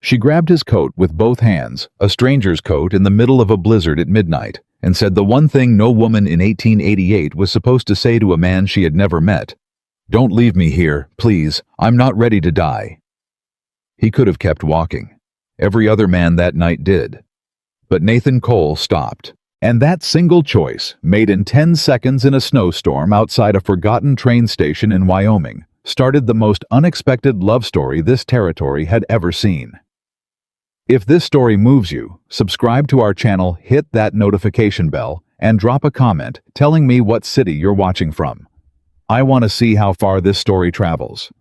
She grabbed his coat with both hands, a stranger's coat in the middle of a blizzard at midnight, and said the one thing no woman in 1888 was supposed to say to a man she had never met. "Don't leave me here, please. I'm not ready to die." He could have kept walking. Every other man that night did. But Nathan Cole stopped. And that single choice, made in 10 seconds in a snowstorm outside a forgotten train station in Wyoming, started the most unexpected love story this territory had ever seen. If this story moves you, subscribe to our channel, hit that notification bell, and drop a comment telling me what city you're watching from. I want to see how far this story travels.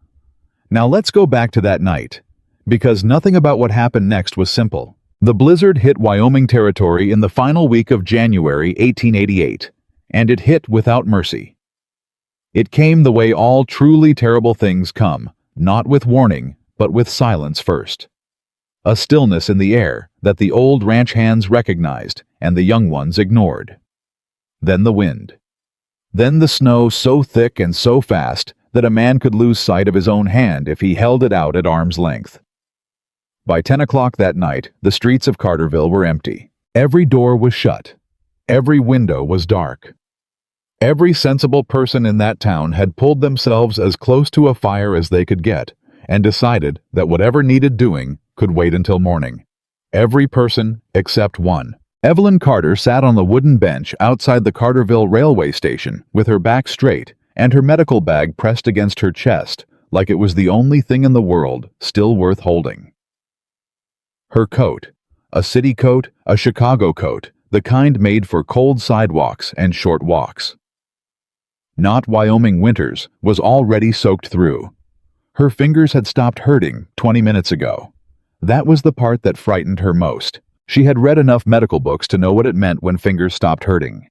Now let's go back to that night, because nothing about what happened next was simple. The blizzard hit Wyoming territory in the final week of January 1888, and it hit without mercy. It came the way all truly terrible things come, not with warning, but with silence first. A stillness in the air that the old ranch hands recognized and the young ones ignored. Then the wind. Then the snow so thick and so fast that a man could lose sight of his own hand if he held it out at arm's length. By 10 o'clock that night, the streets of Carterville were empty. Every door was shut. Every window was dark. Every sensible person in that town had pulled themselves as close to a fire as they could get, and decided that whatever needed doing could wait until morning. Every person except one. Evelyn Carter sat on the wooden bench outside the Carterville railway station with her back straight and her medical bag pressed against her chest, like it was the only thing in the world still worth holding. Her coat, a city coat, a Chicago coat, the kind made for cold sidewalks and short walks. Not Wyoming winters, was already soaked through. Her fingers had stopped hurting 20 minutes ago. That was the part that frightened her most. She had read enough medical books to know what it meant when fingers stopped hurting.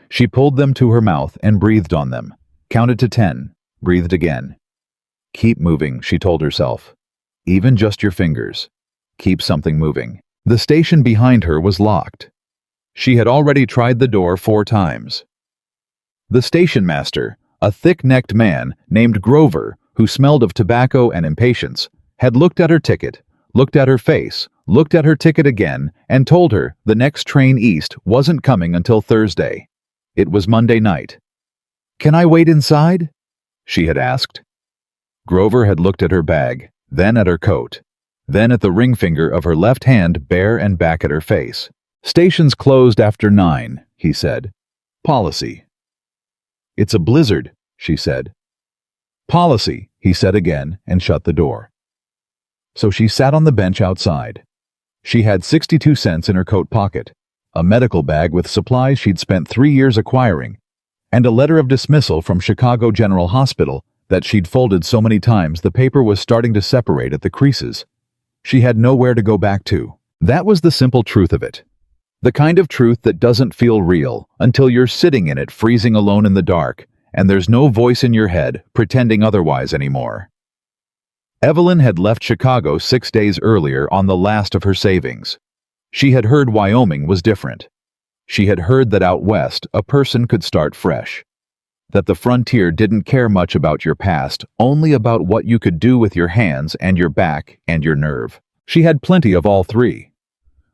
She pulled them to her mouth and breathed on them, counted to 10, breathed again. Keep moving, she told herself. Even just your fingers. Keep something moving. The station behind her was locked. She had already tried the door 4 times. The station master, a thick-necked man named Grover, who smelled of tobacco and impatience, had looked at her ticket, looked at her face, looked at her ticket again, and told her the next train east wasn't coming until Thursday. It was Monday night. "Can I wait inside?" she had asked. Grover had looked at her bag, then at her coat, then at the ring finger of her left hand bare and back at her face. "Station's closed after 9, he said. "Policy." "It's a blizzard," she said. "Policy," he said again and shut the door. So she sat on the bench outside. She had 62 cents in her coat pocket, a medical bag with supplies she'd spent 3 years acquiring, and a letter of dismissal from Chicago General Hospital that she'd folded so many times the paper was starting to separate at the creases. She had nowhere to go back to. That was the simple truth of it. The kind of truth that doesn't feel real until you're sitting in it freezing alone in the dark, and there's no voice in your head pretending otherwise anymore. Evelyn had left Chicago 6 days earlier on the last of her savings. She had heard Wyoming was different. She had heard that out west a person could start fresh. That the frontier didn't care much about your past, only about what you could do with your hands and your back and your nerve. She had plenty of all three.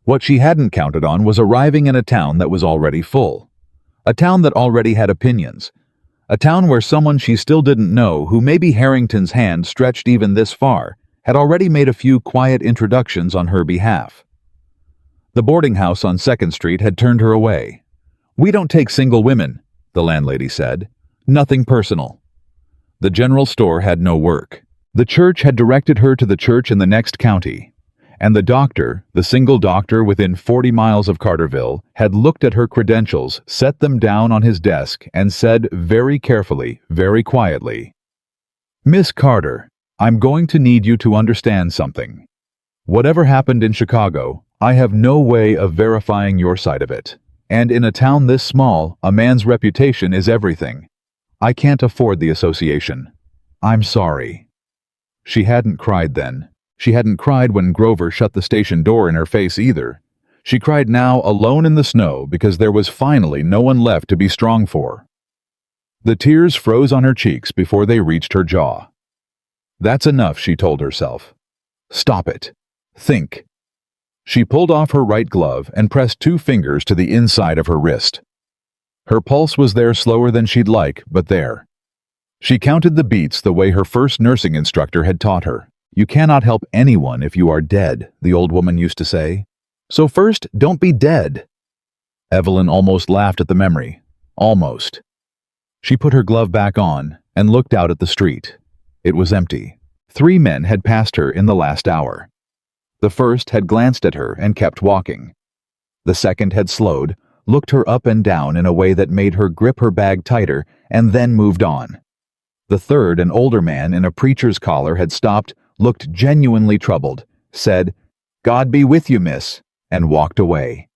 What she hadn't counted on was arriving in a town that was already full. A town that already had opinions. A town where someone she still didn't know, who maybe Harrington's hand stretched even this far, had already made a few quiet introductions on her behalf. The boarding house on 2nd Street had turned her away. "We don't take single women," the landlady said. "Nothing personal." The general store had no work. The church had directed her to the church in the next county. And the doctor, the single doctor within 40 miles of Carterville, had looked at her credentials, set them down on his desk, and said very carefully, very quietly, "Miss Carter, I'm going to need you to understand something. Whatever happened in Chicago, I have no way of verifying your side of it. And in a town this small, a man's reputation is everything. I can't afford the association. I'm sorry." She hadn't cried then. She hadn't cried when Grover shut the station door in her face either. She cried now alone in the snow because there was finally no one left to be strong for. The tears froze on her cheeks before they reached her jaw. "That's enough," she told herself. "Stop it. Think. She pulled off her right glove and pressed 2 fingers to the inside of her wrist. Her pulse was there slower than she'd like, but there. She counted the beats the way her first nursing instructor had taught her. You cannot help anyone if you are dead, the old woman used to say. So first, don't be dead. Evelyn almost laughed at the memory. Almost. She put her glove back on and looked out at the street. It was empty. 3 men had passed her in the last hour. The first had glanced at her and kept walking. The second had slowed, looked her up and down in a way that made her grip her bag tighter, and then moved on. The third, an older man in a preacher's collar, had stopped, looked genuinely troubled, said, "God be with you, miss," and walked away.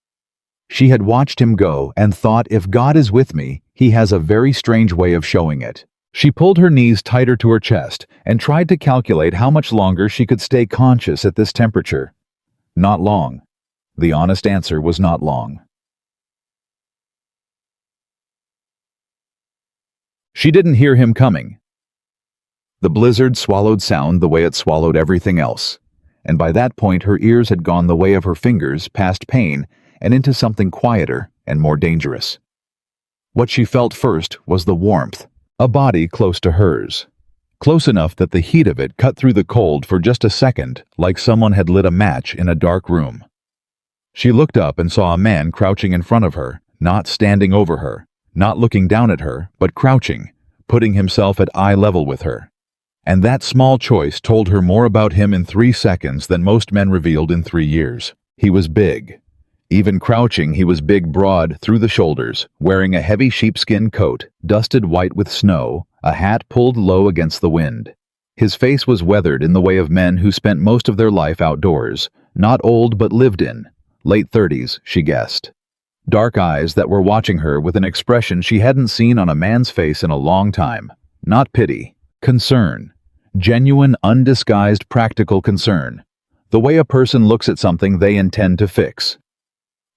She had watched him go and thought, if God is with me, he has a very strange way of showing it. She pulled her knees tighter to her chest and tried to calculate how much longer she could stay conscious at this temperature. Not long. The honest answer was not long. She didn't hear him coming. The blizzard swallowed sound the way it swallowed everything else, and by that point her ears had gone the way of her fingers past pain and into something quieter and more dangerous. What she felt first was the warmth, a body close to hers, close enough that the heat of it cut through the cold for just a second, like someone had lit a match in a dark room. She looked up and saw a man crouching in front of her, not standing over her, not looking down at her, but crouching, putting himself at eye level with her. And that small choice told her more about him in 3 seconds than most men revealed in 3 years. He was big. Even crouching, he was big, broad, through the shoulders, wearing a heavy sheepskin coat, dusted white with snow, a hat pulled low against the wind. His face was weathered in the way of men who spent most of their life outdoors, not old but lived in, late 30s, she guessed. Dark eyes that were watching her with an expression she hadn't seen on a man's face in a long time. Not pity. Concern. Genuine, undisguised, practical concern. The way a person looks at something they intend to fix.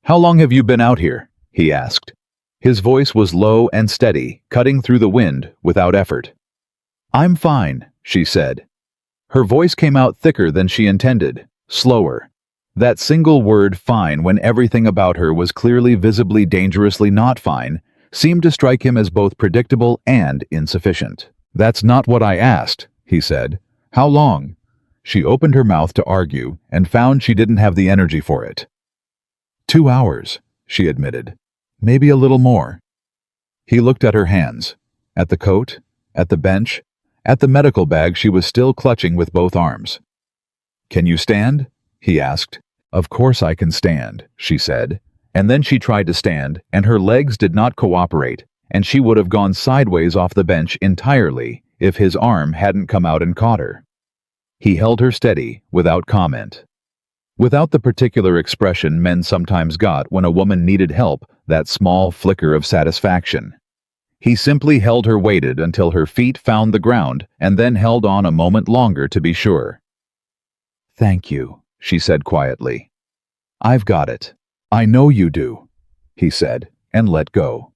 "How long have you been out here?" he asked. His voice was low and steady, cutting through the wind without effort. "I'm fine," she said. Her voice came out thicker than she intended, slower. That single word, fine, when everything about her was clearly, visibly, dangerously not fine, seemed to strike him as both predictable and insufficient. "That's not what I asked," he said. "How long?" She opened her mouth to argue and found she didn't have the energy for it. 2 hours, she admitted. Maybe a little more. He looked at her hands, at the coat, at the bench, at the medical bag she was still clutching with both arms. "Can you stand?" he asked. "Of course I can stand," she said. And then she tried to stand, and her legs did not cooperate, and she would have gone sideways off the bench entirely if his arm hadn't come out and caught her. He held her steady, without comment. Without the particular expression men sometimes got when a woman needed help, that small flicker of satisfaction. He simply held her, waited until her feet found the ground, and then held on a moment longer to be sure. "Thank you," she said quietly. "I've got it. I know you do," he said, and let go.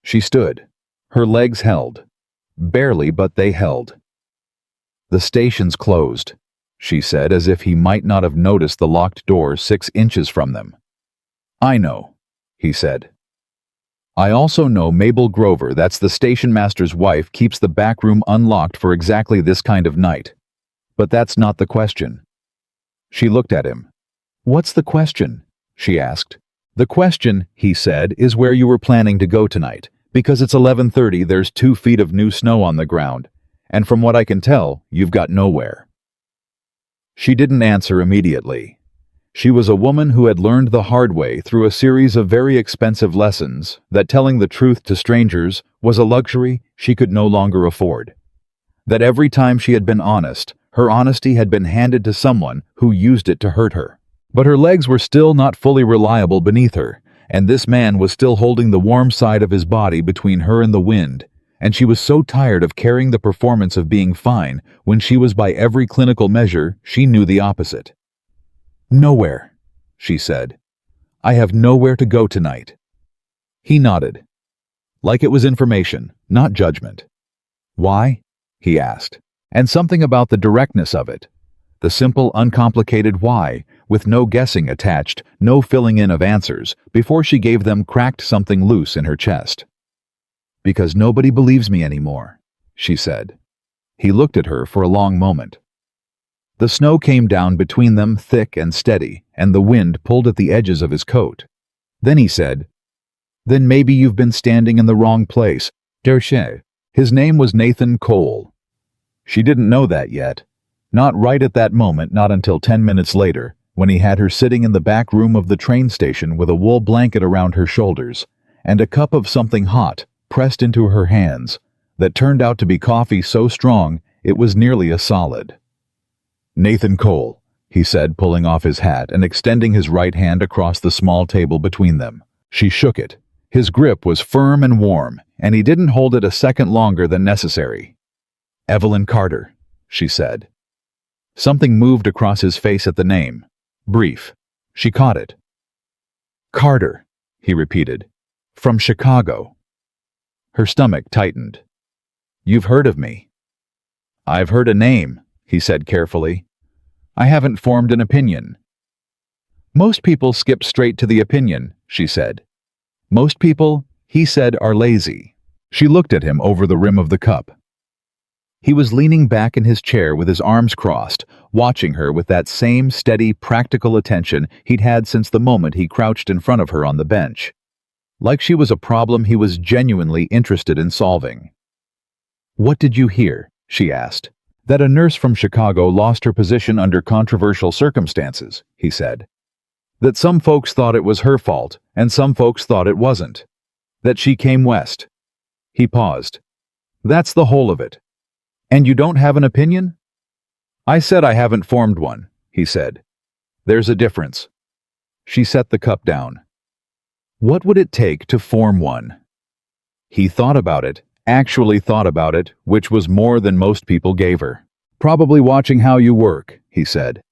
She stood. Her legs held. Barely, but they held. "The station's closed," she said, as if he might not have noticed the locked door 6 inches from them. "I know," he said. "I also know Mabel Grover, that's the station master's wife, keeps the back room unlocked for exactly this kind of night. But that's not the question." She looked at him. "What's the question?" she asked. "The question," he said, "is where you were planning to go tonight. Because it's 11:30, there's 2 feet of new snow on the ground. And from what I can tell, you've got nowhere." She didn't answer immediately. She was a woman who had learned the hard way through a series of very expensive lessons that telling the truth to strangers was a luxury she could no longer afford. That every time she had been honest, her honesty had been handed to someone who used it to hurt her. But her legs were still not fully reliable beneath her, and this man was still holding the warm side of his body between her and the wind, and she was so tired of carrying the performance of being fine when she was, by every clinical measure, she knew the opposite. "Nowhere," she said. "I have nowhere to go tonight." He nodded, like it was information, not judgment. "Why?" he asked, and something about the directness of it. The simple, uncomplicated why, with no guessing attached, no filling in of answers, before she gave them cracked something loose in her chest. "Because nobody believes me anymore," she said. He looked at her for a long moment. The snow came down between them thick and steady, and the wind pulled at the edges of his coat. Then he said, "Then maybe you've been standing in the wrong place, Derche." His name was Nathan Cole. She didn't know that yet. Not right at that moment, not until 10 minutes later, when he had her sitting in the back room of the train station with a wool blanket around her shoulders, and a cup of something hot pressed into her hands that turned out to be coffee so strong it was nearly a solid. "Nathan Cole," he said, pulling off his hat and extending his right hand across the small table between them. She shook it. His grip was firm and warm, and he didn't hold it a second longer than necessary. "Evelyn Carter," she said. Something moved across his face at the name. Brief. She caught it. "Carter," he repeated. "From Chicago." Her stomach tightened. "You've heard of me." "I've heard a name," he said carefully. "I haven't formed an opinion." "Most people skip straight to the opinion," she said. "Most people," he said, "are lazy." She looked at him over the rim of the cup. He was leaning back in his chair with his arms crossed, watching her with that same steady, practical attention he'd had since the moment he crouched in front of her on the bench. Like she was a problem he was genuinely interested in solving. "What did you hear?" she asked. "That a nurse from Chicago lost her position under controversial circumstances," he said. "That some folks thought it was her fault, and some folks thought it wasn't. That she came west." He paused. "That's the whole of it. And you don't have an opinion?" "I said I haven't formed one," he said. "There's a difference." She set the cup down. "What would it take to form one?" He thought about it, actually thought about it, which was more than most people gave her. "Probably watching how you work," he said.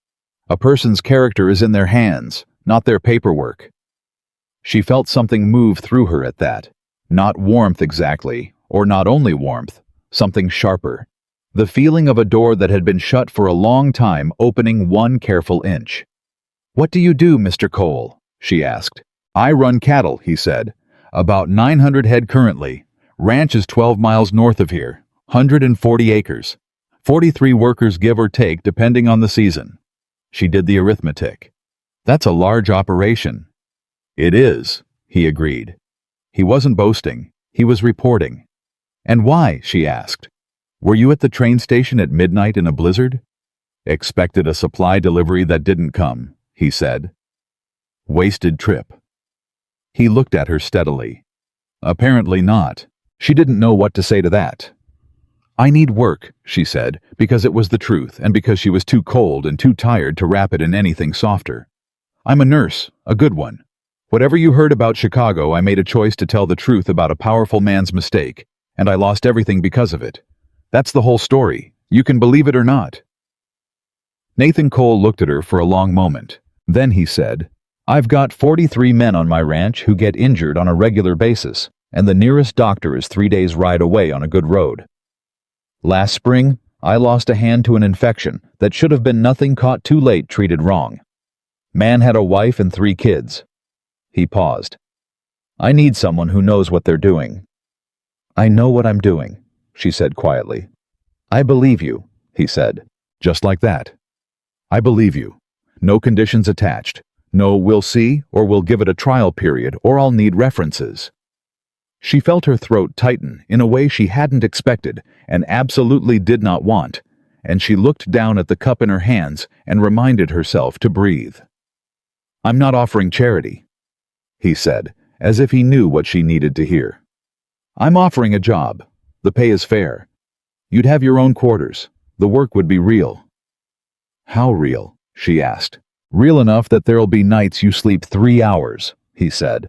"A person's character is in their hands, not their paperwork." She felt something move through her at that. Not warmth exactly, or not only warmth, something sharper. The feeling of a door that had been shut for a long time opening one careful inch. "What do you do, Mr. Cole?" she asked. "I run cattle," he said. "About 900 head currently. Ranch is 12 miles north of here. 140 acres. 43 workers give or take depending on the season." She did the arithmetic. "That's a large operation." "It is," he agreed. He wasn't boasting. He was reporting. "And why?" she asked. "Were you at the train station at midnight in a blizzard?" "Expected a supply delivery that didn't come," he said. "Wasted trip." He looked at her steadily. "Apparently not." She didn't know what to say to that. "I need work," she said, because it was the truth and because she was too cold and too tired to wrap it in anything softer. "I'm a nurse, a good one. Whatever you heard about Chicago, I made a choice to tell the truth about a powerful man's mistake, and I lost everything because of it. That's the whole story. You can believe it or not." Nathan Cole looked at her for a long moment. Then he said, "I've got 43 men on my ranch who get injured on a regular basis, and the nearest doctor is 3 days' ride away on a good road. Last spring, I lost a hand to an infection that should have been nothing caught too late treated wrong. Man had a wife and 3 kids. He paused. "I need someone who knows what they're doing." "I know what I'm doing," she said quietly. "I believe you," he said, just like that. "I believe you. No conditions attached. No, we'll see, or we'll give it a trial period, or I'll need references." She felt her throat tighten in a way she hadn't expected and absolutely did not want, and she looked down at the cup in her hands and reminded herself to breathe. "I'm not offering charity," he said, as if he knew what she needed to hear. "I'm offering a job. The pay is fair. You'd have your own quarters. The work would be real." "How real?" she asked. "Real enough that there'll be nights you sleep 3 hours," he said.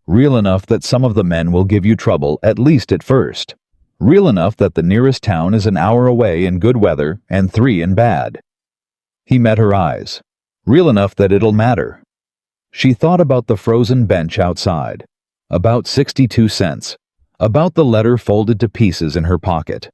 "Real enough that some of the men will give you trouble, at least at first. Real enough that the nearest town is an hour away in good weather and 3 in bad." He met her eyes. "Real enough that it'll matter." She thought about the frozen bench outside, about 62 cents, about the letter folded to pieces in her pocket,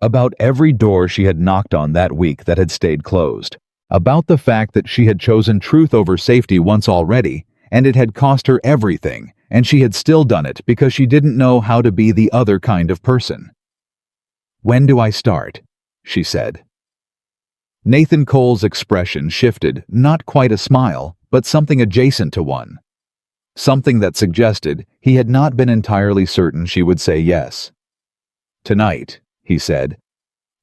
about every door she had knocked on that week that had stayed closed, About the fact that she had chosen truth over safety once already, and it had cost her everything, and she had still done it because she didn't know how to be the other kind of person. "When do I start?" she said. Nathan Cole's expression shifted, not quite a smile, but something adjacent to one. Something that suggested he had not been entirely certain she would say yes. "Tonight," he said,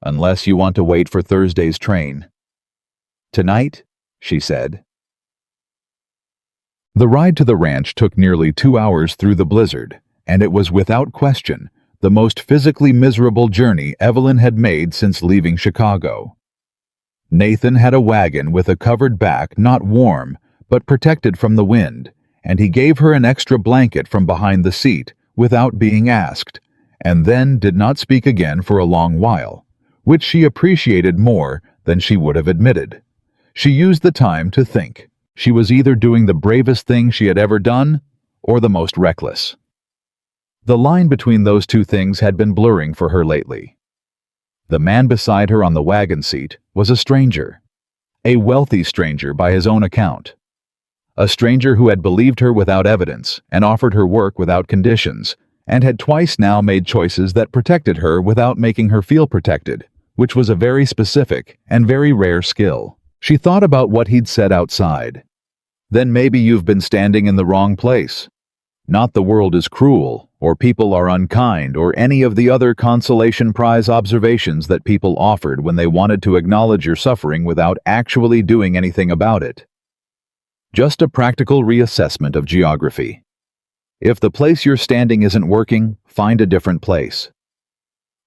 "unless you want to wait for Thursday's train." "Tonight?" she said. The ride to the ranch took nearly 2 hours through the blizzard, and it was without question the most physically miserable journey Evelyn had made since leaving Chicago. Nathan had a wagon with a covered back, not warm, but protected from the wind, and he gave her an extra blanket from behind the seat without being asked, and then did not speak again for a long while, which she appreciated more than she would have admitted. She used the time to think. She was either doing the bravest thing she had ever done, or the most reckless. The line between those two things had been blurring for her lately. The man beside her on the wagon seat was a stranger. A wealthy stranger by his own account. A stranger who had believed her without evidence and offered her work without conditions, and had twice now made choices that protected her without making her feel protected, which was a very specific and very rare skill. She thought about what he'd said outside. "Then maybe you've been standing in the wrong place. Not the world is cruel, or people are unkind, or any of the other consolation prize observations that people offered when they wanted to acknowledge your suffering without actually doing anything about it. Just a practical reassessment of geography. If the place you're standing isn't working, find a different place."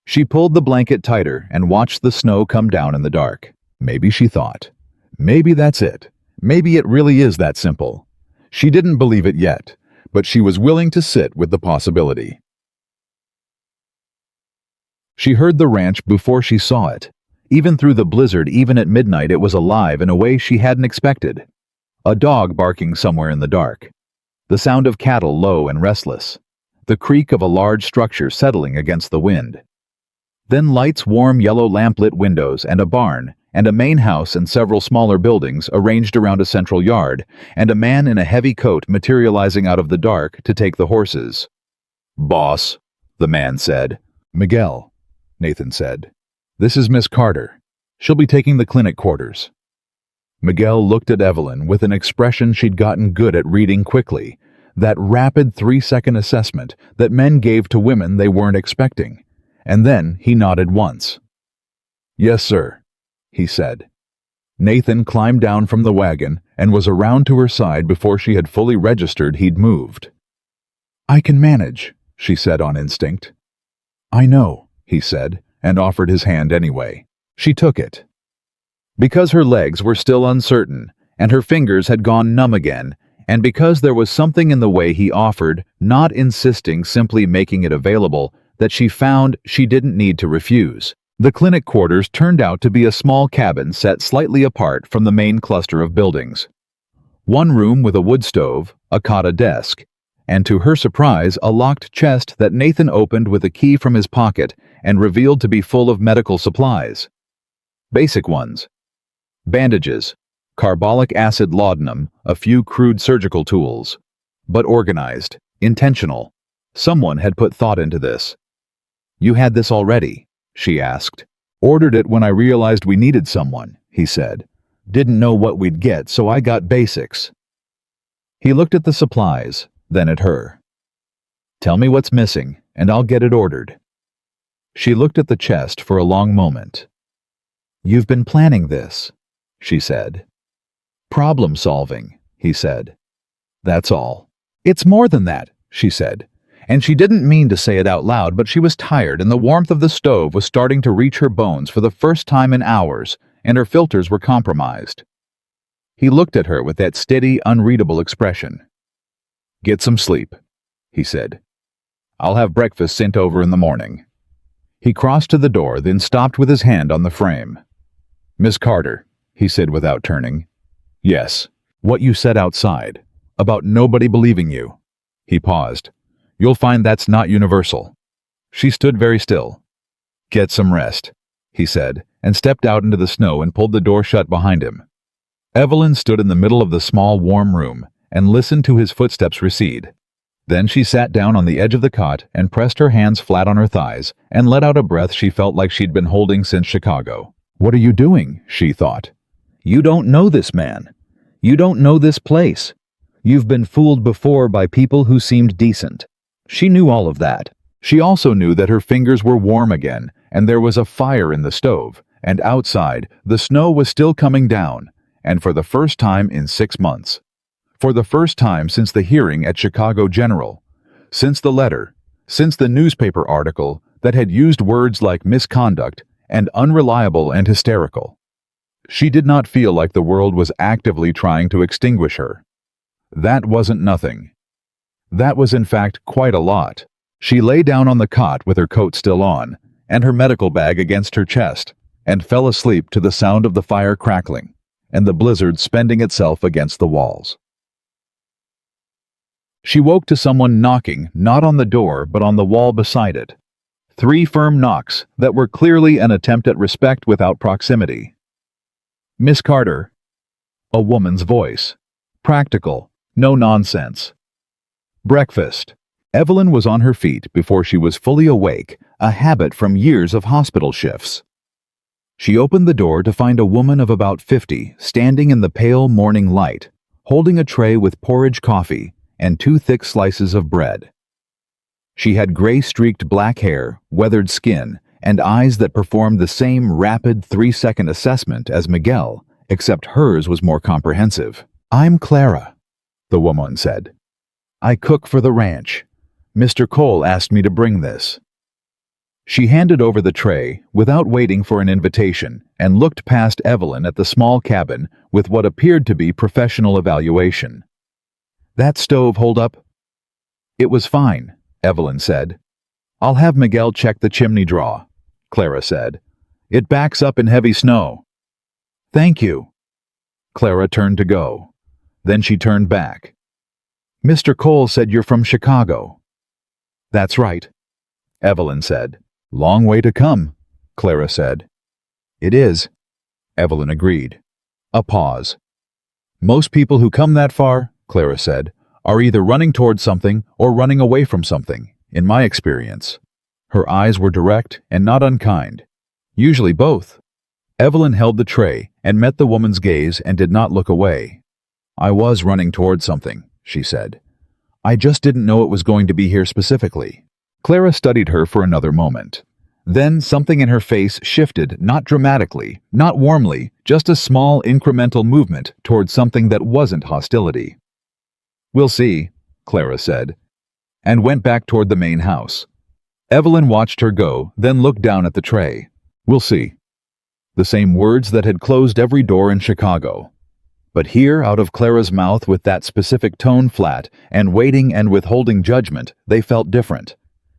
She pulled the blanket tighter and watched the snow come down in the dark. Maybe, she thought. Maybe that's it. Maybe it really is that simple. She didn't believe it yet, but she was willing to sit with the possibility. She heard the ranch before she saw it. Even through the blizzard, even at midnight, it was alive in a way she hadn't expected. A dog barking somewhere in the dark. The sound of cattle low and restless. The creak of a large structure settling against the wind. Then lights, warm yellow lamplit windows, and a barn, and a main house and several smaller buildings arranged around a central yard, and a man in a heavy coat materializing out of the dark to take the horses. "Boss," the man said. "Miguel," Nathan said. "This is Miss Carter. She'll be taking the clinic quarters." Miguel looked at Evelyn with an expression she'd gotten good at reading quickly, that rapid 3-second assessment that men gave to women they weren't expecting, and then he nodded once. "Yes, sir," he said. Nathan climbed down from the wagon and was around to her side before she had fully registered he'd moved. "I can manage," she said on instinct. "I know," he said, and offered his hand anyway. She took it. Because her legs were still uncertain, and her fingers had gone numb again, and because there was something in the way he offered, not insisting, simply making it available, that she found she didn't need to refuse. The clinic quarters turned out to be a small cabin set slightly apart from the main cluster of buildings. One room with a wood stove, a cot, a desk, and to her surprise, a locked chest that Nathan opened with a key from his pocket and revealed to be full of medical supplies. Basic ones. Bandages, carbolic acid laudanum, a few crude surgical tools. But organized, intentional. Someone had put thought into this. "You had this already?" she asked. "Ordered it when I realized we needed someone," he said. "Didn't know what we'd get, so I got basics." He looked at the supplies, then at her. "Tell me what's missing, and I'll get it ordered." She looked at the chest for a long moment. "You've been planning this," she said. "Problem solving," he said. "That's all." "It's more than that," she said. And she didn't mean to say it out loud, but she was tired, and the warmth of the stove was starting to reach her bones for the first time in hours, and her filters were compromised. He looked at her with that steady, unreadable expression. "Get some sleep," he said. "I'll have breakfast sent over in the morning." He crossed to the door, then stopped with his hand on the frame. "Miss Carter," he said without turning. "Yes, what you said outside, about nobody believing you." He paused. "You'll find that's not universal." She stood very still. "Get some rest," he said, and stepped out into the snow and pulled the door shut behind him. Evelyn stood in the middle of the small, warm room and listened to his footsteps recede. Then she sat down on the edge of the cot and pressed her hands flat on her thighs and let out a breath she felt like she'd been holding since Chicago. "What are you doing?" she thought. "You don't know this man. You don't know this place. You've been fooled before by people who seemed decent." She knew all of that. She also knew that her fingers were warm again, and there was a fire in the stove, and outside, the snow was still coming down, and for the first time in 6 months. For the first time since the hearing at Chicago General, since the letter, since the newspaper article that had used words like misconduct and unreliable and hysterical. She did not feel like the world was actively trying to extinguish her. That wasn't nothing. That was in fact quite a lot. She lay down on the cot with her coat still on, and her medical bag against her chest, and fell asleep to the sound of the fire crackling, and the blizzard spending itself against the walls. She woke to someone knocking, not on the door, but on the wall beside it. 3 firm knocks that were clearly an attempt at respect without proximity. "Miss Carter." A woman's voice. Practical, no nonsense. "Breakfast." Evelyn was on her feet before she was fully awake, a habit from years of hospital shifts. She opened the door to find a woman of about 50 standing in the pale morning light, holding a tray with porridge coffee and 2 thick slices of bread. She had gray-streaked black hair, weathered skin, and eyes that performed the same rapid 3-second assessment as Miguel, except hers was more comprehensive. "I'm Clara," the woman said. "I cook for the ranch. Mr. Cole asked me to bring this." She handed over the tray without waiting for an invitation and looked past Evelyn at the small cabin with what appeared to be professional evaluation. "That stove hold up?" "It was fine," Evelyn said. "I'll have Miguel check the chimney draw," Clara said. "It backs up in heavy snow." "Thank you." Clara turned to go. Then she turned back. "Mr. Cole said you're from Chicago." "That's right," Evelyn said. "Long way to come," Clara said. "It is," Evelyn agreed. A pause. "Most people who come that far," Clara said, "are either running towards something or running away from something, in my experience." Her eyes were direct and not unkind. Usually both. Evelyn held the tray and met the woman's gaze and did not look away. "I was running towards something," she said. "I just didn't know it was going to be here specifically." Clara studied her for another moment. Then something in her face shifted, not dramatically, not warmly, just a small incremental movement towards something that wasn't hostility. "We'll see," Clara said, and went back toward the main house. Evelyn watched her go, then looked down at the tray. "We'll see." The same words that had closed every door in Chicago. But here, out of Clara's mouth with that specific tone flat, and waiting and withholding judgment, they felt different.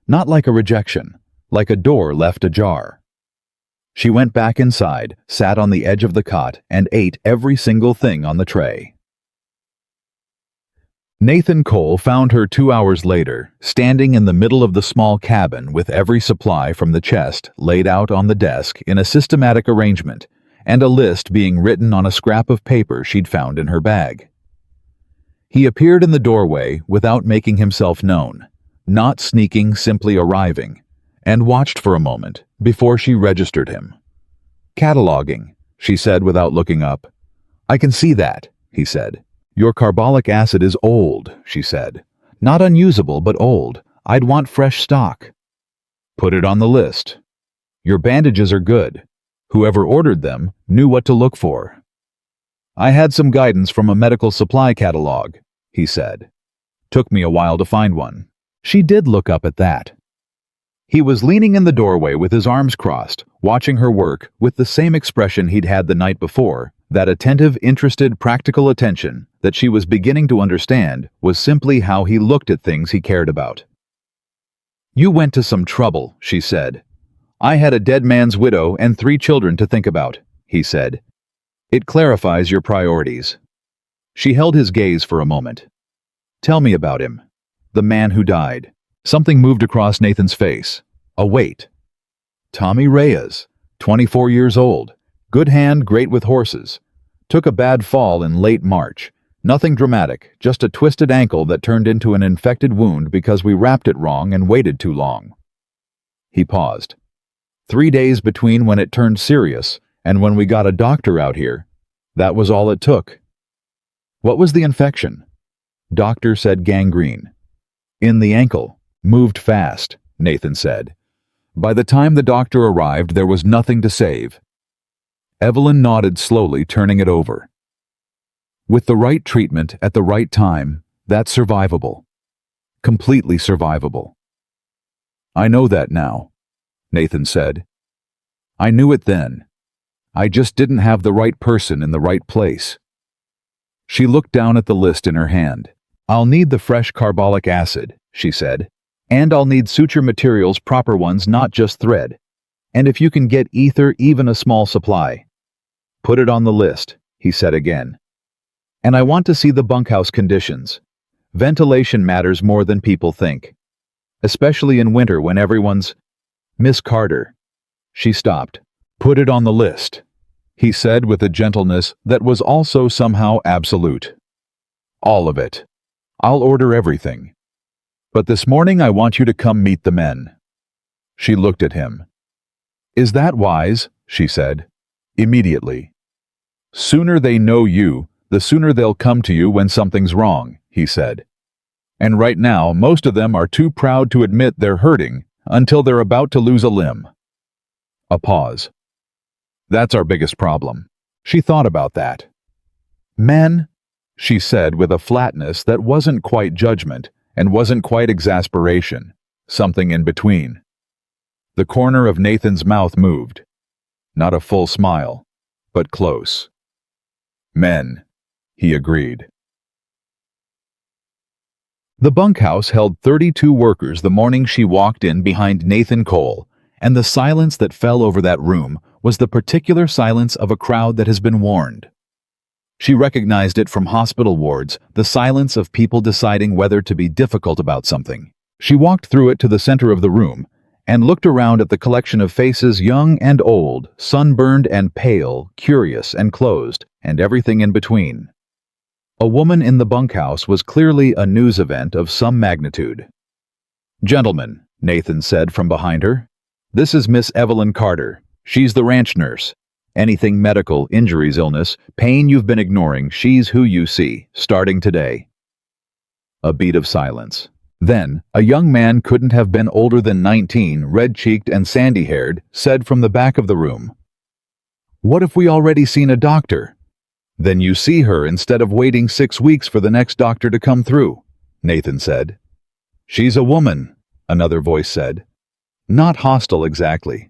Not like a rejection, like a door left ajar. She went back inside, sat on the edge of the cot, and ate every single thing on the tray. Nathan Cole found her 2 hours later, standing in the middle of the small cabin with every supply from the chest laid out on the desk in a systematic arrangement, and a list being written on a scrap of paper she'd found in her bag. He appeared in the doorway without making himself known, not sneaking, simply arriving, and watched for a moment before she registered him. "Cataloging," she said without looking up. "I can see that," he said. "Your carbolic acid is old," she said. "Not unusable, but old. I'd want fresh stock." "Put it on the list." "Your bandages are good. Whoever ordered them knew what to look for." "I had some guidance from a medical supply catalog," he said. "Took me a while to find one." She did look up at that. He was leaning in the doorway with his arms crossed, watching her work with the same expression he'd had the night before, that attentive, interested, practical attention that she was beginning to understand was simply how he looked at things he cared about. "You went to some trouble," she said. "I had a dead man's widow and 3 children to think about," he said. "It clarifies your priorities." She held his gaze for a moment. "Tell me about him. The man who died." Something moved across Nathan's face. A weight. "Tommy Reyes," 24 years old. Good hand, great with horses. Took a bad fall in late March. Nothing dramatic, just a twisted ankle that turned into an infected wound because we wrapped it wrong and waited too long." He paused. 3 days between when it turned serious and when we got a doctor out here. That was all it took. "What was the infection?" "Doctor said gangrene." "In the ankle. Moved fast," Nathan said. "By the time the doctor arrived, there was nothing to save." Evelyn nodded slowly, turning it over. "With the right treatment at the right time, that's survivable. Completely survivable." "I know that now," Nathan said. "I knew it then. I just didn't have the right person in the right place." She looked down at the list in her hand. "I'll need the fresh carbolic acid," she said. "And I'll need suture materials, proper ones, not just thread. And if you can get ether, even a small supply." "Put it on the list," he said again. "And I want to see the bunkhouse conditions. Ventilation matters more than people think. Especially in winter when everyone's—" "Miss Carter." She stopped. "Put it on the list," he said with a gentleness that was also somehow absolute. "All of it. I'll order everything. But this morning I want you to come meet the men." She looked at him. "Is that wise?" she said. "Immediately. Sooner they know you, the sooner they'll come to you when something's wrong," he said. "And right now, most of them are too proud to admit they're hurting until they're about to lose a limb." A pause. "That's our biggest problem." She thought about that. "Men," she said with a flatness that wasn't quite judgment and wasn't quite exasperation, something in between. The corner of Nathan's mouth moved. Not a full smile, but close. "Men," he agreed. The bunkhouse held 32 workers the morning she walked in behind Nathan Cole, and the silence that fell over that room was the particular silence of a crowd that has been warned. She recognized it from hospital wards, the silence of people deciding whether to be difficult about something. She walked through it to the center of the room and looked around at the collection of faces, young and old, sunburned and pale, curious and closed, and everything in between. A woman in the bunkhouse was clearly a news event of some magnitude. "Gentlemen," Nathan said from behind her, "this is Miss Evelyn Carter. She's the ranch nurse. Anything medical, injuries, illness, pain you've been ignoring, she's who you see, starting today." A beat of silence. Then, a young man couldn't have been older than 19, red-cheeked and sandy-haired, said from the back of the room, "What if we already seen a doctor?" "Then you see her instead of waiting 6 weeks for the next doctor to come through," Nathan said. "She's a woman," another voice said. Not hostile exactly.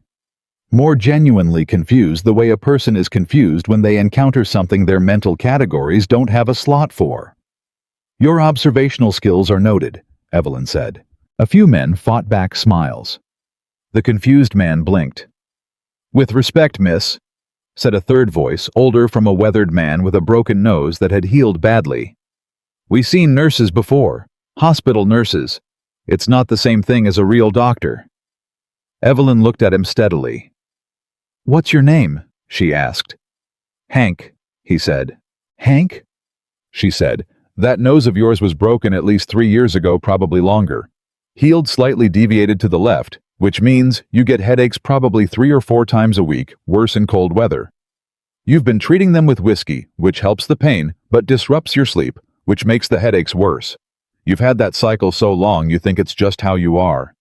More genuinely confused, the way a person is confused when they encounter something their mental categories don't have a slot for. "Your observational skills are noted," Evelyn said. A few men fought back smiles. The confused man blinked. "With respect, miss," said a third voice, older, from a weathered man with a broken nose that had healed badly. "We seen nurses before. Hospital nurses. It's not the same thing as a real doctor." Evelyn looked at him steadily. "What's your name?" she asked. "Hank," he said. "Hank?" she said. "That nose of yours was broken at least 3 years ago, probably longer. Healed, slightly deviated to the left, which means you get headaches probably 3 or 4 times a week, worse in cold weather. You've been treating them with whiskey, which helps the pain, but disrupts your sleep, which makes the headaches worse. You've had that cycle so long you think it's just how you are."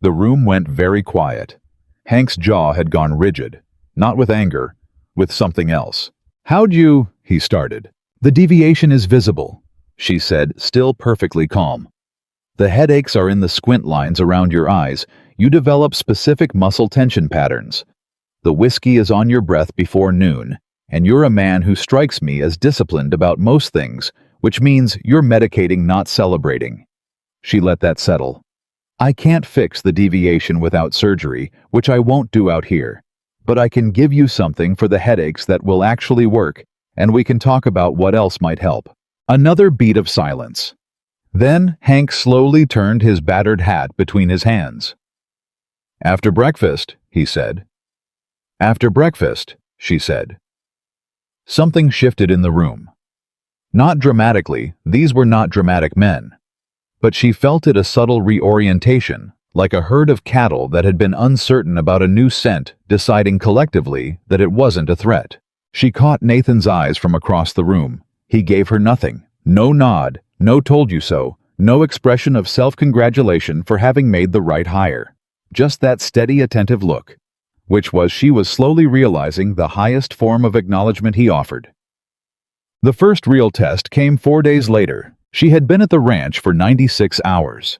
The room went very quiet. Hank's jaw had gone rigid, not with anger, with something else. "How'd you—" he started. "The deviation is visible," she said, still perfectly calm. "The headaches are in the squint lines around your eyes. You develop specific muscle tension patterns. The whiskey is on your breath before noon, and you're a man who strikes me as disciplined about most things, which means you're medicating, not celebrating." She let that settle. "I can't fix the deviation without surgery, which I won't do out here, but I can give you something for the headaches that will actually work, and we can talk about what else might help." Another beat of silence. Then Hank slowly turned his battered hat between his hands. "After breakfast," he said. "After breakfast," she said. Something shifted in the room. Not dramatically, these were not dramatic men. But she felt it, a subtle reorientation, like a herd of cattle that had been uncertain about a new scent, deciding collectively that it wasn't a threat. She caught Nathan's eyes from across the room. He gave her nothing. No nod, no told you so, no expression of self-congratulation for having made the right hire. Just that steady, attentive look, which was, she was slowly realizing, the highest form of acknowledgement he offered. The first real test came 4 days later. She had been at the ranch for 96 hours.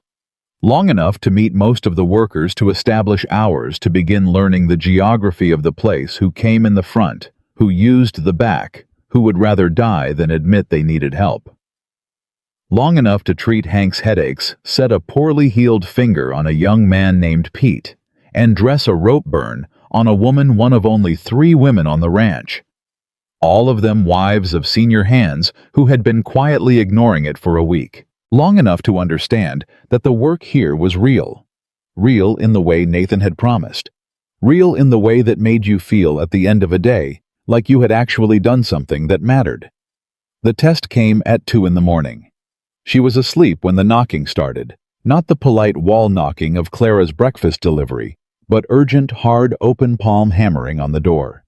Long enough to meet most of the workers, to establish hours to begin learning the geography of the place, who came in the front, who used the back, who would rather die than admit they needed help. Long enough to treat Hank's headaches, set a poorly healed finger on a young man named Pete, and dress a rope burn on a woman, one of only 3 women on the ranch. All of them wives of senior hands who had been quietly ignoring it for a week. Long enough to understand that the work here was real. Real in the way Nathan had promised. Real in the way that made you feel at the end of a day like you had actually done something that mattered. The test came at 2 in the morning. She was asleep when the knocking started. Not the polite wall knocking of Clara's breakfast delivery, but urgent, hard, open palm hammering on the door.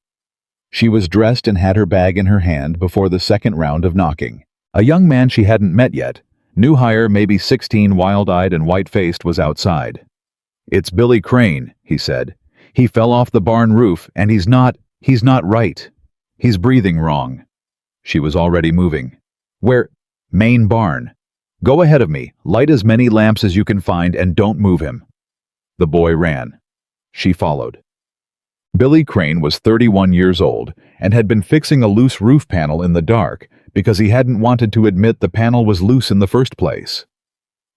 She was dressed and had her bag in her hand before the second round of knocking. A young man she hadn't met yet, new hire, maybe 16, wild-eyed and white-faced, was outside. "It's Billy Crane," he said. "He fell off the barn roof, and he's not right. He's breathing wrong." She was already moving. "Where?" "Main barn. Go ahead of me, light as many lamps as you can find, and don't move him." The boy ran. She followed. Billy Crane was 31 years old and had been fixing a loose roof panel in the dark because he hadn't wanted to admit the panel was loose in the first place.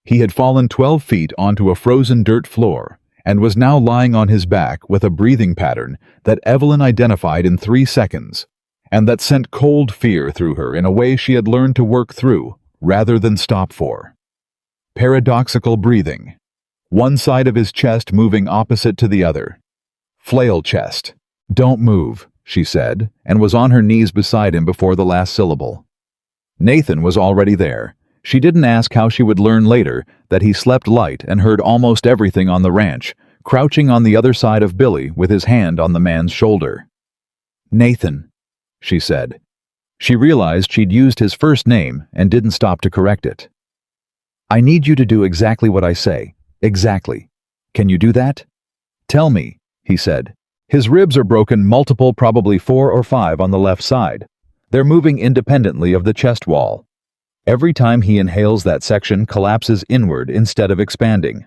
He had fallen 12 feet onto a frozen dirt floor and was now lying on his back with a breathing pattern that Evelyn identified in 3 seconds, and that sent cold fear through her in a way she had learned to work through rather than stop for. Paradoxical breathing. One side of his chest moving opposite to the other. Flail chest. "Don't move," she said, and was on her knees beside him before the last syllable. Nathan was already there. She didn't ask how she would learn later that he slept light and heard almost everything on the ranch, crouching on the other side of Billy with his hand on the man's shoulder. "Nathan," she said. She realized she'd used his first name and didn't stop to correct it. "I need you to do exactly what I say. Exactly. Can you do that?" "Tell me," he said. "His ribs are broken, multiple, probably 4 or 5 on the left side. They're moving independently of the chest wall. Every time he inhales, that section collapses inward instead of expanding.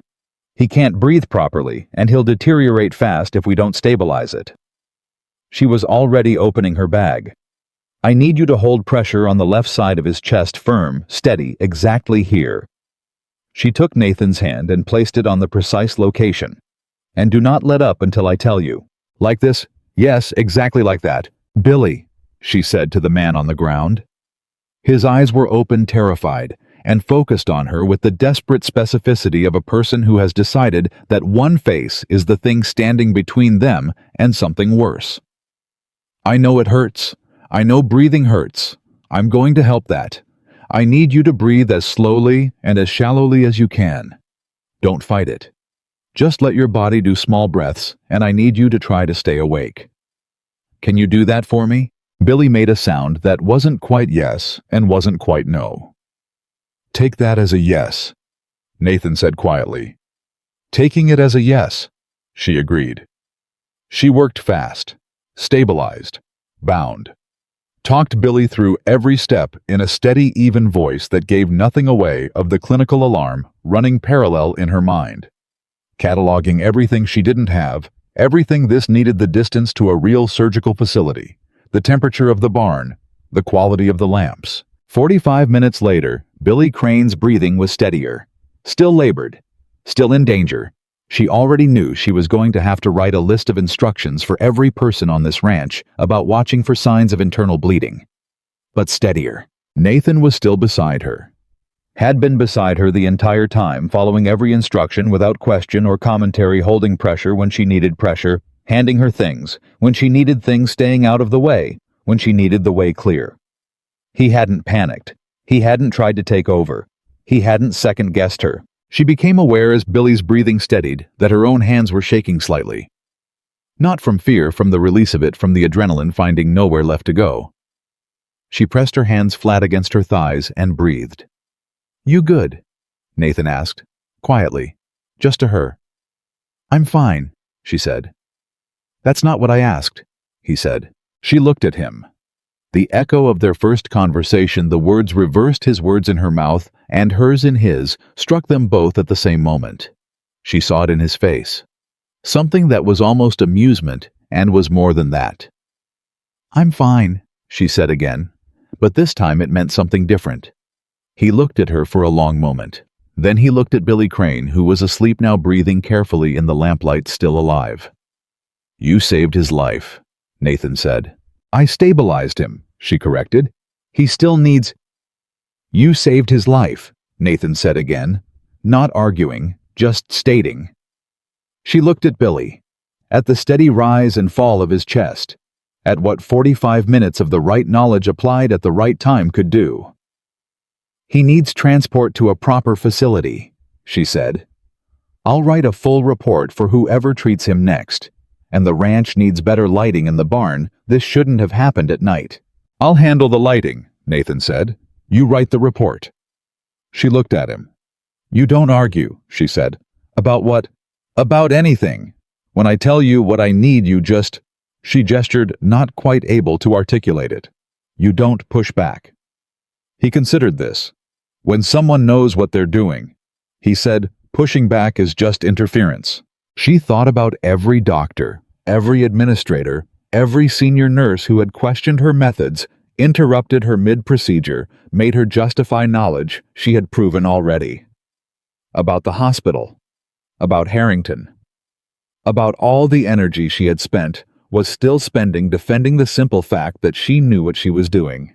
He can't breathe properly, and he'll deteriorate fast if we don't stabilize it." She was already opening her bag. "I need you to hold pressure on the left side of his chest, firm, steady, exactly here." She took Nathan's hand and placed it on the precise location. "And do not let up until I tell you. Like this?" "Yes, exactly like that." "Billy," she said to the man on the ground. His eyes were open, terrified, and focused on her with the desperate specificity of a person who has decided that one face is the thing standing between them and something worse. "I know it hurts. I know breathing hurts. I'm going to help that. I need you to breathe as slowly and as shallowly as you can. Don't fight it. Just let your body do small breaths, and I need you to try to stay awake. Can you do that for me?" Billy made a sound that wasn't quite yes and wasn't quite no. "Take that as a yes," Nathan said quietly. "Taking it as a yes," she agreed. She worked fast, stabilized, bound. Talked Billy through every step in a steady, even voice that gave nothing away of the clinical alarm running parallel in her mind. Cataloging everything she didn't have, everything this needed: the distance to a real surgical facility, the temperature of the barn, the quality of the lamps. 45 minutes later, Billy Crane's breathing was steadier. Still labored. Still in danger. She already knew she was going to have to write a list of instructions for every person on this ranch about watching for signs of internal bleeding. But steadier. Nathan was still beside her. Had been beside her the entire time, following every instruction without question or commentary, holding pressure when she needed pressure, handing her things, when she needed things staying out of the way, when she needed the way clear. He hadn't panicked. He hadn't tried to take over. He hadn't second-guessed her. She became aware as Billy's breathing steadied that her own hands were shaking slightly. Not from fear, from the release of it, from the adrenaline finding nowhere left to go. She pressed her hands flat against her thighs and breathed. "You good?" Nathan asked, quietly, just to her. "I'm fine," she said. "That's not what I asked," he said. She looked at him. The echo of their first conversation, the words reversed, his words in her mouth and hers in his, struck them both at the same moment. She saw it in his face. Something that was almost amusement and was more than that. "I'm fine," she said again, but this time it meant something different. He looked at her for a long moment. Then he looked at Billy Crane, who was asleep now, breathing carefully in the lamplight, still alive. "You saved his life," Nathan said. "I stabilized him," she corrected. "He still needs—" "You saved his life," Nathan said again, not arguing, just stating. She looked at Billy, at the steady rise and fall of his chest, at what 45 minutes of the right knowledge applied at the right time could do. "He needs transport to a proper facility," she said. "I'll write a full report for whoever treats him next. And the ranch needs better lighting in the barn. This shouldn't have happened at night." "I'll handle the lighting," Nathan said. "You write the report." She looked at him. "You don't argue," she said. "About what?" "About anything. When I tell you what I need, you just—" She gestured, not quite able to articulate it. "You don't push back." He considered this. When someone knows what they're doing, he said, pushing back is just interference. She thought about every doctor, every administrator, every senior nurse who had questioned her methods, interrupted her mid-procedure, made her justify knowledge she had proven already. About the hospital. About Harrington. About all the energy she had spent, was still spending defending the simple fact that she knew what she was doing.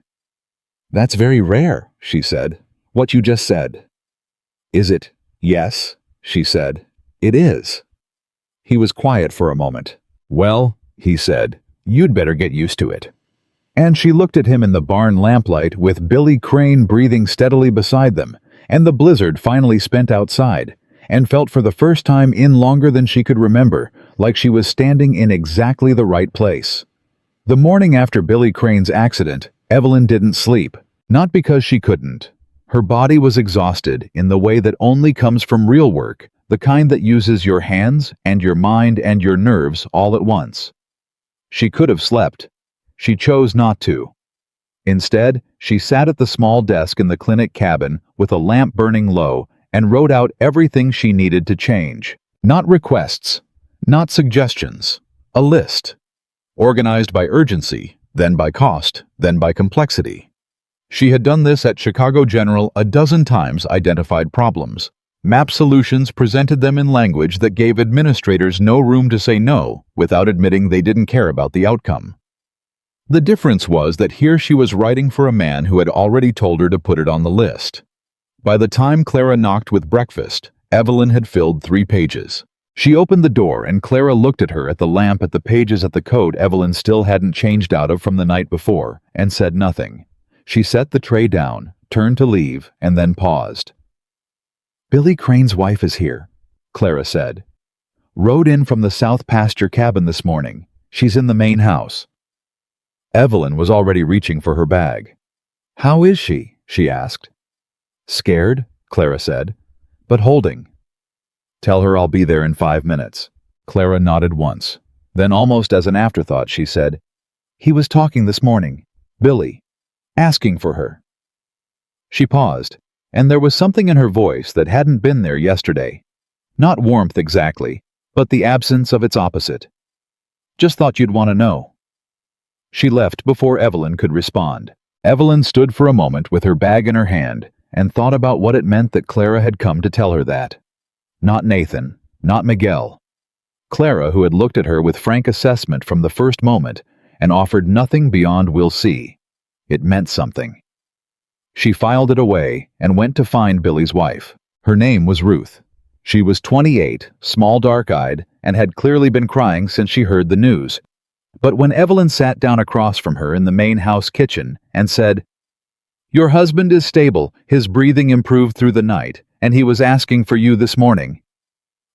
"That's very rare," she said. "What you just said." "Is it?" "Yes," she said. "It is." He was quiet for a moment. "Well," he said, "you'd better get used to it." And she looked at him in the barn lamplight, with Billy Crane breathing steadily beside them, and the blizzard finally spent outside, and felt for the first time in longer than she could remember, like she was standing in exactly the right place. The morning after Billy Crane's accident, Evelyn didn't sleep, not because she couldn't. Her body was exhausted in the way that only comes from real work, the kind that uses your hands and your mind and your nerves all at once. She could have slept. She chose not to. Instead, she sat at the small desk in the clinic cabin with a lamp burning low and wrote out everything she needed to change. Not requests, not suggestions, a list. Organized by urgency, then by cost, then by complexity. She had done this at Chicago General a dozen times, identified problems, mapped solutions, presented them in language that gave administrators no room to say no without admitting they didn't care about the outcome. The difference was that here she was writing for a man who had already told her to put it on the list. By the time Clara knocked with breakfast, Evelyn had filled 3 pages. She opened the door and Clara looked at her at the lamp at the pages at the code Evelyn still hadn't changed out of from the night before, and said nothing. She set the tray down, turned to leave, and then paused. "Billy Crane's wife is here," Clara said. "Rode in from the south pasture cabin this morning. She's in the main house." Evelyn was already reaching for her bag. "How is she?" she asked. "Scared," Clara said, "but holding." "Tell her I'll be there in 5 minutes." Clara nodded once. Then, almost as an afterthought, she said, "He was talking this morning. Billy. Asking for her." She paused, and there was something in her voice that hadn't been there yesterday. Not warmth exactly, but the absence of its opposite. "Just thought you'd want to know." She left before Evelyn could respond. Evelyn stood for a moment with her bag in her hand and thought about what it meant that Clara had come to tell her that. Not Nathan, not Miguel. Clara, who had looked at her with frank assessment from the first moment and offered nothing beyond "we'll see." It meant something. She filed it away and went to find Billy's wife. Her name was Ruth. She was 28, small dark-eyed, and had clearly been crying since she heard the news. But when Evelyn sat down across from her in the main house kitchen and said, "Your husband is stable, his breathing improved through the night, and he was asking for you this morning,"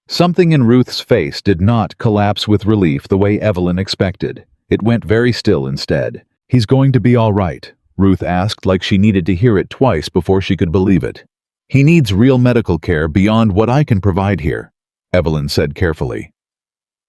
something in Ruth's face did not collapse with relief the way Evelyn expected. It went very still instead. "He's going to be all right," Ruth asked like she needed to hear it twice before she could believe it. "He needs real medical care beyond what I can provide here," Evelyn said carefully.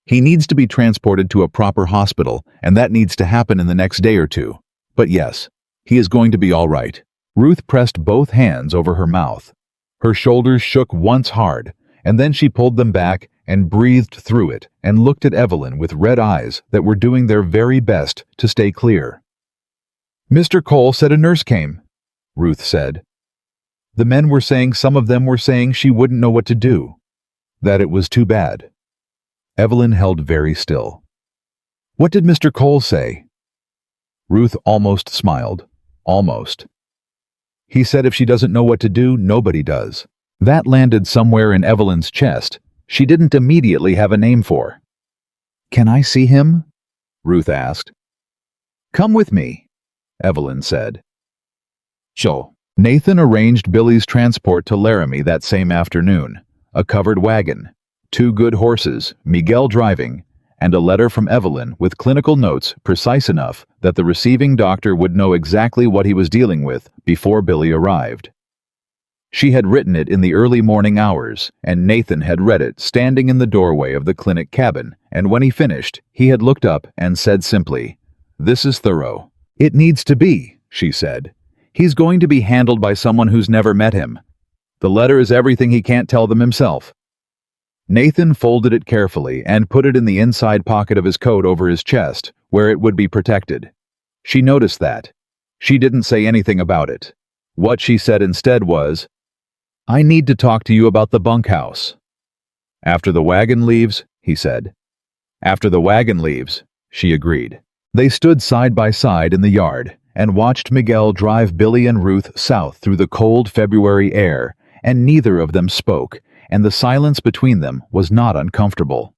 "He needs to be transported to a proper hospital, and that needs to happen in the next day or two. But yes, he is going to be all right." Ruth pressed both hands over her mouth. Her shoulders shook once hard, and then she pulled them back and breathed through it and looked at Evelyn with red eyes that were doing their very best to stay clear. "Mr. Cole said a nurse came," Ruth said. "The men were saying some of them were saying she wouldn't know what to do, that it was too bad." Evelyn held very still. "What did Mr. Cole say?" Ruth almost smiled. Almost. "He said if she doesn't know what to do, nobody does." That landed somewhere in Evelyn's chest she didn't immediately have a name for. "Can I see him?" Ruth asked. "Come with me," Evelyn said. Sure. Nathan arranged Billy's transport to Laramie that same afternoon. A covered wagon, 2 good horses, Miguel driving, and a letter from Evelyn with clinical notes precise enough that the receiving doctor would know exactly what he was dealing with before Billy arrived. She had written it in the early morning hours, and Nathan had read it standing in the doorway of the clinic cabin, and when he finished, he had looked up and said simply, "This is thorough." "It needs to be," she said. "He's going to be handled by someone who's never met him. The letter is everything he can't tell them himself." Nathan folded it carefully and put it in the inside pocket of his coat over his chest, where it would be protected. She noticed that. She didn't say anything about it. What she said instead was, "I need to talk to you about the bunkhouse." "After the wagon leaves," he said. "After the wagon leaves," she agreed. They stood side by side in the yard and watched Miguel drive Billy and Ruth south through the cold February air, and neither of them spoke, and the silence between them was not uncomfortable.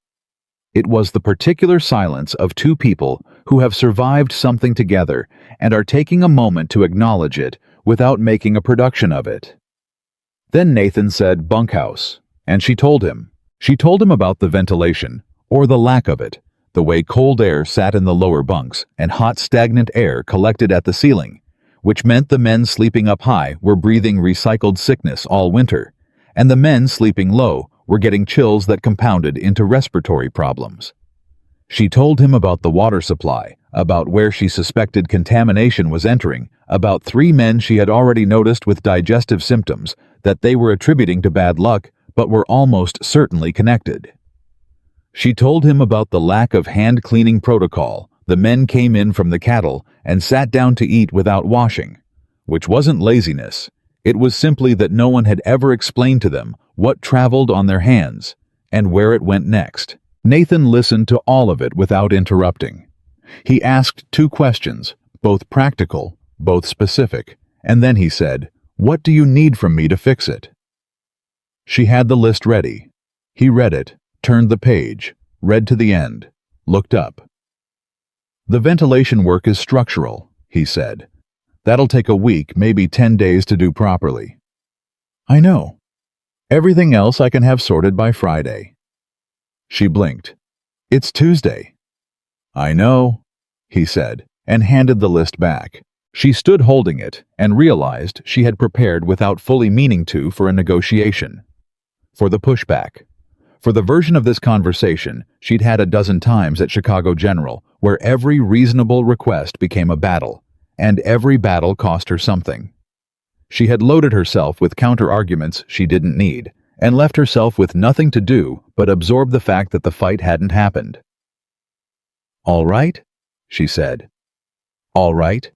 It was the particular silence of 2 people who have survived something together and are taking a moment to acknowledge it without making a production of it. Then Nathan said bunkhouse, and she told him. She told him about the ventilation, or the lack of it, the way cold air sat in the lower bunks and hot stagnant air collected at the ceiling, which meant the men sleeping up high were breathing recycled sickness all winter, and the men sleeping low were getting chills that compounded into respiratory problems. She told him about the water supply, about where she suspected contamination was entering, about 3 men she had already noticed with digestive symptoms that they were attributing to bad luck but were almost certainly connected. She told him about the lack of hand-cleaning protocol. The men came in from the cattle and sat down to eat without washing, which wasn't laziness. It was simply that no one had ever explained to them what traveled on their hands and where it went next. Nathan listened to all of it without interrupting. He asked 2 questions, both practical, both specific, and then he said, "What do you need from me to fix it?" She had the list ready. He read it, turned the page, read to the end, looked up. "The ventilation work is structural," he said. "That'll take a week, maybe 10 days to do properly." "I know. Everything else I can have sorted by Friday." She blinked. "It's Tuesday." "I know," he said, and handed the list back. She stood holding it and realized she had prepared without fully meaning to for a negotiation. For the pushback. For the version of this conversation she'd had a dozen times at Chicago General, where every reasonable request became a battle, and every battle cost her something. She had loaded herself with counter-arguments she didn't need, and left herself with nothing to do but absorb the fact that the fight hadn't happened. "All right?" she said. "All right?"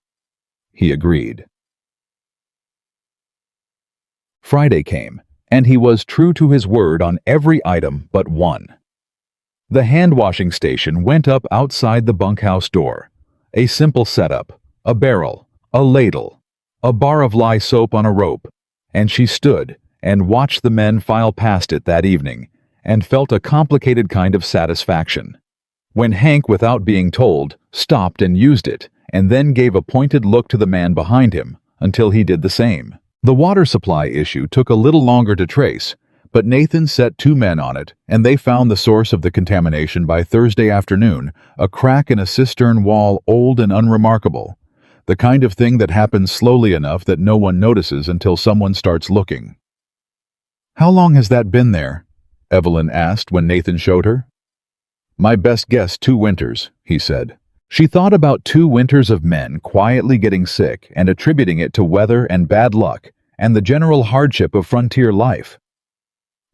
He agreed. Friday came, and he was true to his word on every item but one. The hand-washing station went up outside the bunkhouse door. A simple setup, a barrel, a ladle, a bar of lye soap on a rope, and she stood and watched the men file past it that evening, and felt a complicated kind of satisfaction. When Hank, without being told, stopped and used it, and then gave a pointed look to the man behind him, until he did the same. The water supply issue took a little longer to trace, but Nathan set 2 men on it, and they found the source of the contamination by Thursday afternoon, a crack in a cistern wall, old and unremarkable. The kind of thing that happens slowly enough that no one notices until someone starts looking. "How long has that been there?" Evelyn asked when Nathan showed her. "My best guess, 2 winters," he said. She thought about 2 winters of men quietly getting sick and attributing it to weather and bad luck and the general hardship of frontier life.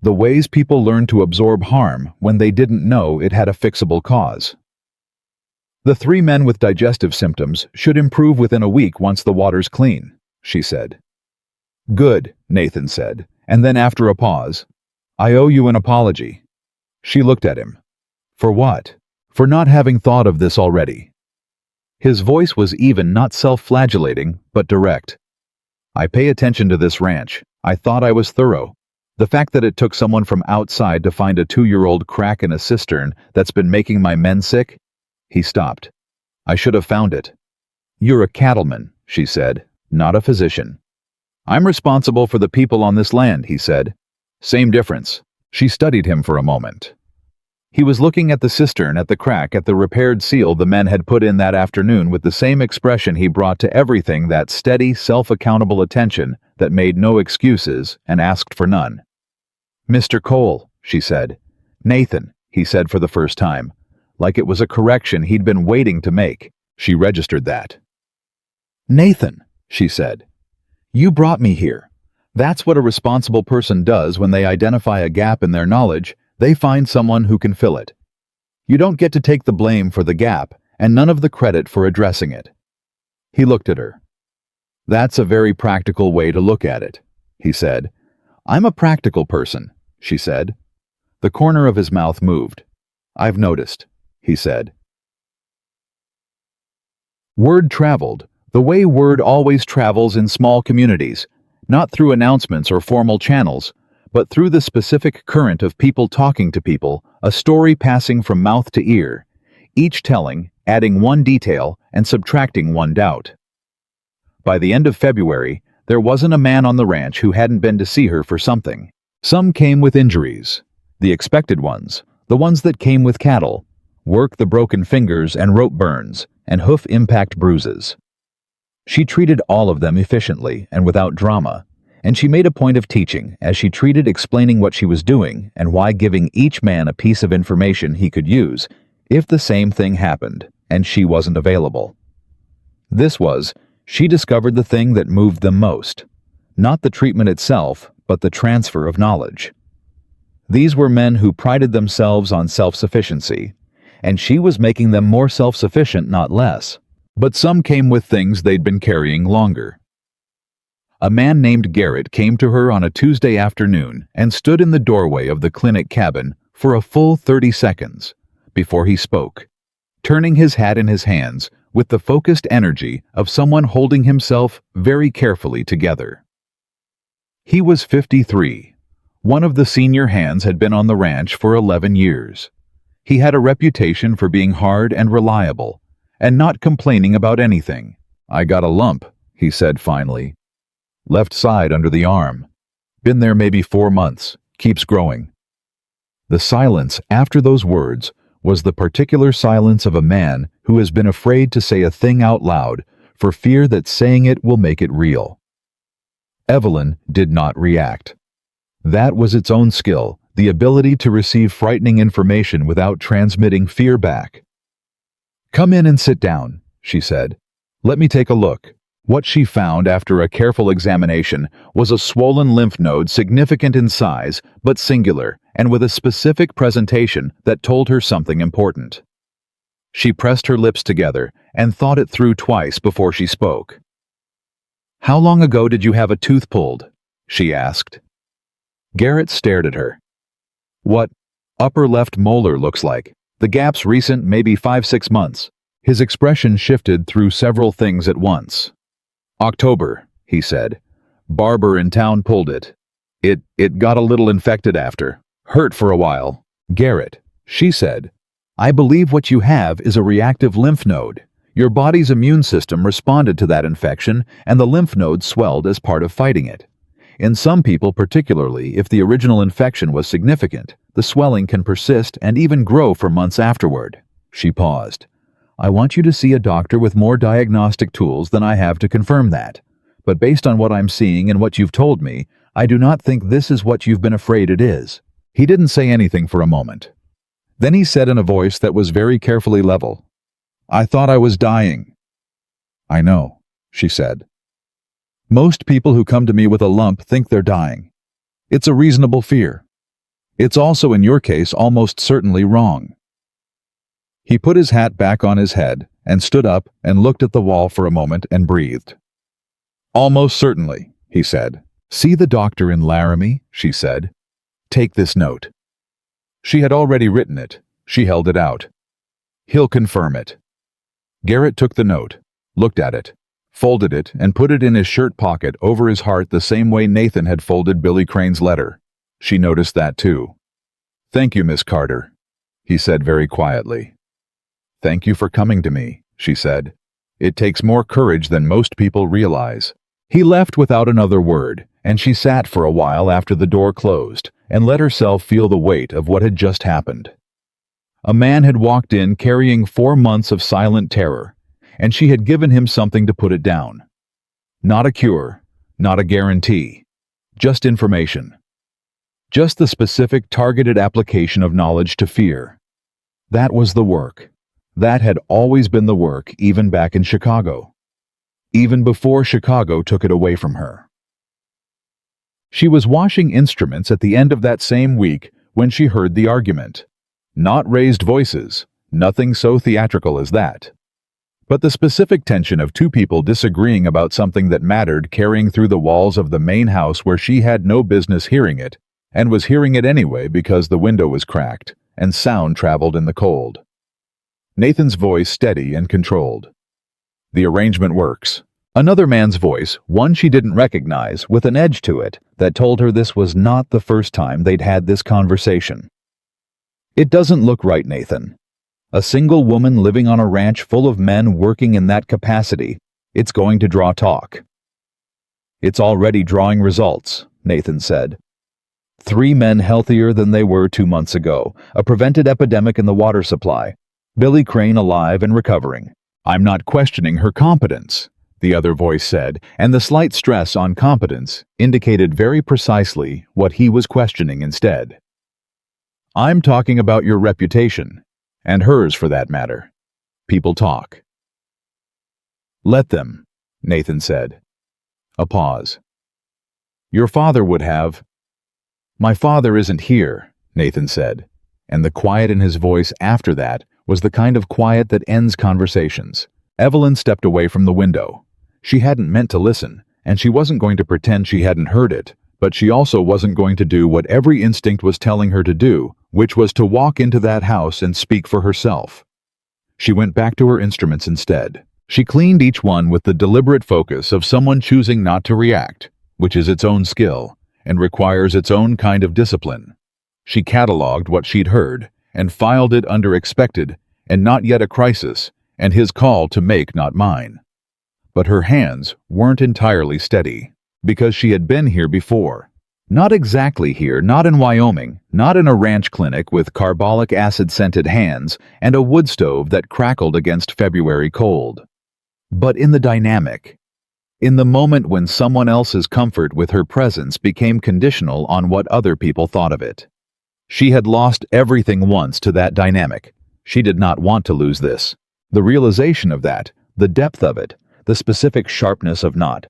The ways people learned to absorb harm when they didn't know it had a fixable cause. "The 3 men with digestive symptoms should improve within a week once the water's clean," she said. "Good," Nathan said, and then after a pause, "I owe you an apology." She looked at him. "For what?" "For not having thought of this already." His voice was even, not self-flagellating, but direct. "I pay attention to this ranch. I thought I was thorough. The fact that it took someone from outside to find a 2-year-old crack in a cistern that's been making my men sick?" He stopped. "I should have found it." "You're a cattleman," she said, "not a physician." "I'm responsible for the people on this land," he said. "Same difference." She studied him for a moment. He was looking at the cistern, at the crack, at the repaired seal the men had put in that afternoon with the same expression he brought to everything, that steady, self-accountable attention that made no excuses and asked for none. "Mr. Cole," she said. "Nathan," he said for the first time, like it was a correction he'd been waiting to make. She registered that. "Nathan," she said. "You brought me here. That's what a responsible person does when they identify a gap in their knowledge. They find someone who can fill it. You don't get to take the blame for the gap and none of the credit for addressing it." He looked at her. "That's a very practical way to look at it," he said. "I'm a practical person," she said. The corner of his mouth moved. "I've noticed," he said. Word traveled, the way word always travels in small communities, not through announcements or formal channels, but through the specific current of people talking to people, a story passing from mouth to ear, each telling, adding one detail and subtracting one doubt. By the end of February, there wasn't a man on the ranch who hadn't been to see her for something. Some came with injuries, the expected ones, the ones that came with cattle, work the broken fingers and rope burns, and hoof impact bruises. She treated all of them efficiently and without drama, and she made a point of teaching as she treated explaining what she was doing and why, giving each man a piece of information he could use if the same thing happened and she wasn't available. This was, she discovered the thing that moved them most, not the treatment itself, but the transfer of knowledge. These were men who prided themselves on self-sufficiency, and she was making them more self-sufficient, not less. But some came with things they'd been carrying longer. A man named Garrett came to her on a Tuesday afternoon and stood in the doorway of the clinic cabin for a full 30 seconds before he spoke, turning his hat in his hands with the focused energy of someone holding himself very carefully together. He was 53. One of the senior hands had been on the ranch for 11 years. He had a reputation for being hard and reliable, and not complaining about anything. "I got a lump," he said finally. "Left side under the arm. Been there maybe 4 months. Keeps growing." The silence after those words was the particular silence of a man who has been afraid to say a thing out loud for fear that saying it will make it real. Evelyn did not react. That was its own skill, the ability to receive frightening information without transmitting fear back. "Come in and sit down," she said. "Let me take a look." What she found after a careful examination was a swollen lymph node, significant in size, but singular, and with a specific presentation that told her something important. She pressed her lips together and thought it through twice before she spoke. "How long ago did you have a tooth pulled?" she asked. Garrett stared at her. "What upper left molar looks like. The gap's recent, maybe 5-6 months." His expression shifted through several things at once. "October," he said. "Barber in town pulled it." It got a little infected after. Hurt for a while. Garrett, she said, I believe what you have is a reactive lymph node. Your body's immune system responded to that infection, and the lymph node swelled as part of fighting it. In some people, particularly if the original infection was significant, the swelling can persist and even grow for months afterward. She paused. I want you to see a doctor with more diagnostic tools than I have to confirm that. But based on what I'm seeing and what you've told me, I do not think this is what you've been afraid it is. He didn't say anything for a moment. Then he said in a voice that was very carefully level, I thought I was dying. I know, she said. Most people who come to me with a lump think they're dying. It's a reasonable fear. It's also, in your case, almost certainly wrong. He put his hat back on his head and stood up and looked at the wall for a moment and breathed. Almost certainly, he said. See the doctor in Laramie, she said. Take this note. She had already written it. She held it out. He'll confirm it. Garrett took the note, looked at it, folded it, and put it in his shirt pocket over his heart the same way Nathan had folded Billy Crane's letter. She noticed that too. Thank you, Miss Carter, he said very quietly. Thank you for coming to me, she said. It takes more courage than most people realize. He left without another word, and she sat for a while after the door closed and let herself feel the weight of what had just happened. A man had walked in carrying 4 months of silent terror, and she had given him something to put it down. Not a cure, not a guarantee, just information. Just the specific targeted application of knowledge to fear. That was the work. That had always been the work, even back in Chicago. Even before Chicago took it away from her. She was washing instruments at the end of that same week when she heard the argument. Not raised voices, nothing so theatrical as that. But the specific tension of two people disagreeing about something that mattered carrying through the walls of the main house where she had no business hearing it, and was hearing it anyway because the window was cracked, and sound traveled in the cold. Nathan's voice steady and controlled. The arrangement works. Another man's voice, one she didn't recognize, with an edge to it, that told her this was not the first time they'd had this conversation. It doesn't look right, Nathan. A single woman living on a ranch full of men working in that capacity, it's going to draw talk. It's already drawing results, Nathan said. 3 men healthier than they were 2 months ago, a prevented epidemic in the water supply, Billy Crane alive and recovering. I'm not questioning her competence, the other voice said, and the slight stress on competence indicated very precisely what he was questioning instead. I'm talking about your reputation, and hers for that matter. People talk. Let them, Nathan said. A pause. Your father would have. My father isn't here, Nathan said, and the quiet in his voice after that was the kind of quiet that ends conversations. Evelyn stepped away from the window. She hadn't meant to listen, and she wasn't going to pretend she hadn't heard it, but she also wasn't going to do what every instinct was telling her to do, which was to walk into that house and speak for herself. She went back to her instruments instead. She cleaned each one with the deliberate focus of someone choosing not to react, which is its own skill, and requires its own kind of discipline. She cataloged what she'd heard, and filed it under expected, and not yet a crisis, and his call to make, not mine. But her hands weren't entirely steady, because she had been here before. Not exactly here, not in Wyoming, not in a ranch clinic with carbolic acid-scented hands and a wood stove that crackled against February cold. But in the dynamic. In the moment when someone else's comfort with her presence became conditional on what other people thought of it. She had lost everything once to that dynamic. She did not want to lose this. The realization of that, the depth of it, the specific sharpness of not.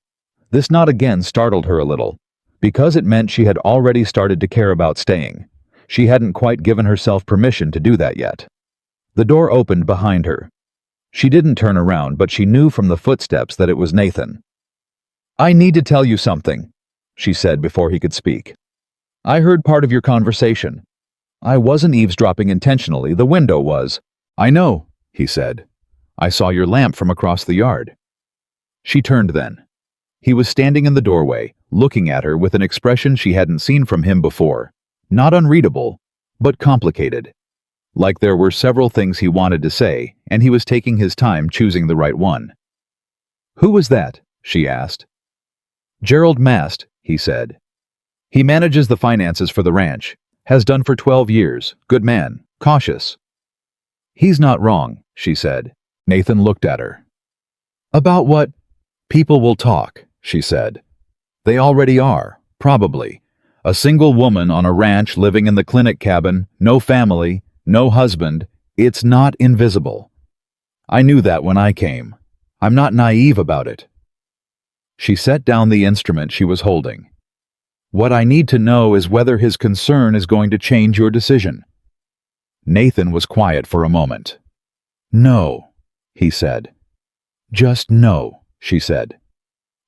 This not again startled her a little, because it meant she had already started to care about staying. She hadn't quite given herself permission to do that yet. The door opened behind her. She didn't turn around, but she knew from the footsteps that it was Nathan. I need to tell you something, she said before he could speak. I heard part of your conversation. I wasn't eavesdropping intentionally, the window was. I know, he said. I saw your lamp from across the yard. She turned then. He was standing in the doorway, looking at her with an expression she hadn't seen from him before. Not unreadable, but complicated. Like there were several things he wanted to say, and he was taking his time choosing the right one. "Who was that?" she asked. "Gerald Mast," he said. "He manages the finances for the ranch. Has done for 12 years. Good man. Cautious." "He's not wrong," she said. Nathan looked at her. "About what?" "People will talk," she said. "They already are, probably. A single woman on a ranch living in the clinic cabin, no family, no husband. It's not invisible. I knew that when I came. I'm not naive about it." She set down the instrument she was holding. "What I need to know is whether his concern is going to change your decision." Nathan was quiet for a moment. "No," he said. "Just no," she said.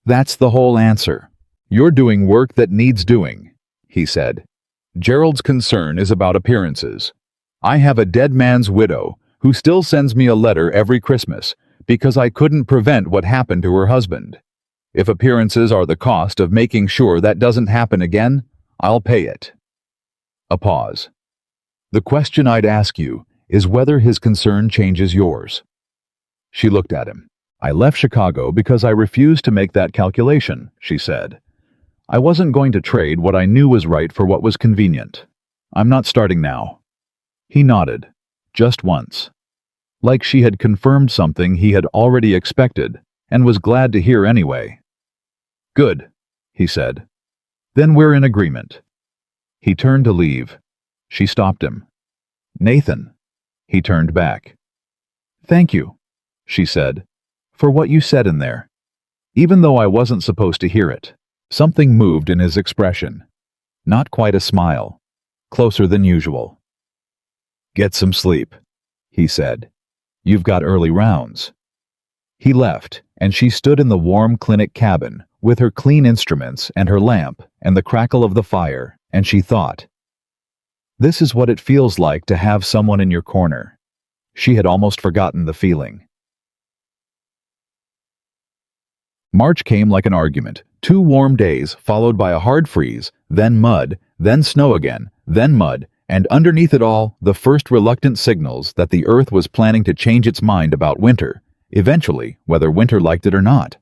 "That's the whole answer. You're doing work that needs doing," he said. "Gerald's concern is about appearances. I have a dead man's widow who still sends me a letter every Christmas because I couldn't prevent what happened to her husband. If appearances are the cost of making sure that doesn't happen again, I'll pay it." A pause. "The question I'd ask you is whether his concern changes yours." She looked at him. "I left Chicago because I refused to make that calculation," she said. "I wasn't going to trade what I knew was right for what was convenient. I'm not starting now." He nodded, just once. Like she had confirmed something he had already expected and was glad to hear anyway. "Good," he said. "Then we're in agreement." He turned to leave. She stopped him. "Nathan." He turned back. "Thank you," she said, "for what you said in there. Even though I wasn't supposed to hear it." Something moved in his expression. Not quite a smile. Closer than usual. "Get some sleep," he said. "You've got early rounds." He left, and she stood in the warm clinic cabin with her clean instruments and her lamp and the crackle of the fire, and she thought, "This is what it feels like to have someone in your corner." She had almost forgotten the feeling. March came like an argument. 2 warm days followed by a hard freeze, then mud, then snow again, then mud, and underneath it all, the first reluctant signals that the earth was planning to change its mind about winter, eventually, whether winter liked it or not.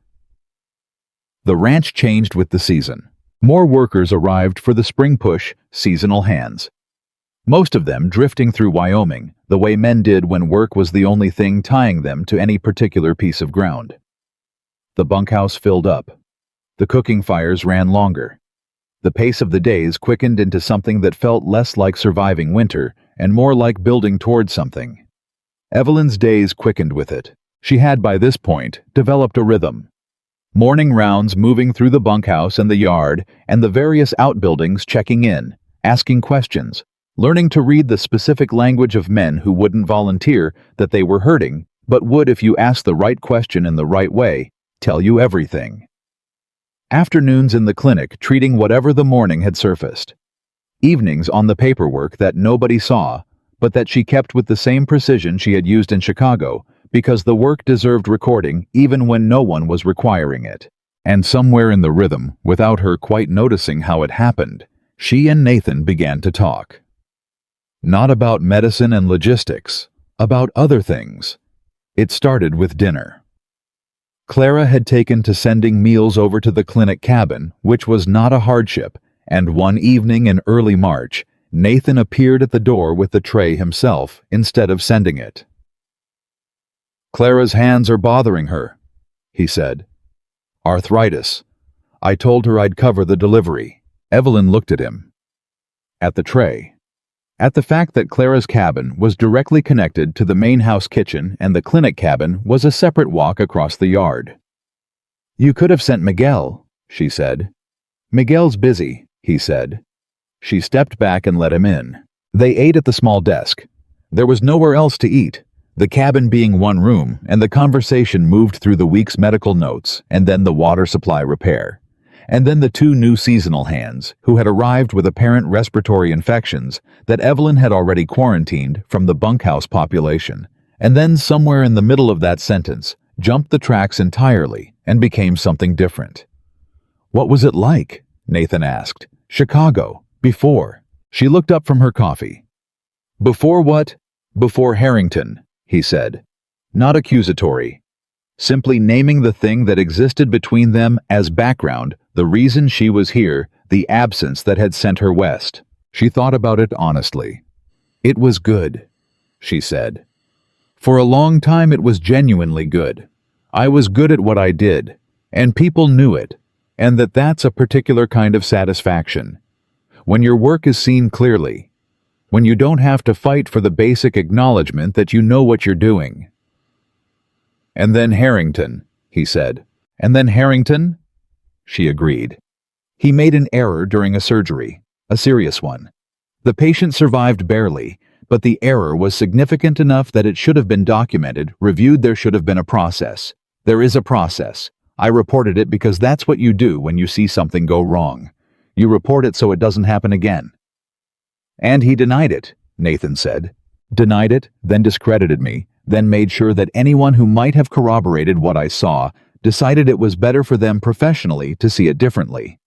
The ranch changed with the season. More workers arrived for the spring push, seasonal hands. Most of them drifting through Wyoming, the way men did when work was the only thing tying them to any particular piece of ground. The bunkhouse filled up. The cooking fires ran longer. The pace of the days quickened into something that felt less like surviving winter and more like building towards something. Evelyn's days quickened with it. She had, by this point, developed a rhythm. Morning rounds moving through the bunkhouse and the yard, and the various outbuildings checking in, asking questions, learning to read the specific language of men who wouldn't volunteer that they were hurting, but would, if you asked the right question in the right way, tell you everything. Afternoons in the clinic treating whatever the morning had surfaced. Evenings on the paperwork that nobody saw, but that she kept with the same precision she had used in Chicago, because the work deserved recording even when no one was requiring it. And somewhere in the rhythm, without her quite noticing how it happened, she and Nathan began to talk. Not about medicine and logistics, about other things. It started with dinner. Clara had taken to sending meals over to the clinic cabin, which was not a hardship, and one evening in early March, Nathan appeared at the door with the tray himself instead of sending it. "Clara's hands are bothering her," he said. "Arthritis. I told her I'd cover the delivery." Evelyn looked at him. At the tray. At the fact that Clara's cabin was directly connected to the main house kitchen and the clinic cabin was a separate walk across the yard. "You could have sent Miguel," she said. "Miguel's busy," he said. She stepped back and let him in. They ate at the small desk. There was nowhere else to eat, the cabin being one room, and the conversation moved through the week's medical notes and then the water supply repair. And then the 2 new seasonal hands, who had arrived with apparent respiratory infections that Evelyn had already quarantined from the bunkhouse population, and then somewhere in the middle of that sentence, jumped the tracks entirely and became something different. What was it like? Nathan asked. Chicago. Before. She looked up from her coffee. Before what? Before Harrington, he said. Not accusatory. Simply naming the thing that existed between them as background, the reason she was here, the absence that had sent her west. She thought about it honestly. It was good, she said. For a long time it was genuinely good. I was good at what I did, and people knew it, and that's a particular kind of satisfaction. When your work is seen clearly, when you don't have to fight for the basic acknowledgement that you know what you're doing. And then Harrington, he said. And then Harrington? She agreed. He made an error during a surgery, a serious one. The patient survived barely, but the error was significant enough that it should have been documented, reviewed. There should have been a process. There is a process. I reported it because that's what you do when you see something go wrong. You report it so it doesn't happen again. And he denied it, Nathan said. Denied it, then discredited me, then made sure that anyone who might have corroborated what I saw decided it was better for them professionally to see it differently.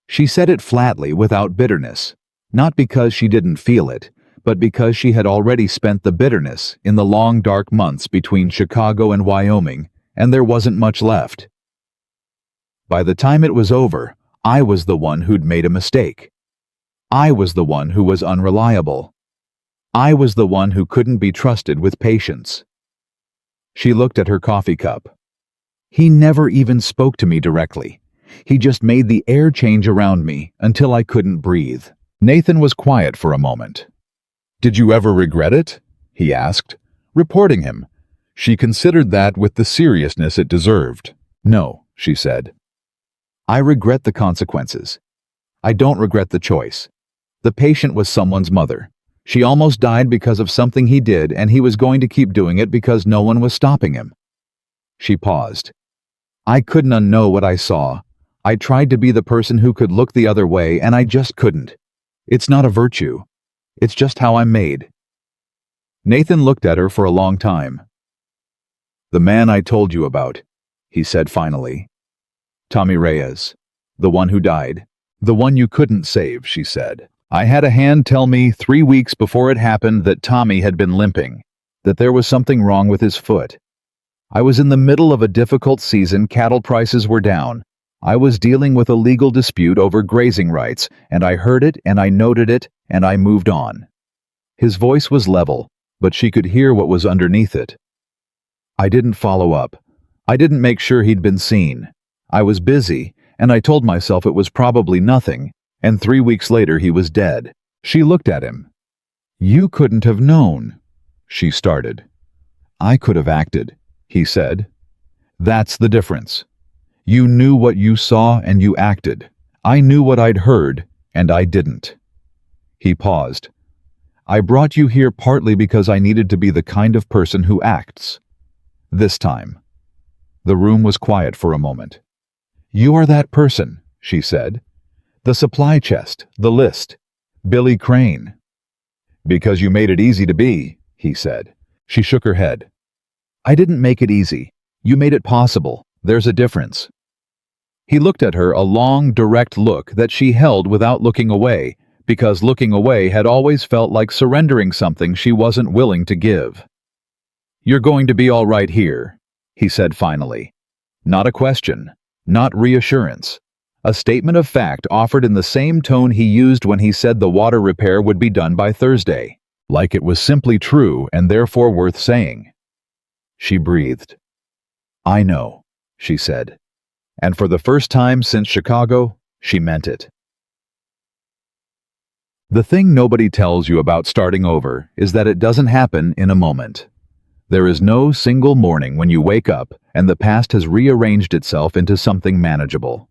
She said it flatly without bitterness, not because she didn't feel it, but because she had already spent the bitterness in the long dark months between Chicago and Wyoming, and there wasn't much left. By the time it was over, I was the one who'd made a mistake. I was the one who was unreliable. I was the one who couldn't be trusted with patience. She looked at her coffee cup. He never even spoke to me directly. He just made the air change around me until I couldn't breathe. Nathan was quiet for a moment. Did you ever regret it? He asked, reporting him. She considered that with the seriousness it deserved. No, she said. I regret the consequences. I don't regret the choice. The patient was someone's mother. She almost died because of something he did, and he was going to keep doing it because no one was stopping him. She paused. I couldn't unknow what I saw. I tried to be the person who could look the other way, and I just couldn't. It's not a virtue. It's just how I'm made. Nathan looked at her for a long time. The man I told you about, he said finally. Tommy Reyes. The one who died. The one you couldn't save, she said. I had a hand tell me 3 weeks before it happened that Tommy had been limping, that there was something wrong with his foot. I was in the middle of a difficult season. Cattle prices were down. I was dealing with a legal dispute over grazing rights, and I heard it and I noted it and I moved on. His voice was level, but she could hear what was underneath it. I didn't follow up. I didn't make sure he'd been seen. I was busy, and I told myself it was probably nothing, and 3 weeks later he was dead. She looked at him. You couldn't have known, she started. I could have acted, he said. That's the difference. You knew what you saw and you acted. I knew what I'd heard, and I didn't. He paused. I brought you here partly because I needed to be the kind of person who acts. This time. The room was quiet for a moment. You are that person, she said. The supply chest, the list. Billy Crane. Because you made it easy to be, he said. She shook her head. I didn't make it easy. You made it possible. There's a difference. He looked at her, a long, direct look that she held without looking away, because looking away had always felt like surrendering something she wasn't willing to give. You're going to be all right here, he said finally. Not a question, not reassurance. A statement of fact offered in the same tone he used when he said the water repair would be done by Thursday, like it was simply true and therefore worth saying. She breathed. I know, she said. And for the first time since Chicago, she meant it. The thing nobody tells you about starting over is that it doesn't happen in a moment. There is no single morning when you wake up and the past has rearranged itself into something manageable.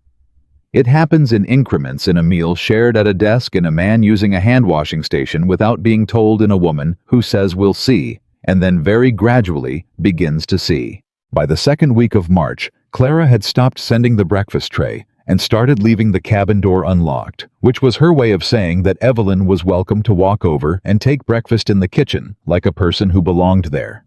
It happens in increments, in a meal shared at a desk, in a man using a hand washing station without being told, in a woman who says we'll see, and then very gradually begins to see. By the second week of March, Clara had stopped sending the breakfast tray and started leaving the cabin door unlocked, which was her way of saying that Evelyn was welcome to walk over and take breakfast in the kitchen like a person who belonged there.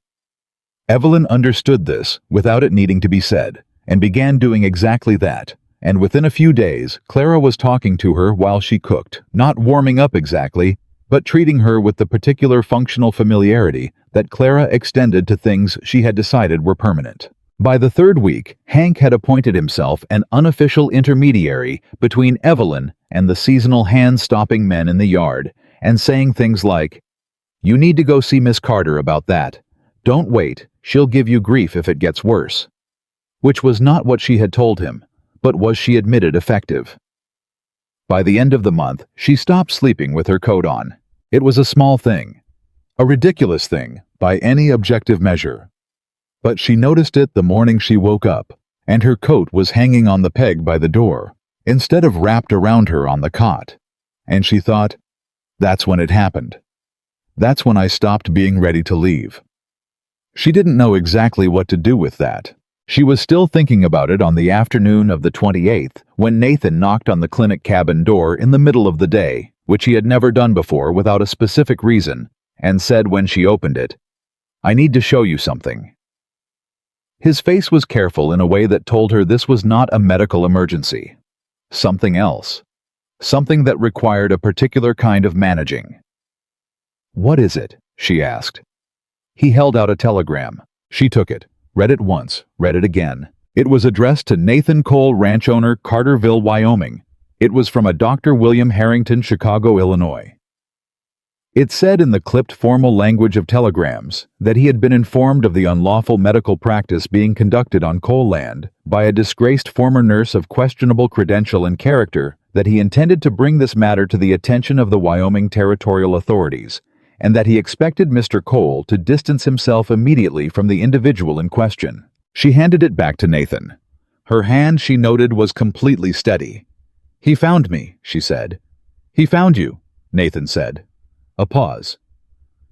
Evelyn understood this without it needing to be said, and began doing exactly that, and within a few days, Clara was talking to her while she cooked, not warming up exactly, but treating her with the particular functional familiarity that Clara extended to things she had decided were permanent. By the third week, Hank had appointed himself an unofficial intermediary between Evelyn and the seasonal hand-stopping men in the yard, and saying things like, "You need to go see Miss Carter about that. Don't wait, she'll give you grief if it gets worse." Which was not what she had told him, but was, she admitted, effective. By the end of the month, she stopped sleeping with her coat on. It was a small thing, a ridiculous thing by any objective measure. But she noticed it the morning she woke up, and her coat was hanging on the peg by the door, instead of wrapped around her on the cot. And she thought, that's when it happened. That's when I stopped being ready to leave. She didn't know exactly what to do with that. She was still thinking about it on the afternoon of the 28th, when Nathan knocked on the clinic cabin door in the middle of the day, which he had never done before without a specific reason, and said when she opened it, "I need to show you something." His face was careful in a way that told her this was not a medical emergency. Something else. Something that required a particular kind of managing. "What is it?" she asked. He held out a telegram. She took it, read it once, read it again. It was addressed to Nathan Cole, ranch owner, Carterville, Wyoming. It was from a Dr. William Harrington, Chicago, Illinois. It said in the clipped formal language of telegrams that he had been informed of the unlawful medical practice being conducted on Cole land by a disgraced former nurse of questionable credential and character, that he intended to bring this matter to the attention of the Wyoming territorial authorities, and that he expected Mr. Cole to distance himself immediately from the individual in question. She handed it back to Nathan. Her hand, she noted, was completely steady. "He found me," she said. "He found you," Nathan said. A pause.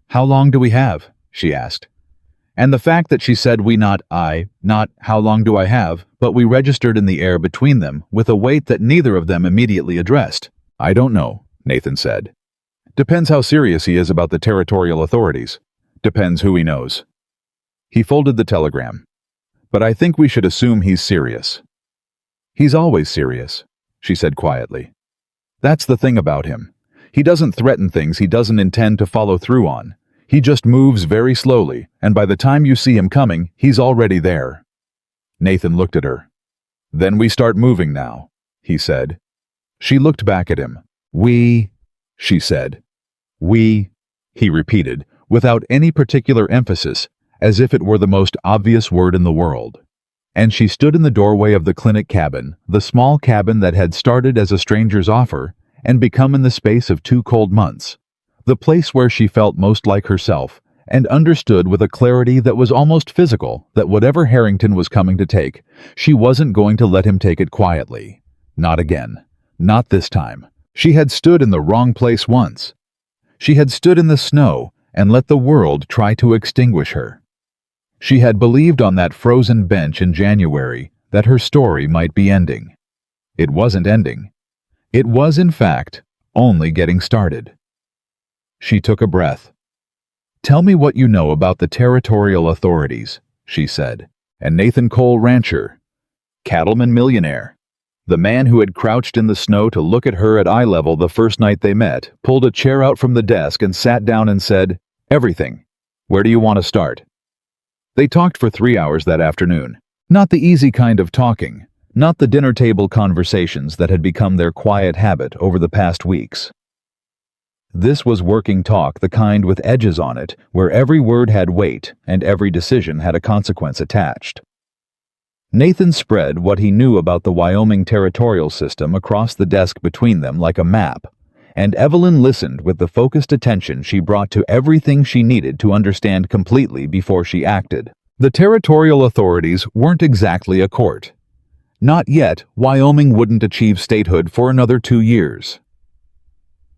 "How long do we have?" she asked. And the fact that she said we, not I, not how long do I have, but we registered in the air between them with a weight that neither of them immediately addressed. "I don't know," Nathan said. "Depends how serious he is about the territorial authorities. Depends who he knows." He folded the telegram. "But I think we should assume he's serious." "He's always serious," she said quietly. "That's the thing about him. He doesn't threaten things he doesn't intend to follow through on. He just moves very slowly, and by the time you see him coming, he's already there." Nathan looked at her. "Then we start moving now," he said. She looked back at him. "We," she said. "We," he repeated, without any particular emphasis, as if it were the most obvious word in the world. And she stood in the doorway of the clinic cabin, the small cabin that had started as a stranger's offer, and become in the space of 2 cold months, the place where she felt most like herself, and understood with a clarity that was almost physical that whatever Harrington was coming to take, she wasn't going to let him take it quietly. Not again. Not this time. She had stood in the wrong place once. She had stood in the snow and let the world try to extinguish her. She had believed on that frozen bench in January that her story might be ending. It wasn't ending. It was, in fact, only getting started. She took a breath. "Tell me what you know about the territorial authorities," she said. And Nathan Cole, rancher, cattleman millionaire, the man who had crouched in the snow to look at her at eye level the first night they met, pulled a chair out from the desk and sat down and said, "Everything. Where do you want to start?" They talked for 3 hours that afternoon. Not the easy kind of talking. Not the dinner table conversations that had become their quiet habit over the past weeks. This was working talk, the kind with edges on it, where every word had weight and every decision had a consequence attached. Nathan spread what he knew about the Wyoming territorial system across the desk between them like a map, and Evelyn listened with the focused attention she brought to everything she needed to understand completely before she acted. The territorial authorities weren't exactly a court. Not yet, Wyoming wouldn't achieve statehood for another 2 years.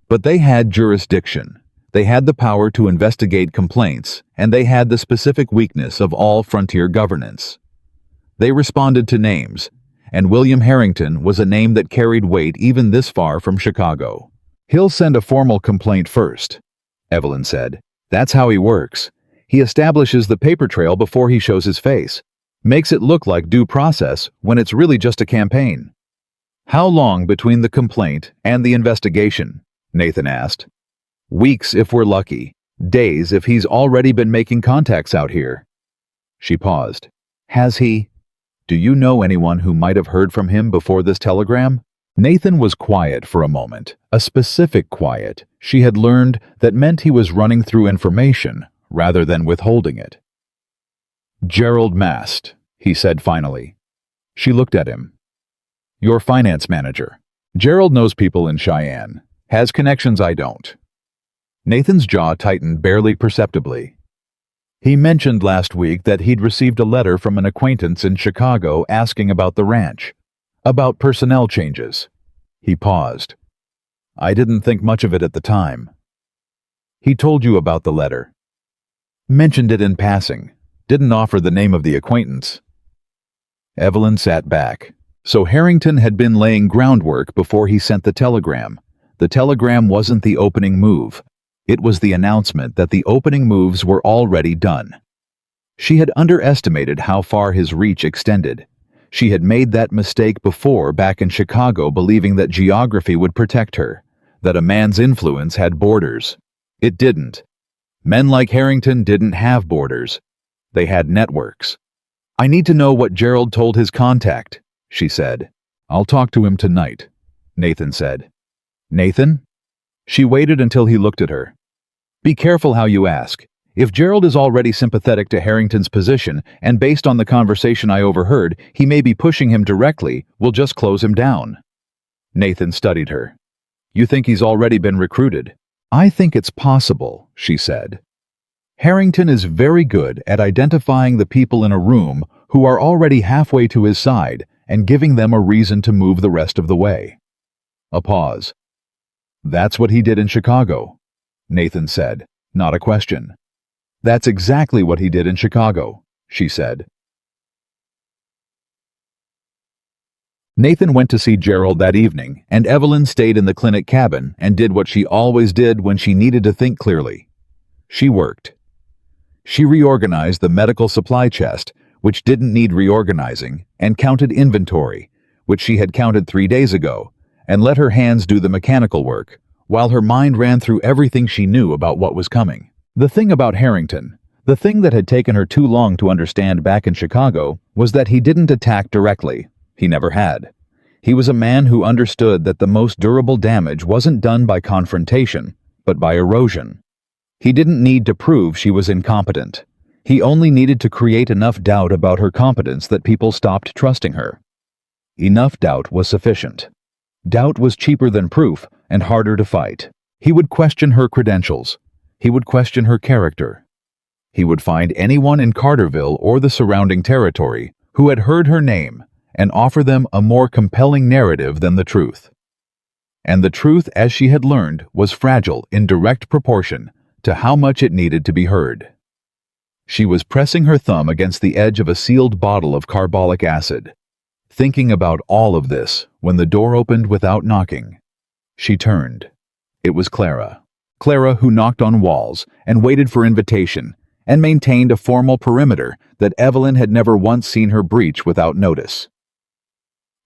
But they had jurisdiction. They had the power to investigate complaints, and they had the specific weakness of all frontier governance. They responded to names, and William Harrington was a name that carried weight even this far from Chicago. "He'll send a formal complaint first," Evelyn said. "That's how he works. He establishes the paper trail before he shows his face. Makes it look like due process when it's really just a campaign. How long between the complaint and the investigation? Nathan asked. Weeks if we're lucky. Days if he's already been making contacts out here. She paused. Has he? Do you know anyone who might have heard from him before this telegram? Nathan was quiet for a moment, a specific quiet she had learned that meant he was running through information rather than withholding it. Gerald Mast, he said finally. She looked at him. Your finance manager. Gerald knows people in Cheyenne. Has connections I don't. Nathan's jaw tightened barely perceptibly. He mentioned last week that he'd received a letter from an acquaintance in Chicago asking about the ranch, about personnel changes. He paused. I didn't think much of it at the time. He told you about the letter. Mentioned it in passing. Didn't offer the name of the acquaintance. Evelyn sat back. So Harrington had been laying groundwork before he sent the telegram. The telegram wasn't the opening move. It was the announcement that the opening moves were already done. She had underestimated how far his reach extended. She had made that mistake before back in Chicago, believing that geography would protect her, that a man's influence had borders. It didn't. Men like Harrington didn't have borders. They had networks. I need to know what Gerald told his contact, she said. I'll talk to him tonight, Nathan said. Nathan? She waited until he looked at her. Be careful how you ask. If Gerald is already sympathetic to Harrington's position, and based on the conversation I overheard, he may be pushing him directly, we'll just close him down. Nathan studied her. You think he's already been recruited? I think it's possible, she said. Harrington is very good at identifying the people in a room who are already halfway to his side and giving them a reason to move the rest of the way. A pause. That's what he did in Chicago, Nathan said, not a question. That's exactly what he did in Chicago, she said. Nathan went to see Gerald that evening, and Evelyn stayed in the clinic cabin and did what she always did when she needed to think clearly. She worked. She reorganized the medical supply chest, which didn't need reorganizing, and counted inventory, which she had counted 3 days ago, and let her hands do the mechanical work, while her mind ran through everything she knew about what was coming. The thing about Harrington, the thing that had taken her too long to understand back in Chicago, was that he didn't attack directly. He never had. He was a man who understood that the most durable damage wasn't done by confrontation, but by erosion. He didn't need to prove she was incompetent. He only needed to create enough doubt about her competence that people stopped trusting her. Enough doubt was sufficient. Doubt was cheaper than proof and harder to fight. He would question her credentials. He would question her character. He would find anyone in Carterville or the surrounding territory who had heard her name and offer them a more compelling narrative than the truth. And the truth, as she had learned, was fragile in direct proportion to how much it needed to be heard. She was pressing her thumb against the edge of a sealed bottle of carbolic acid, thinking about all of this when the door opened without knocking. She turned. It was Clara. Clara, who knocked on walls and waited for invitation and maintained a formal perimeter that Evelyn had never once seen her breach without notice.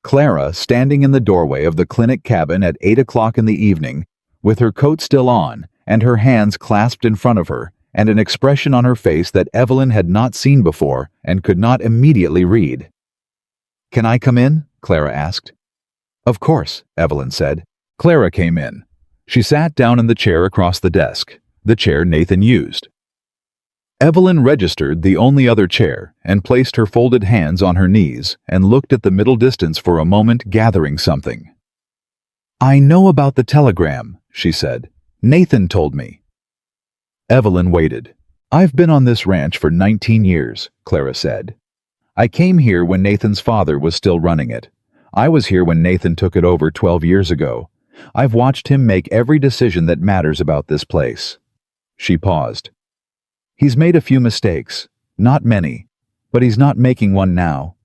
Clara, standing in the doorway of the clinic cabin at 8 o'clock in the evening, with her coat still on and her hands clasped in front of her, and an expression on her face that Evelyn had not seen before and could not immediately read. Can I come in? Clara asked. Of course, Evelyn said. Clara came in. She sat down in the chair across the desk, the chair Nathan used. Evelyn registered the only other chair and placed her folded hands on her knees and looked at the middle distance for a moment, gathering something. I know about the telegram, she said. Nathan told me. Evelyn waited. I've been on this ranch for 19 years, Clara said. I came here when Nathan's father was still running it. I was here when Nathan took it over 12 years ago. I've watched him make every decision that matters about this place. She paused. He's made a few mistakes, not many, but he's not making one now.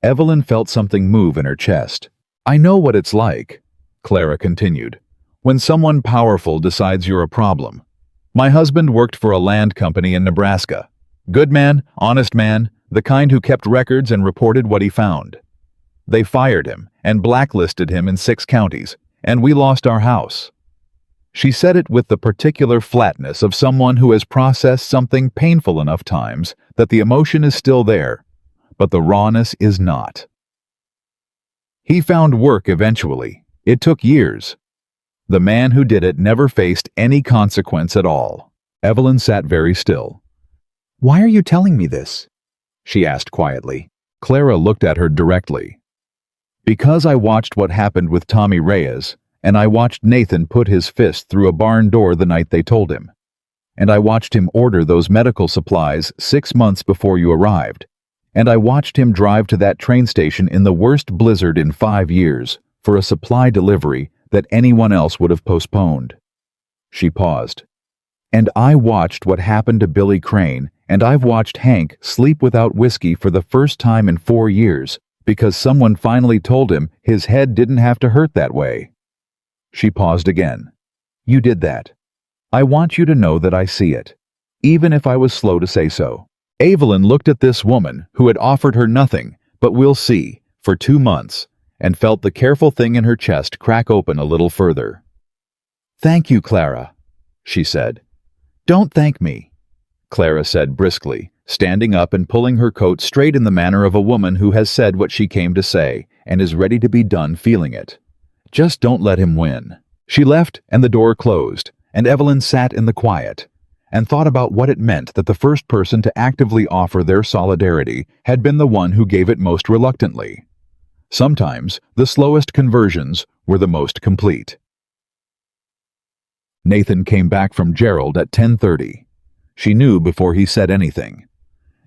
Evelyn felt something move in her chest. I know what it's like, Clara continued, when someone powerful decides you're a problem. My husband worked for a land company in Nebraska. Good man, honest man, the kind who kept records and reported what he found. They fired him and blacklisted him in 6 counties, and we lost our house." She said it with the particular flatness of someone who has processed something painful enough times that the emotion is still there, but the rawness is not. He found work eventually. It took years. The man who did it never faced any consequence at all. Evelyn sat very still. "Why are you telling me this?" she asked quietly. Clara looked at her directly. "Because I watched what happened with Tommy Reyes, and I watched Nathan put his fist through a barn door the night they told him. And I watched him order those medical supplies 6 months before you arrived. And I watched him drive to that train station in the worst blizzard in 5 years for a supply delivery that anyone else would have postponed." She paused. "And I watched what happened to Billy Crane, and I've watched Hank sleep without whiskey for the first time in 4 years because someone finally told him his head didn't have to hurt that way." She paused again. "You did that. I want you to know that I see it, even if I was slow to say so." Evelyn looked at this woman who had offered her nothing but "we'll see" for 2 months and felt the careful thing in her chest crack open a little further. "Thank you, Clara," she said. "Don't thank me," Clara said briskly, standing up and pulling her coat straight in the manner of a woman who has said what she came to say and is ready to be done feeling it. "Just don't let him win." She left and the door closed, and Evelyn sat in the quiet and thought about what it meant that the first person to actively offer their solidarity had been the one who gave it most reluctantly. Sometimes the slowest conversions were the most complete. Nathan came back from Gerald at 10:30. She knew before he said anything.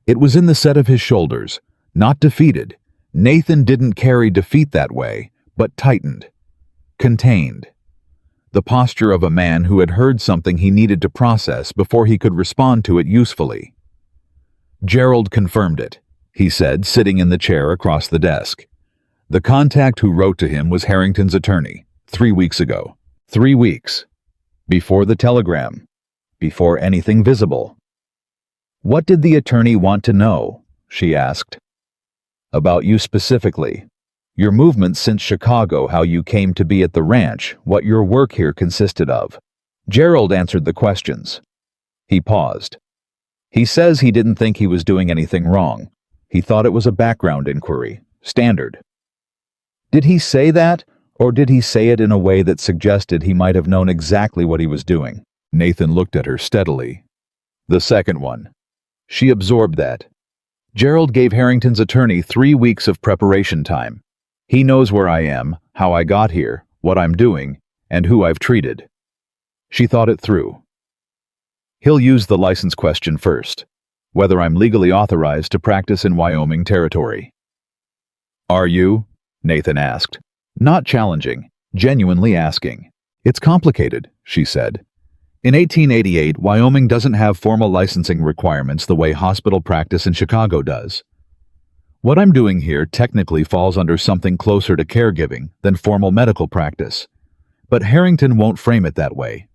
It was in the set of his shoulders, not defeated. Nathan didn't carry defeat that way, but tightened, contained. The posture of a man who had heard something he needed to process before he could respond to it usefully. "Gerald confirmed it," he said, sitting in the chair across the desk. "The contact who wrote to him was Harrington's attorney, 3 weeks ago. 3 weeks. Before the telegram. Before anything visible." "What did the attorney want to know?" she asked. "About you specifically. Your movements since Chicago, how you came to be at the ranch, what your work here consisted of." Gerald answered the questions. He paused. "He says he didn't think he was doing anything wrong. He thought it was a background inquiry. Standard." "Did he say that, or did he say it in a way that suggested he might have known exactly what he was doing?" Nathan looked at her steadily. "The second one." She absorbed that. "Gerald gave Harrington's attorney 3 weeks of preparation time. He knows where I am, how I got here, what I'm doing, and who I've treated." She thought it through. "He'll use the license question first, whether I'm legally authorized to practice in Wyoming territory." "Are you?" Nathan asked. Not challenging, genuinely asking. "It's complicated," she said. "In 1888, Wyoming doesn't have formal licensing requirements the way hospital practice in Chicago does. What I'm doing here technically falls under something closer to caregiving than formal medical practice. But Harrington won't frame it that way.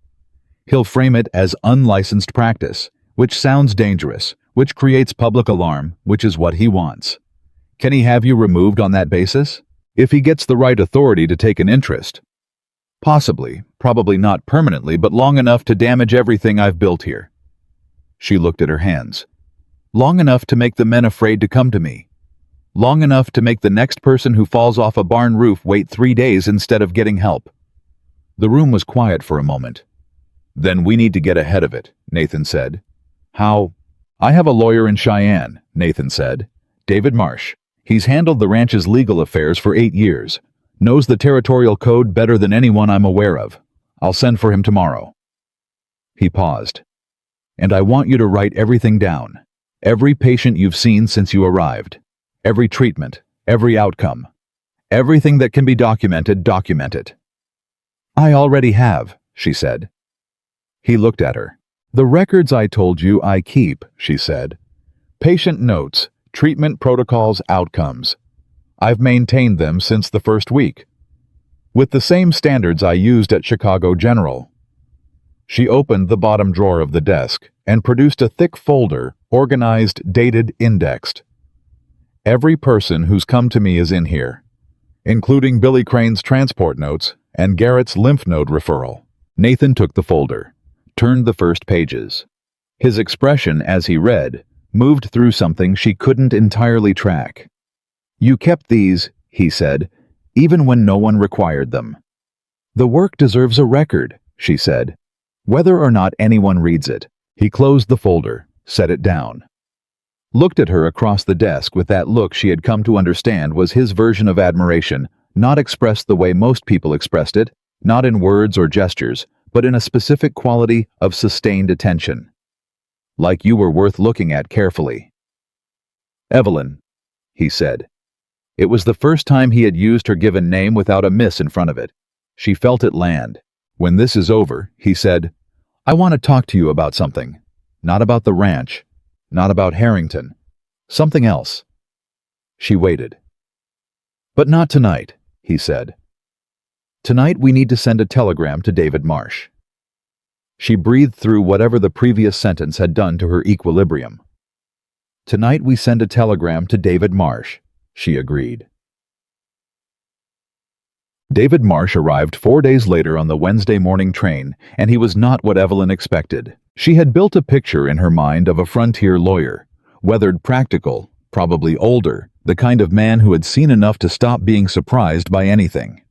He'll frame it as unlicensed practice, which sounds dangerous, which creates public alarm, which is what he wants. Can he have you removed on that basis? If he gets the right authority to take an interest. Possibly, probably not permanently, but long enough to damage everything I've built here." She looked at her hands. "Long enough to make the men afraid to come to me. Long enough to make the next person who falls off a barn roof wait 3 days instead of getting help." The room was quiet for a moment. "Then we need to get ahead of it," Nathan said. "How?" "I have a lawyer in Cheyenne," Nathan said. "David Marsh. He's handled the ranch's legal affairs for 8 years. Knows the territorial code better than anyone I'm aware of. I'll send for him tomorrow." He paused. "And I want you to write everything down. Every patient you've seen since you arrived. Every treatment. Every outcome. Everything that can be documented, document it." "I already have," she said. He looked at her. "The records I told you I keep," she said. "Patient notes, treatment protocols, outcomes. I've maintained them since the first week, with the same standards I used at Chicago General." She opened the bottom drawer of the desk and produced a thick folder, organized, dated, indexed. "Every person who's come to me is in here. including Billy Crane's transport notes and Garrett's lymph node referral. Nathan took the folder, turned the first pages. His expression as he read moved through something she couldn't entirely track. "You kept these," he said, "even when no one required them." "The work deserves a record," she said, "whether or not anyone reads it." He closed the folder, set it down, looked at her across the desk with that look she had come to understand was his version of admiration, not expressed the way most people expressed it, not in words or gestures, but in a specific quality of sustained attention. "Like you were worth looking at carefully." "Evelyn," he said. It was the first time he had used her given name without a miss in front of it. She felt it land. "When this is over," he said, "I want to talk to you about something. Not about the ranch. Not about Harrington. Something else." She waited. "But not tonight," he said. "Tonight we need to send a telegram to David Marsh." She breathed through whatever the previous sentence had done to her equilibrium. "Tonight we send a telegram to David Marsh," she agreed. David Marsh arrived 4 days later on the Wednesday morning train, and he was not what Evelyn expected. She had built a picture in her mind of a frontier lawyer, weathered, practical, probably older, the kind of man who had seen enough to stop being surprised by anything.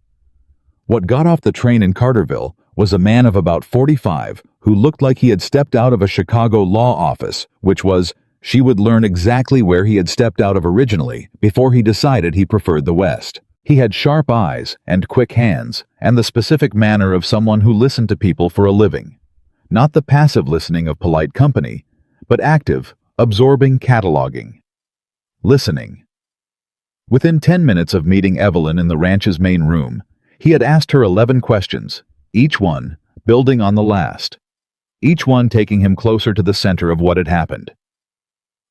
What got off the train in Carterville was a man of about 45 who looked like he had stepped out of a Chicago law office, which was, she would learn exactly where he had stepped out of originally before he decided he preferred the West. He had sharp eyes and quick hands, and the specific manner of someone who listened to people for a living. Not the passive listening of polite company, but active, absorbing cataloging. Listening. Within 10 minutes of meeting Evelyn in the ranch's main room, he had asked her 11 questions, each one building on the last, each one taking him closer to the center of what had happened.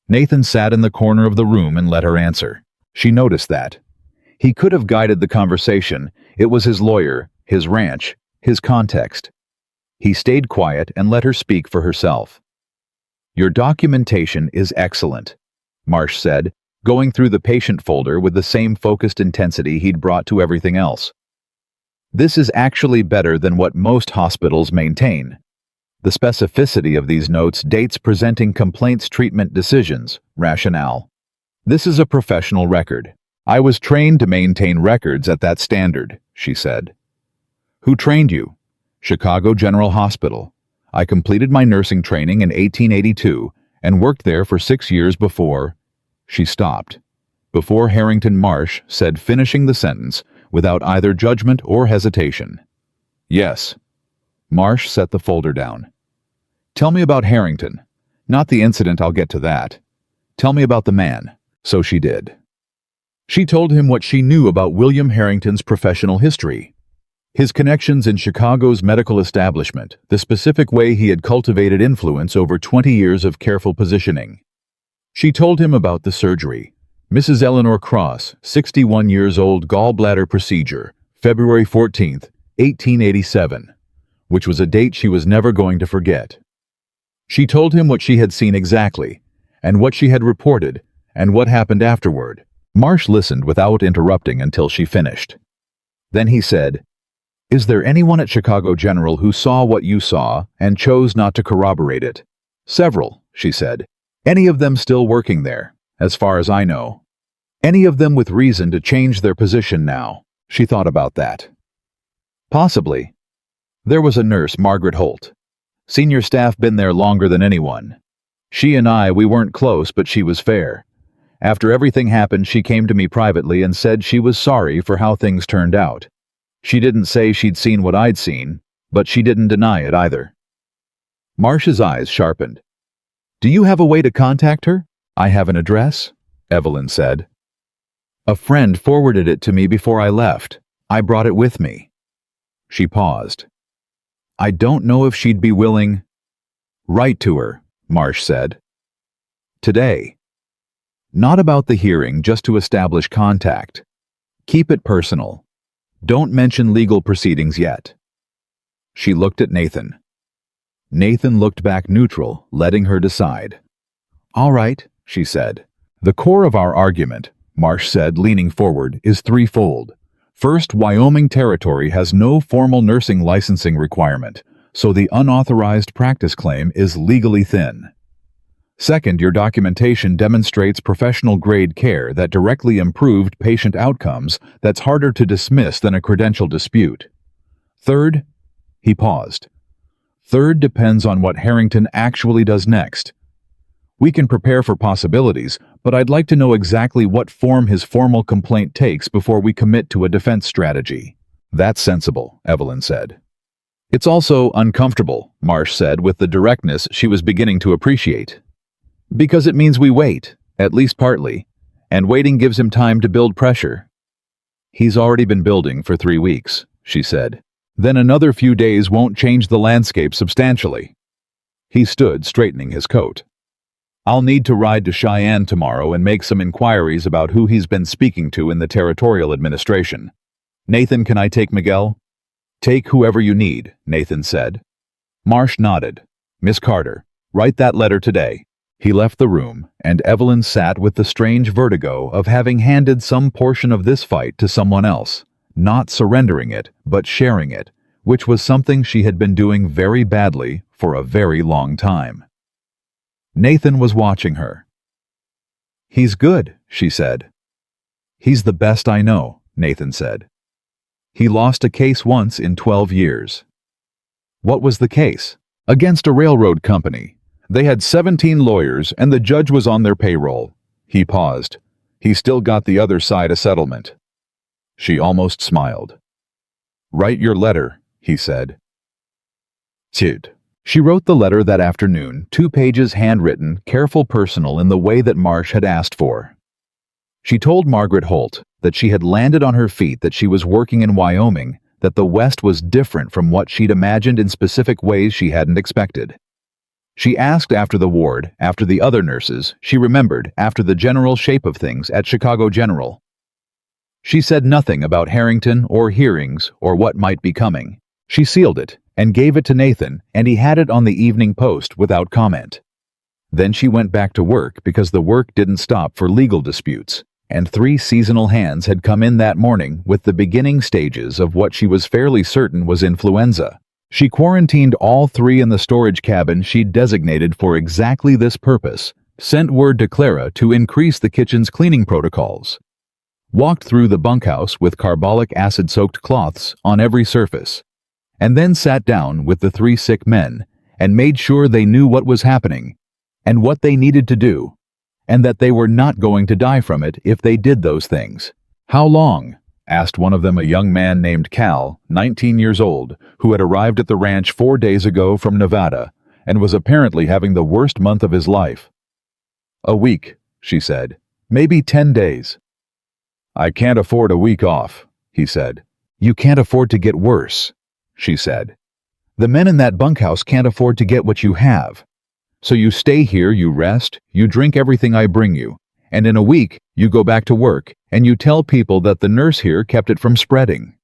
Nathan sat in the corner of the room and let her answer. She noticed that. He could have guided the conversation. It was his lawyer, his ranch, his context. He stayed quiet and let her speak for herself. "Your documentation is excellent," Marsh said, going through the patient folder with the same focused intensity he'd brought to everything else. "This is actually better than what most hospitals maintain. The specificity of these notes dates presenting complaints, treatment decisions, rationale. This is a professional record. I was trained to maintain records at that standard," she said. "Who trained you?" "Chicago General Hospital. I completed my nursing training in 1882 and worked there for 6 years before—" She stopped. Before Harrington Marsh said, finishing the sentence without either judgment or hesitation. "Yes." Marsh set the folder down. "Tell me about Harrington. Not the incident, I'll get to that. Tell me about the man." So she did. She told him what she knew about William Harrington's professional history, his connections in Chicago's medical establishment, the specific way he had cultivated influence over 20 years of careful positioning. She told him about the surgery, Mrs. Eleanor Cross, 61 years old, gallbladder procedure, February 14, 1887, which was a date she was never going to forget. She told him what she had seen exactly, and what she had reported, and what happened afterward. Marsh listened without interrupting until she finished. Then he said, "Is there anyone at Chicago General who saw what you saw and chose not to corroborate it?" "Several," she said. "Any of them still working there, as far as I know. Any of them with reason to change their position now." She thought about that. "Possibly. There was a nurse, Margaret Holt. Senior staff been there longer than anyone. She and we weren't close, but she was fair. After everything happened, she came to me privately and said she was sorry for how things turned out. She didn't say she'd seen what I'd seen, but she didn't deny it either." Marsh's eyes sharpened. "Do you have a way to contact her?" "I have an address," Evelyn said. "A friend forwarded it to me before I left. I brought it with me." She paused. "I don't know if she'd be willing—" "Write to her," Marsh said. "Today. Not about the hearing, just to establish contact. Keep it personal. Don't mention legal proceedings yet." She looked at Nathan. Nathan looked back neutral, letting her decide. "All right," she said. "The core of our argument," Marsh said, leaning forward, "is threefold. First, Wyoming territory has no formal nursing licensing requirement, so the unauthorized practice claim is legally thin. Second, your documentation demonstrates professional-grade care that directly improved patient outcomes that's harder to dismiss than a credential dispute. Third, he paused. Third depends on what Harrington actually does next. We can prepare for possibilities, but I'd like to know exactly what form his formal complaint takes before we commit to a defense strategy. That's sensible, Evelyn said. It's also uncomfortable, Marsh said with the directness she was beginning to appreciate. Because it means we wait, at least partly, and waiting gives him time to build pressure. He's already been building for 3 weeks, she said. Then another few days won't change the landscape substantially. He stood, straightening his coat. I'll need to ride to Cheyenne tomorrow and make some inquiries about who he's been speaking to in the territorial administration. Nathan, can I take Miguel? Take whoever you need, Nathan said. Marsh nodded. Miss Carter, write that letter today. He left the room, and Evelyn sat with the strange vertigo of having handed some portion of this fight to someone else, not surrendering it, but sharing it, which was something she had been doing very badly for a very long time. Nathan was watching her. He's good, she said. He's the best I know, Nathan said. He lost a case once in 12 years. What was the case? Against a railroad company. They had 17 lawyers and the judge was on their payroll. He paused. He still got the other side a settlement. She almost smiled. Write your letter, he said. Tid. She wrote the letter that afternoon, 2 pages handwritten, careful, personal in the way that Marsh had asked for. She told Margaret Holt that she had landed on her feet, that she was working in Wyoming, that the West was different from what she'd imagined in specific ways she hadn't expected. She asked after the ward, after the other nurses, she remembered, after the general shape of things at Chicago General. She said nothing about Harrington or hearings or what might be coming. She sealed it and gave it to Nathan, and he had it on the Evening Post without comment. Then she went back to work because the work didn't stop for legal disputes, and 3 seasonal hands had come in that morning with the beginning stages of what she was fairly certain was influenza. She quarantined all 3 in the storage cabin she'd designated for exactly this purpose, sent word to Clara to increase the kitchen's cleaning protocols, walked through the bunkhouse with carbolic acid-soaked cloths on every surface, and then sat down with the 3 sick men and made sure they knew what was happening and what they needed to do, and that they were not going to die from it if they did those things. How long? Asked one of them, a young man named Cal, 19 years old, who had arrived at the ranch 4 days ago from Nevada and was apparently having the worst month of his life. A week, she said. Maybe 10 days. I can't afford a week off, he said. You can't afford to get worse, she said. The men in that bunkhouse can't afford to get what you have. So you stay here, you rest, you drink everything I bring you, and in a week you go back to work and you tell people that the nurse here kept it from spreading.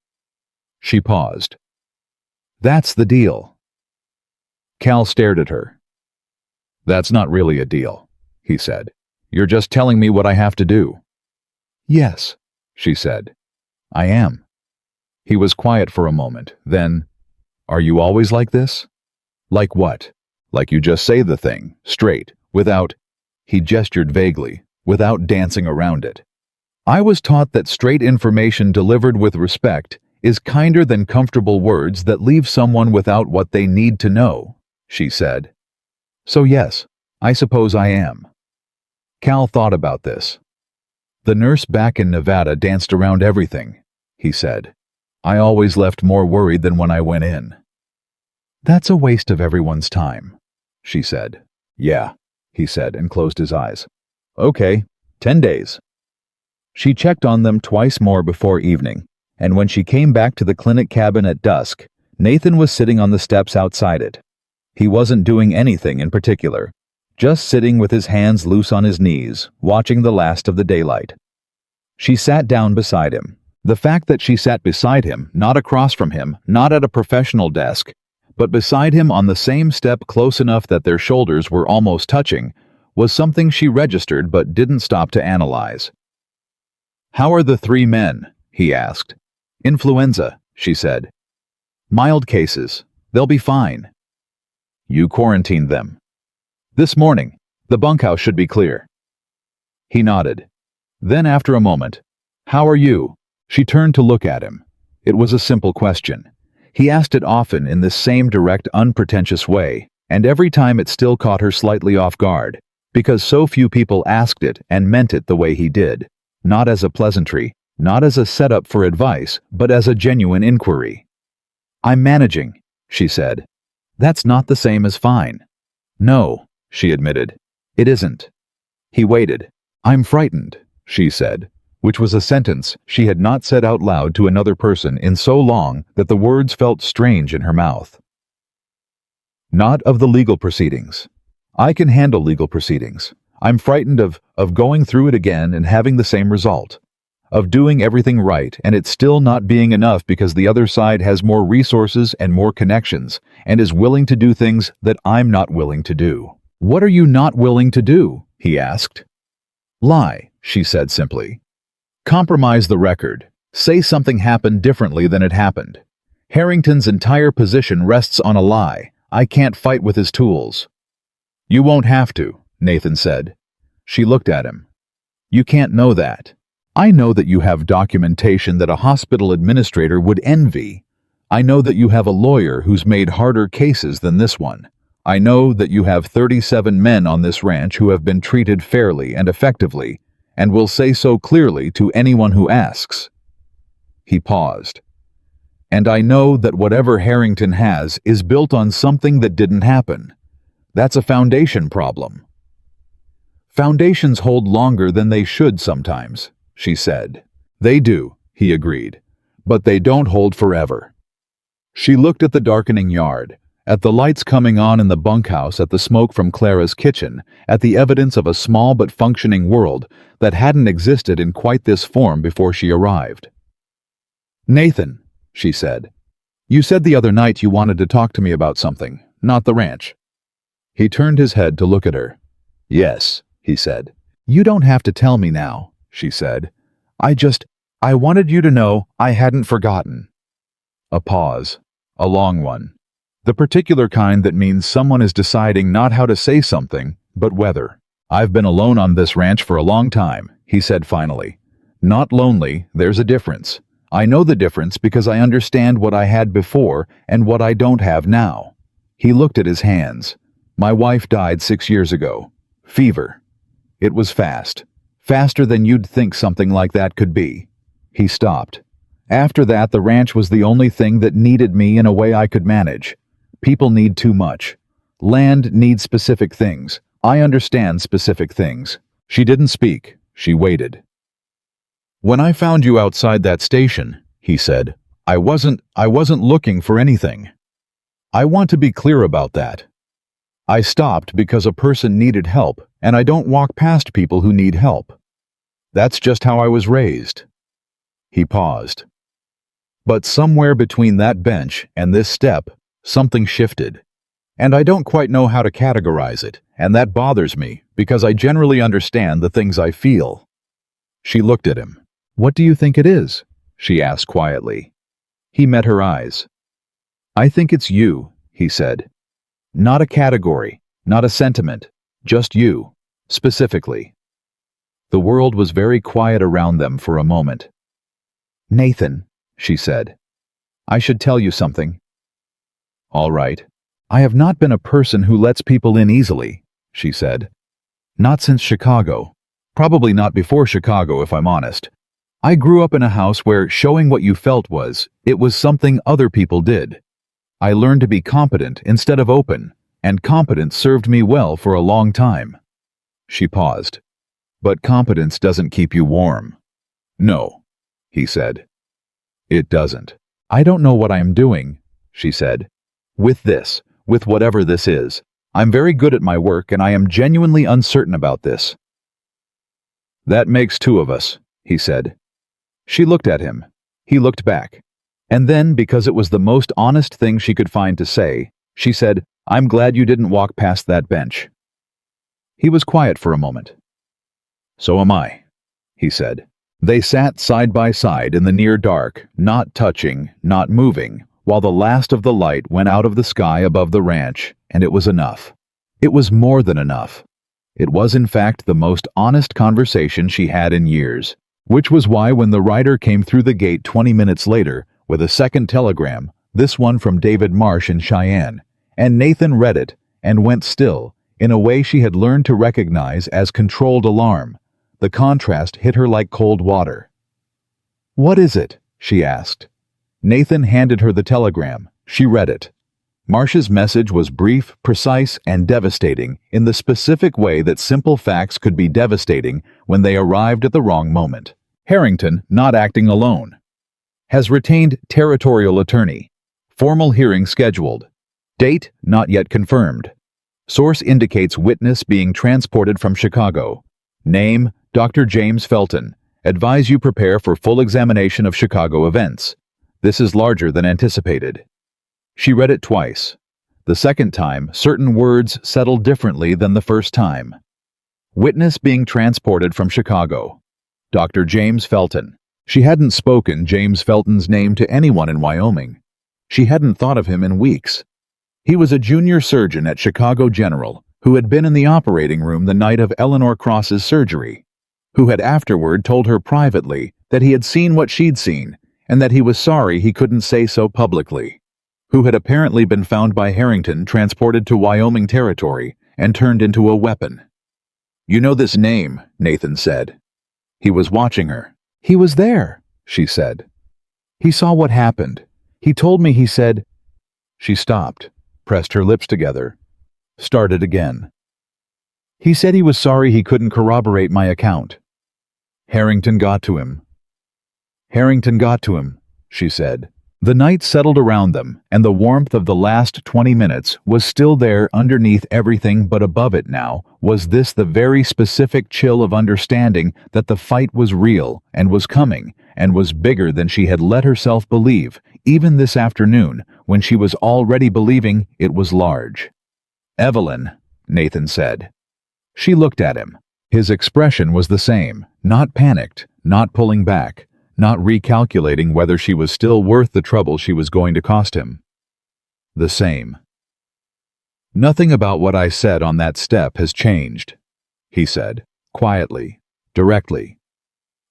She paused. That's the deal. Cal stared at her. That's not really a deal, he said. You're just telling me what I have to do. Yes, she said. I am. He was quiet for a moment, then, are you always like this? Like what? Like you just say the thing, straight, without, he gestured vaguely, without dancing around it. I was taught that straight information delivered with respect is kinder than comfortable words that leave someone without what they need to know, she said. So yes, I suppose I am. Cal thought about this. The nurse back in Nevada danced around everything, he said. I always left more worried than when I went in. That's a waste of everyone's time, she said. Yeah, he said and closed his eyes. Okay, 10 days. She checked on them twice more before evening, and when she came back to the clinic cabin at dusk, Nathan was sitting on the steps outside it. He wasn't doing anything in particular, just sitting with his hands loose on his knees, watching the last of the daylight. She sat down beside him. The fact that she sat beside him, not across from him, not at a professional desk, but beside him on the same step close enough that their shoulders were almost touching, was something she registered but didn't stop to analyze. How are the 3 men? He asked. Influenza, she said. Mild cases. They'll be fine. You quarantined them. This morning. The bunkhouse should be clear. He nodded. Then after a moment, "How are you?" She turned to look at him. It was a simple question. He asked it often in this same direct, unpretentious way, and every time it still caught her slightly off guard, because so few people asked it and meant it the way he did, not as a pleasantry, not as a setup for advice, but as a genuine inquiry. "I'm managing," she said. "That's not the same as fine." "No," she admitted. "It isn't." He waited. "I'm frightened," she said, which was a sentence she had not said out loud to another person in so long that the words felt strange in her mouth. "Not of the legal proceedings. I can handle legal proceedings. I'm frightened of going through it again and having the same result. Of doing everything right and it still not being enough because the other side has more resources and more connections and is willing to do things that I'm not willing to do." "What are you not willing to do?" he asked. "Lie," she said simply. "Compromise the record. Say something happened differently than it happened. Harrington's entire position rests on a lie. I can't fight with his tools." "You won't have to," Nathan said. She looked at him. "You can't know that. I know that you have documentation that a hospital administrator would envy. I know that you have a lawyer who's made harder cases than this one. I know that you have 37 men on this ranch who have been treated fairly and effectively, and will say so clearly to anyone who asks." He paused. "And I know that whatever Harrington has is built on something that didn't happen. That's a foundation problem." "Foundations hold longer than they should sometimes," she said. "They do," he agreed, "but they don't hold forever." She looked at the darkening yard, at the lights coming on in the bunkhouse, at the smoke from Clara's kitchen, at the evidence of a small but functioning world that hadn't existed in quite this form before she arrived. "Nathan," she said, "you said the other night you wanted to talk to me about something, not the ranch." He turned his head to look at her. "Yes," he said. "You don't have to tell me now," she said. I wanted you to know I hadn't forgotten." A pause. A long one. The particular kind that means someone is deciding not how to say something, but whether. "I've been alone on this ranch for a long time," he said finally. "Not lonely, there's a difference. I know the difference because I understand what I had before and what I don't have now." He looked at his hands. "My wife died 6 years ago. Fever. It was fast. Faster than you'd think something like that could be." He stopped. "After that, the ranch was the only thing that needed me in a way I could manage. People need too much. Land needs specific things. I understand specific things." She didn't speak. She waited. "When I found you outside that station," he said, I wasn't looking for anything. I want to be clear about that. I stopped because a person needed help, and I don't walk past people who need help. That's just how I was raised." He paused. "But somewhere between that bench and this step, something shifted. And I don't quite know how to categorize it, and that bothers me, because I generally understand the things I feel." She looked at him. "What do you think it is?" she asked quietly. He met her eyes. "I think it's you," he said. "Not a category, not a sentiment, just you, specifically." The world was very quiet around them for a moment. "Nathan," she said, "I should tell you something." "All right." "I have not been a person who lets people in easily," she said. "Not since Chicago. Probably not before Chicago, if I'm honest. I grew up in a house where showing what you felt was something other people did. I learned to be competent instead of open, and competence served me well for a long time." She paused. "But competence doesn't keep you warm." "No," he said. "It doesn't." "I don't know what I am doing," she said. With whatever this is. I'm very good at my work and I am genuinely uncertain about this." "That makes two of us," he said. She looked at him. He looked back. And then, because it was the most honest thing she could find to say, she said, "I'm glad you didn't walk past that bench." He was quiet for a moment. "So am I," he said. They sat side by side in the near dark, not touching, not moving, while the last of the light went out of the sky above the ranch, and it was enough. It was more than enough. It was in fact the most honest conversation she had in years, which was why when the rider came through the gate 20 minutes later with a second telegram, this one from David Marsh in Cheyenne, and Nathan read it and went still, in a way she had learned to recognize as controlled alarm. The contrast hit her like cold water. "What is it?" she asked. Nathan handed her the telegram. She read it. Marsh's message was brief, precise, and devastating in the specific way that simple facts could be devastating when they arrived at the wrong moment. Harrington, not acting alone. Has retained territorial attorney. Formal hearing scheduled. Date not yet confirmed. Source indicates witness being transported from Chicago. Name, Dr. James Felton. Advise you prepare for full examination of Chicago events. This is larger than anticipated. She read it twice. The second time, certain words settled differently than the first time. Witness being transported from Chicago. Dr. James Felton. She hadn't spoken James Felton's name to anyone in Wyoming. She hadn't thought of him in weeks. He was a junior surgeon at Chicago General who had been in the operating room the night of Eleanor Cross's surgery, who had afterward told her privately that he had seen what she'd seen and that he was sorry he couldn't say so publicly, who had apparently been found by Harrington transported to Wyoming territory and turned into a weapon. "You know this name," Nathan said. He was watching her. "He was there," she said. "He saw what happened. He told me, he said—" She stopped, pressed her lips together, started again. "He said he was sorry he couldn't corroborate my account. Harrington got to him." "Harrington got to him," she said. The night settled around them, and the warmth of the last 20 minutes was still there underneath everything, but above it now was this the very specific chill of understanding that the fight was real and was coming and was bigger than she had let herself believe, even this afternoon when she was already believing it was large. "Evelyn," Nathan said. She looked at him. His expression was the same, not panicked, not pulling back, not recalculating whether she was still worth the trouble she was going to cost him. The same. "Nothing about what I said on that step has changed," he said, quietly, directly.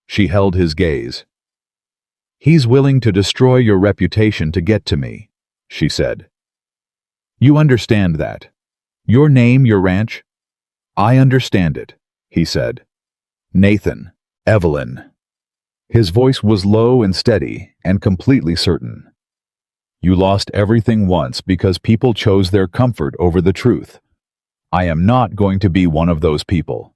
She held his gaze. "He's willing to destroy your reputation to get to me," she said. "You understand that? Your name, your ranch?" "I understand it," he said. "Nathan, Evelyn." His voice was low and steady and completely certain. "You lost everything once because people chose their comfort over the truth. I am not going to be one of those people."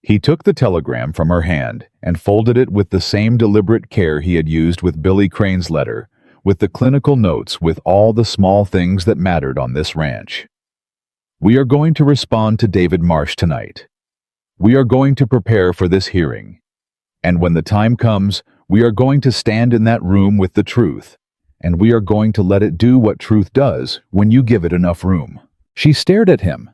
He took the telegram from her hand and folded it with the same deliberate care he had used with Billy Crane's letter, with the clinical notes, with all the small things that mattered on this ranch. "We are going to respond to David Marsh tonight. We are going to prepare for this hearing. And when the time comes, we are going to stand in that room with the truth, and we are going to let it do what truth does when you give it enough room." She stared at him.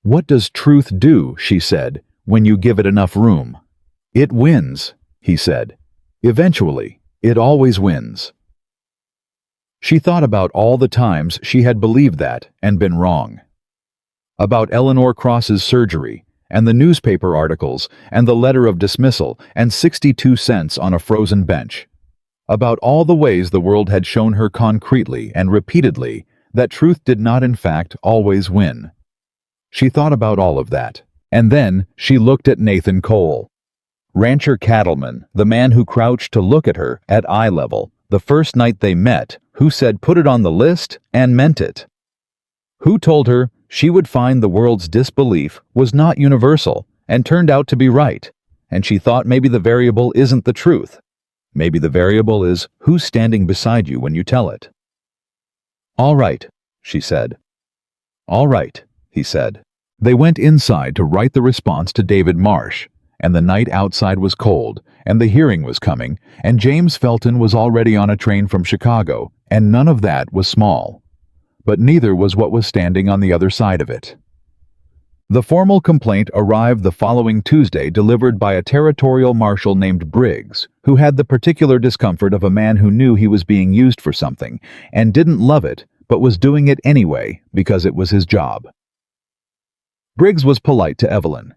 "What does truth do," she said, "when you give it enough room?" "It wins," he said. "Eventually, it always wins." She thought about all the times she had believed that and been wrong. About Eleanor Cross's surgery, and the newspaper articles, and the letter of dismissal, and 62 cents on a frozen bench. About all the ways the world had shown her concretely and repeatedly that truth did not in fact always win. She thought about all of that, and then she looked at Nathan Cole. Rancher cattleman, the man who crouched to look at her at eye level the first night they met, who said put it on the list and meant it. Who told her she would find the world's disbelief was not universal and turned out to be right, and she thought maybe the variable isn't the truth. Maybe the variable is who's standing beside you when you tell it. "All right," she said. "All right," he said. They went inside to write the response to David Marsh, and the night outside was cold, and the hearing was coming, and James Felton was already on a train from Chicago, and none of that was small. But neither was what was standing on the other side of it. The formal complaint arrived the following Tuesday, delivered by a territorial marshal named Briggs, who had the particular discomfort of a man who knew he was being used for something and didn't love it, but was doing it anyway because it was his job. Briggs was polite to Evelyn.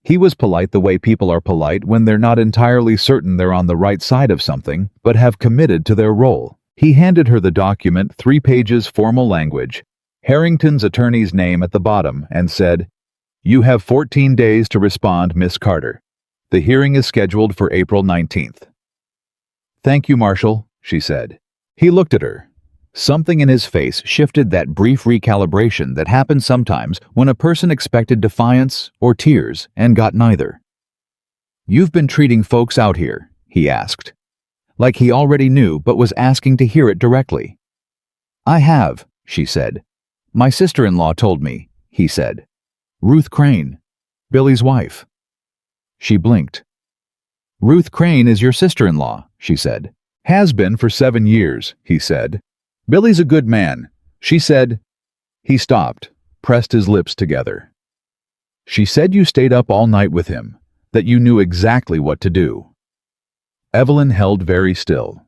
He was polite the way people are polite when they're not entirely certain they're on the right side of something, but have committed to their role. He handed her the document, 3 pages formal language, Harrington's attorney's name at the bottom, and said, "You have 14 days to respond, Miss Carter. The hearing is scheduled for April 19th. "Thank you, Marshal," she said. He looked at her. Something in his face shifted, that brief recalibration that happens sometimes when a person expected defiance or tears and got neither. "You've been treating folks out here?" he asked. Like he already knew but was asking to hear it directly. "I have," she said. "My sister-in-law told me," he said. "Ruth Crane, Billy's wife." She blinked. "Ruth Crane is your sister-in-law," she said. "Has been for 7 years," he said. "Billy's a good man," she said. He stopped, pressed his lips together. "She said you stayed up all night with him, that you knew exactly what to do." Evelyn held very still.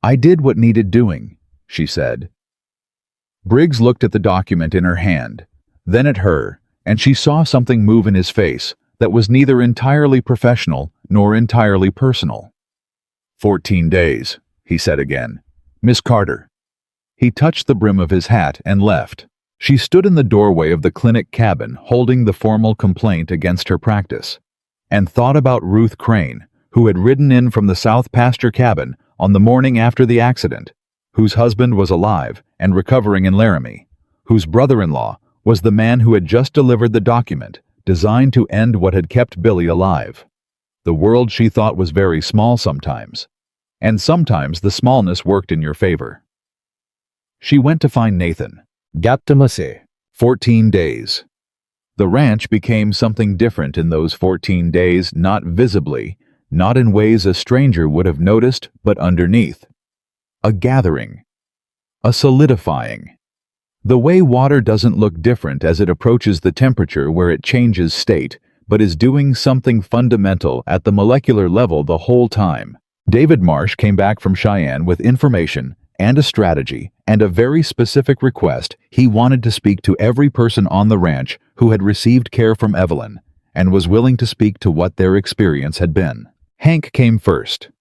"I did what needed doing," she said. Briggs looked at the document in her hand, then at her, and she saw something move in his face that was neither entirely professional nor entirely personal. 14 days, he said again. "Miss Carter." He touched the brim of his hat and left. She stood in the doorway of the clinic cabin holding the formal complaint against her practice, and thought about Ruth Crane, who had ridden in from the South Pasture cabin on the morning after the accident, whose husband was alive and recovering in Laramie, whose brother-in-law was the man who had just delivered the document designed to end what had kept Billy alive. The world, she thought, was very small sometimes, and sometimes the smallness worked in your favor. She went to find Nathan. Gattamase. 14 days. The ranch became something different in those 14 days, not visibly, not in ways a stranger would have noticed, but underneath. A gathering. A solidifying. The way water doesn't look different as it approaches the temperature where it changes state, but is doing something fundamental at the molecular level the whole time. David Marsh came back from Cheyenne with information and a strategy and a very specific request. He wanted to speak to every person on the ranch who had received care from Evelyn and was willing to speak to what their experience had been. Hank came first.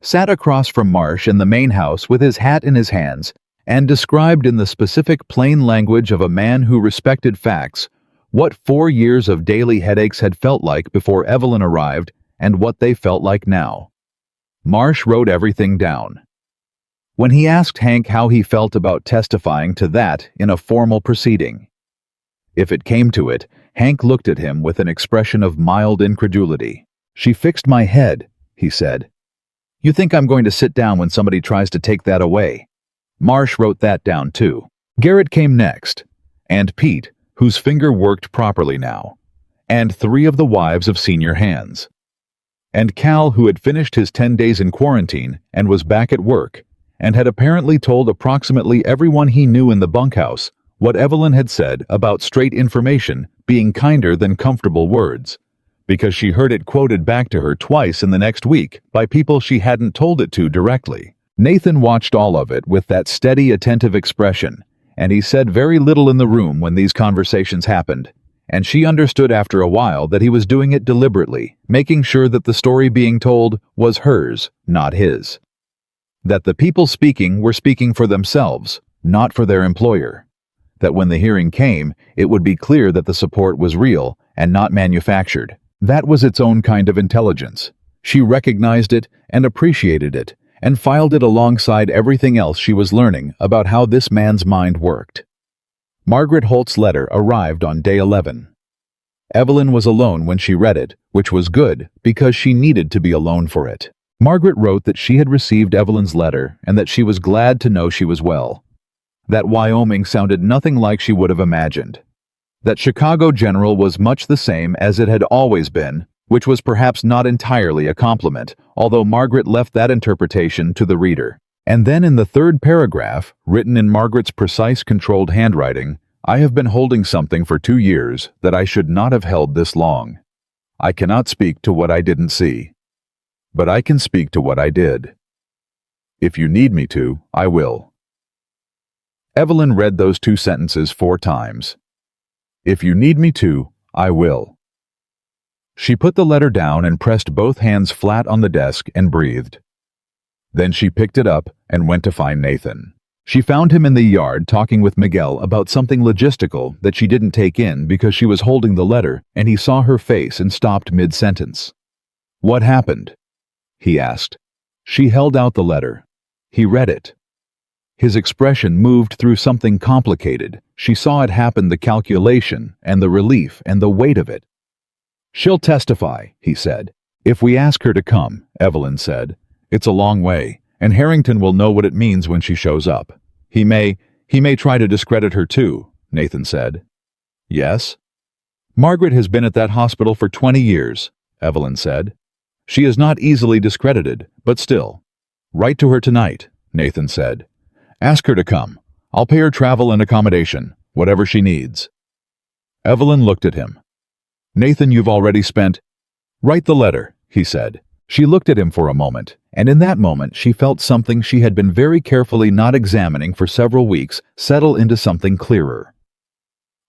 Sat across from Marsh in the main house with his hat in his hands and described in the specific plain language of a man who respected facts what 4 years of daily headaches had felt like before Evelyn arrived and what they felt like now. Marsh wrote everything down. When he asked Hank how he felt about testifying to that in a formal proceeding, if it came to it, Hank looked at him with an expression of mild incredulity. "She fixed my head," he said. "You think I'm going to sit down when somebody tries to take that away?" Marsh wrote that down too. Garrett came next, and Pete, whose finger worked properly now, and 3 of the wives of senior hands. And Cal, who had finished his 10 days in quarantine and was back at work, and had apparently told approximately everyone he knew in the bunkhouse what Evelyn had said about straight information being kinder than comfortable words, because she heard it quoted back to her twice in the next week by people she hadn't told it to directly. Nathan watched all of it with that steady, attentive expression, and he said very little in the room when these conversations happened, and she understood after a while that he was doing it deliberately, making sure that the story being told was hers, not his. That the people speaking were speaking for themselves, not for their employer. That when the hearing came, it would be clear that the support was real and not manufactured. That was its own kind of intelligence. She recognized it and appreciated it, and filed it alongside everything else she was learning about how this man's mind worked. Margaret Holt's letter arrived on day 11. Evelyn was alone when she read it, which was good because she needed to be alone for it. Margaret wrote that she had received Evelyn's letter and that she was glad to know she was well. That Wyoming sounded nothing like she would have imagined. That Chicago General was much the same as it had always been, which was perhaps not entirely a compliment, although Margaret left that interpretation to the reader. And then in the 3rd paragraph, written in Margaret's precise, controlled handwriting, I have been holding something for 2 years that I should not have held this long. I cannot speak to what I didn't see. But I can speak to what I did. If you need me to, I will." Evelyn read those 2 sentences 4 times. If you need me to, I will. She put the letter down and pressed both hands flat on the desk and breathed. Then she picked it up and went to find Nathan. She found him in the yard talking with Miguel about something logistical that she didn't take in because she was holding the letter, and he saw her face and stopped mid-sentence. "What happened?" he asked. She held out the letter. He read it. His expression moved through something complicated. She saw it happen, the calculation and the relief and the weight of it. "She'll testify," he said. "If we ask her to come," Evelyn said. "It's a long way, and Harrington will know what it means when she shows up. He may try to discredit her too," Nathan said. "Yes?" "Margaret has been at that hospital for 20 years, Evelyn said. "She is not easily discredited, but still." "Write to her tonight," Nathan said. "Ask her to come. I'll pay her travel and accommodation, whatever she needs." Evelyn looked at him. "Nathan, you've already spent—" "Write the letter," he said. She looked at him for a moment, and in that moment she felt something she had been very carefully not examining for several weeks settle into something clearer.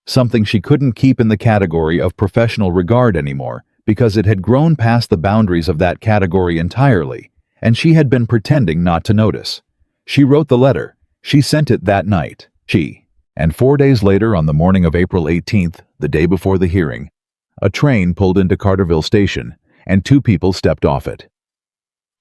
Something she couldn't keep in the category of professional regard anymore, because it had grown past the boundaries of that category entirely, and she had been pretending not to notice. She wrote the letter. She sent it that night. And 4 days later, on the morning of April 18th, the day before the hearing, a train pulled into Carterville Station, and 2 people stepped off it.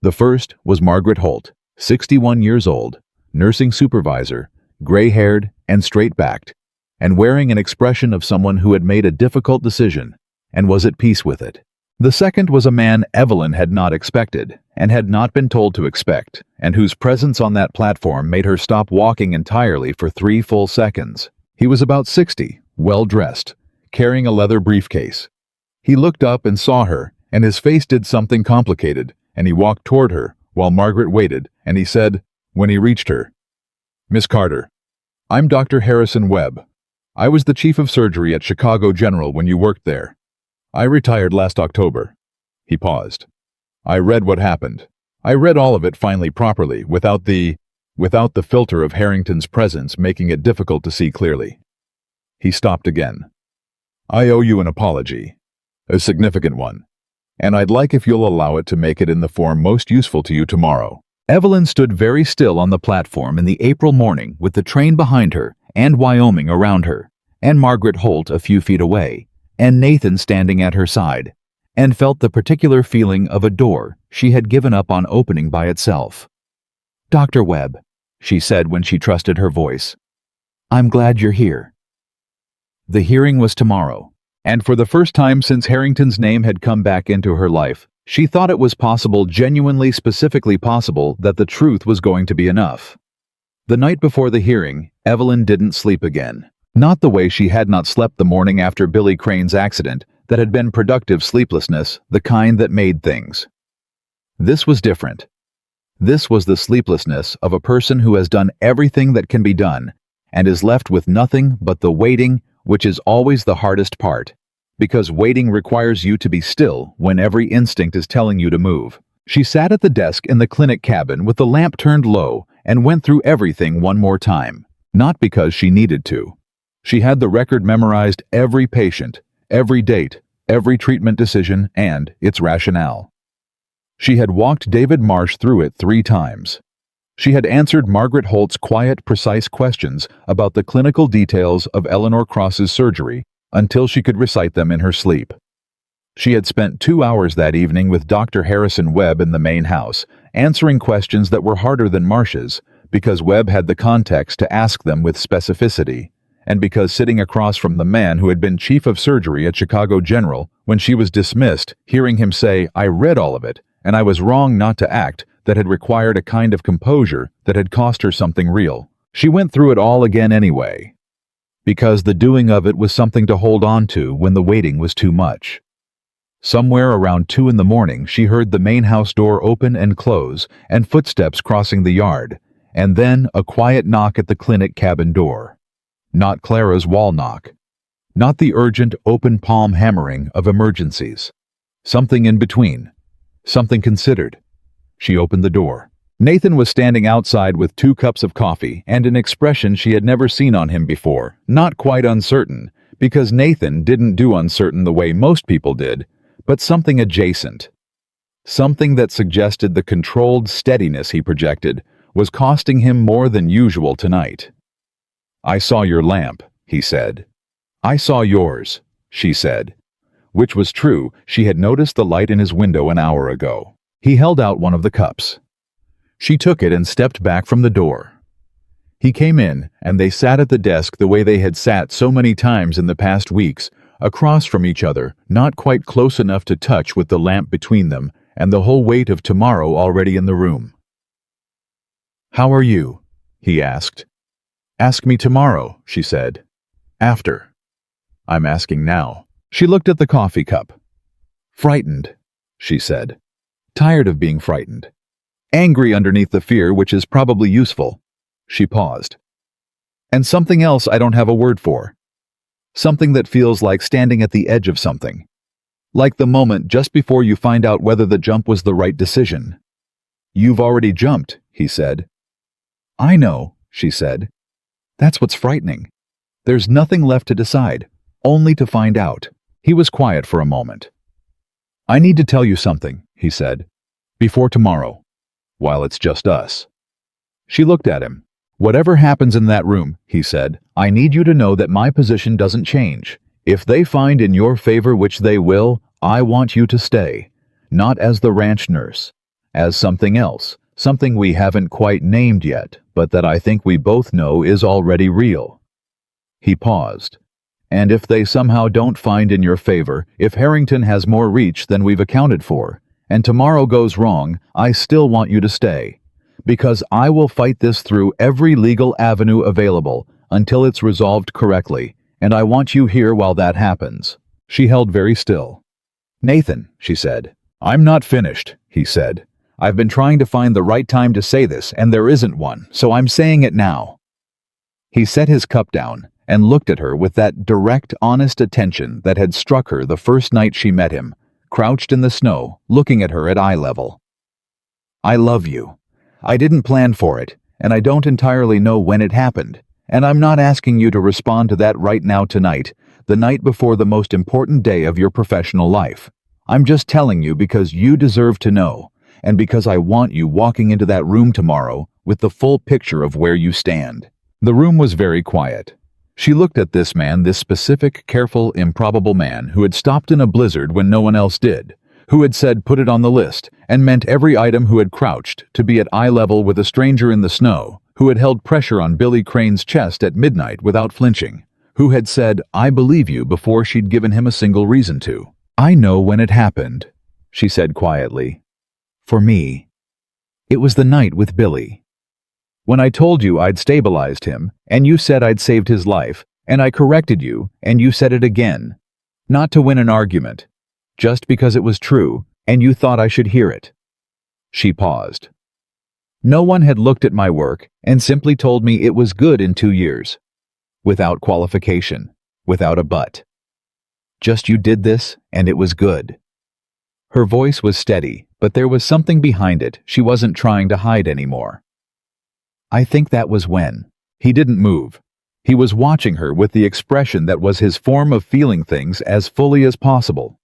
The first was Margaret Holt, 61 years old, nursing supervisor, gray-haired and straight-backed, and wearing an expression of someone who had made a difficult decision and was at peace with it. The second was a man Evelyn had not expected, and had not been told to expect, and whose presence on that platform made her stop walking entirely for 3 full seconds. He was about 60, well-dressed, carrying a leather briefcase. He looked up and saw her, and his face did something complicated, and he walked toward her while Margaret waited, and he said, when he reached her, "Miss Carter, I'm Dr. Harrison Webb. I was the chief of surgery at Chicago General when you worked there. I retired last October." He paused. "I read what happened. I read all of it finally properly, without the filter of Harrington's presence making it difficult to see clearly." He stopped again. "I owe you an apology, a significant one, and I'd like if you'll allow it to make it in the form most useful to you tomorrow." Evelyn stood very still on the platform in the April morning with the train behind her and Wyoming around her, and Margaret Holt a few feet away, and Nathan standing at her side, and felt the particular feeling of a door she had given up on opening by itself. "Dr. Webb," she said when she trusted her voice, "I'm glad you're here." The hearing was tomorrow, and for the first time since Harrington's name had come back into her life, she thought it was possible, genuinely specifically possible, that the truth was going to be enough. The night before the hearing, Evelyn didn't sleep again. Not the way she had not slept the morning after Billy Crane's accident, that had been productive sleeplessness, the kind that made things. This was different. This was the sleeplessness of a person who has done everything that can be done, and is left with nothing but the waiting, which is always the hardest part, because waiting requires you to be still when every instinct is telling you to move. She sat at the desk in the clinic cabin with the lamp turned low and went through everything one more time, not because she needed to. She had the record memorized, every patient, every date, every treatment decision, and its rationale. She had walked David Marsh through it 3 times. She had answered Margaret Holt's quiet, precise questions about the clinical details of Eleanor Cross's surgery until she could recite them in her sleep. She had spent 2 hours that evening with Dr. Harrison Webb in the main house, answering questions that were harder than Marsh's, because Webb had the context to ask them with specificity, and because sitting across from the man who had been chief of surgery at Chicago General when she was dismissed, hearing him say, "I read all of it, and I was wrong not to act," that had required a kind of composure that had cost her something real. She went through it all again anyway, because the doing of it was something to hold on to when the waiting was too much. Somewhere around 2 in the morning, she heard the main house door open and close, and footsteps crossing the yard, and then a quiet knock at the clinic cabin door. not Clara's wall knock, not the urgent open palm hammering of emergencies. Something in between, something considered. She opened the door. Nathan was standing outside with 2 cups of coffee and an expression she had never seen on him before, not quite uncertain, because Nathan didn't do uncertain the way most people did, but something adjacent. Something that suggested the controlled steadiness he projected was costing him more than usual tonight. "I saw your lamp," he said. "I saw yours," she said. Which was true, she had noticed the light in his window an hour ago. He held out one of the cups. She took it and stepped back from the door. He came in, and they sat at the desk the way they had sat so many times in the past weeks, across from each other, not quite close enough to touch, with the lamp between them and the whole weight of tomorrow already in the room. "How are you?" he asked. "Ask me tomorrow," she said. "After." "I'm asking now." She looked at the coffee cup. "Frightened," she said. "Tired of being frightened. Angry underneath the fear, which is probably useful." She paused. "And something else I don't have a word for. Something that feels like standing at the edge of something. Like the moment just before you find out whether the jump was the right decision." "You've already jumped," he said. "I know," she said. "That's what's frightening. There's nothing left to decide, only to find out." He was quiet for a moment. "I need to tell you something," he said. "Before tomorrow, while it's just us." She looked at him. "Whatever happens in that room," he said, "I need you to know that my position doesn't change. If they find in your favor, which they will, I want you to stay. Not as the ranch nurse. As something else. Something we haven't quite named yet, but that I think we both know is already real." He paused. "And if they somehow don't find in your favor, if Harrington has more reach than we've accounted for, and tomorrow goes wrong, I still want you to stay. Because I will fight this through every legal avenue available until it's resolved correctly, and I want you here while that happens." She held very still. "Nathan," she said. "I'm not finished," he said. "I've been trying to find the right time to say this, and there isn't one, so I'm saying it now." He set his cup down and looked at her with that direct, honest attention that had struck her the first night she met him, crouched in the snow, looking at her at eye level. "I love you. I didn't plan for it, and I don't entirely know when it happened, and I'm not asking you to respond to that right now tonight, the night before the most important day of your professional life. I'm just telling you because you deserve to know, and because I want you walking into that room tomorrow with the full picture of where you stand." The room was very quiet. She looked at this man, this specific, careful, improbable man who had stopped in a blizzard when no one else did, who had said put it on the list, and meant every item, who had crouched to be at eye level with a stranger in the snow, who had held pressure on Billy Crane's chest at midnight without flinching, who had said, "I believe you," before she'd given him a single reason to. "I know when it happened," she said quietly. "For me. It was the night with Billy. When I told you I'd stabilized him, and you said I'd saved his life, and I corrected you, and you said it again. Not to win an argument. Just because it was true, and you thought I should hear it." She paused. "No one had looked at my work and simply told me it was good in 2 years. Without qualification, without a but. Just you did this, and it was good." Her voice was steady, but there was something behind it she wasn't trying to hide anymore. "I think that was when." He didn't move. He was watching her with the expression that was his form of feeling things as fully as possible.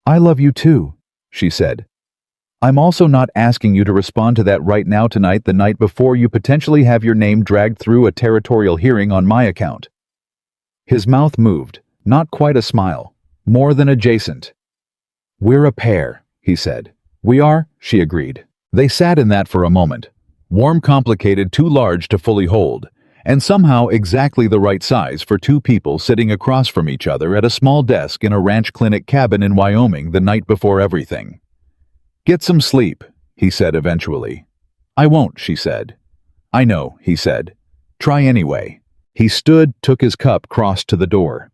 "I love you too," she said. "I'm also not asking you to respond to that right now tonight, the night before you potentially have your name dragged through a territorial hearing on my account." His mouth moved, not quite a smile, more than adjacent. "We're a pair," he said. "We are," she agreed. They sat in that for a moment. Warm, complicated, too large to fully hold, and somehow exactly the right size for 2 people sitting across from each other at a small desk in a ranch clinic cabin in Wyoming the night before everything. "Get some sleep," he said eventually. "I won't," she said. "I know," he said. "Try anyway." He stood, took his cup, crossed to the door.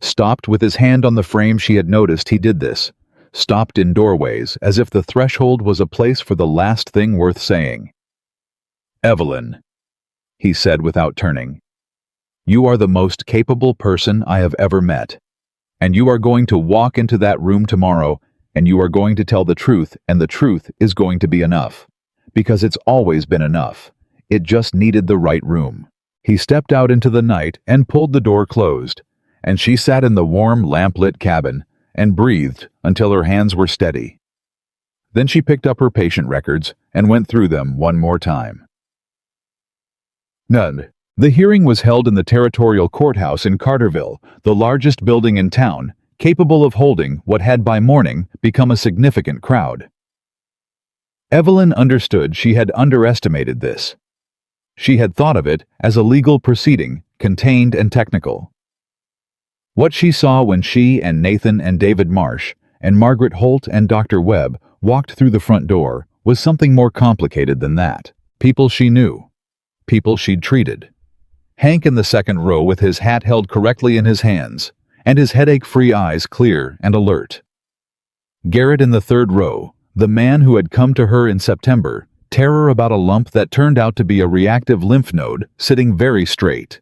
Stopped with his hand on the frame. She had noticed he did this. Stopped in doorways, as if the threshold was a place for the last thing worth saying. "Evelyn," he said without turning. You are the most capable person I have ever met. And you are going to walk into that room tomorrow, and you are going to tell the truth, and the truth is going to be enough. Because it's always been enough. It just needed the right room. He stepped out into the night and pulled the door closed, and she sat in the warm, lamp-lit cabin and breathed until her hands were steady. Then she picked up her patient records and went through them one more time. None. The hearing was held in the Territorial Courthouse in Carterville, the largest building in town, capable of holding what had by morning become a significant crowd. Evelyn understood she had underestimated this. She had thought of it as a legal proceeding, contained and technical. What she saw when she and Nathan and David Marsh and Margaret Holt and Dr. Webb walked through the front door was something more complicated than that. People she knew. People she'd treated. Hank in the second row with his hat held correctly in his hands, and his headache-free eyes clear and alert. Garrett in the third row, the man who had come to her in September, terror about a lump that turned out to be a reactive lymph node, sitting very straight.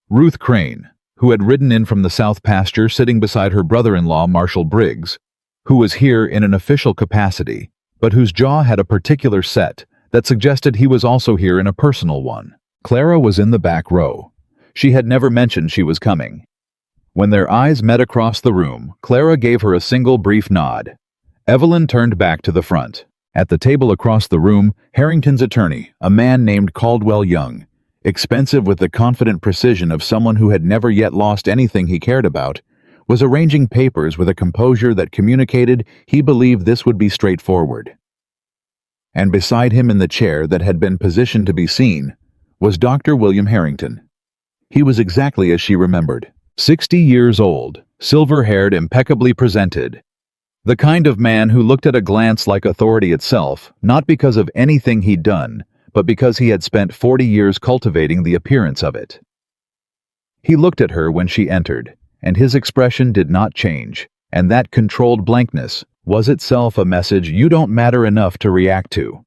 Ruth Crane, who had ridden in from the South Pasture sitting beside her brother-in-law Marshall Briggs, who was here in an official capacity, but whose jaw had a particular set that suggested he was also here in a personal one. Clara was in the back row. She had never mentioned she was coming. When their eyes met across the room, Clara gave her a single brief nod. Evelyn turned back to the front. At the table across the room, Harrington's attorney, a man named Caldwell Young, expensive with the confident precision of someone who had never yet lost anything he cared about, was arranging papers with a composure that communicated he believed this would be straightforward. And beside him in the chair that had been positioned to be seen was Dr. William Harrington. He was exactly as she remembered. 60 years old, silver-haired, impeccably presented. The kind of man who looked at a glance like authority itself, not because of anything he'd done, but because he had spent 40 years cultivating the appearance of it. He looked at her when she entered, and his expression did not change, and that controlled blankness was itself a message you don't matter enough to react to.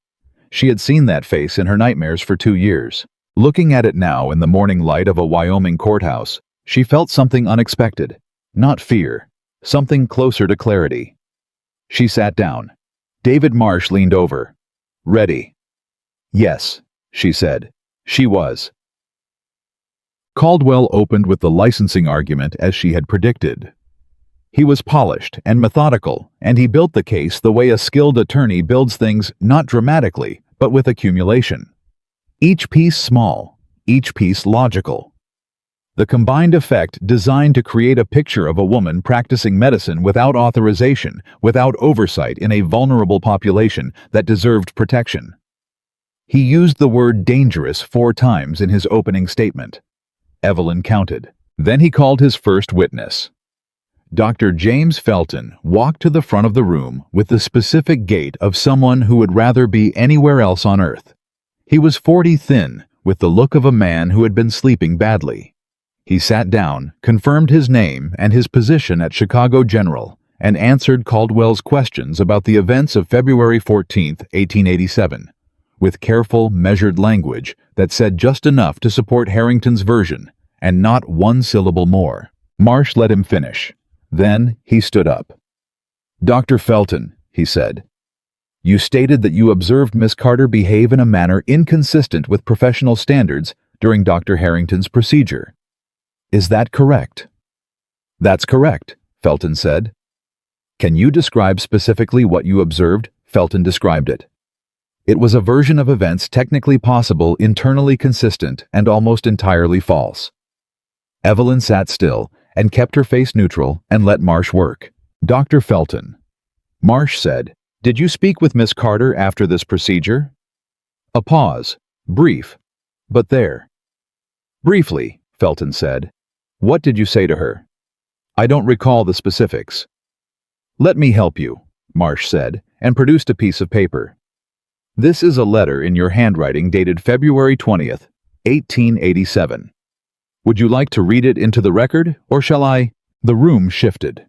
She had seen that face in her nightmares for 2 years. Looking at it now in the morning light of a Wyoming courthouse, she felt something unexpected. Not fear, something closer to clarity. She sat down. David Marsh leaned over. Ready? Yes, she said. She was. Caldwell opened with the licensing argument as she had predicted. He was polished and methodical, and he built the case the way a skilled attorney builds things, not dramatically, but with accumulation. Each piece small, each piece logical. The combined effect designed to create a picture of a woman practicing medicine without authorization, without oversight in a vulnerable population that deserved protection. He used the word dangerous 4 times in his opening statement. Evelyn counted. Then he called his first witness. Dr. James Felton walked to the front of the room with the specific gait of someone who would rather be anywhere else on earth. He was 40 thin, with the look of a man who had been sleeping badly. He sat down, confirmed his name and his position at Chicago General, and answered Caldwell's questions about the events of February 14, 1887, with careful, measured language that said just enough to support Harrington's version, and not one syllable more. Marsh let him finish. Then he stood up. Dr. Felton, he said, you stated that you observed Miss Carter behave in a manner inconsistent with professional standards during Dr. Harrington's procedure. Is that correct? That's correct, Felton said. Can you describe specifically what you observed? Felton described it. It was a version of events technically possible, internally consistent, and almost entirely false. Evelyn sat still and kept her face neutral and let Marsh work. Dr. Felton. Marsh said, did you speak with Miss Carter after this procedure? A pause. Brief. But there. Briefly, Felton said. What did you say to her? I don't recall the specifics. Let me help you, Marsh said, and produced a piece of paper. This is a letter in your handwriting dated February 20th, 1887. Would you like to read it into the record, or shall I? The room shifted.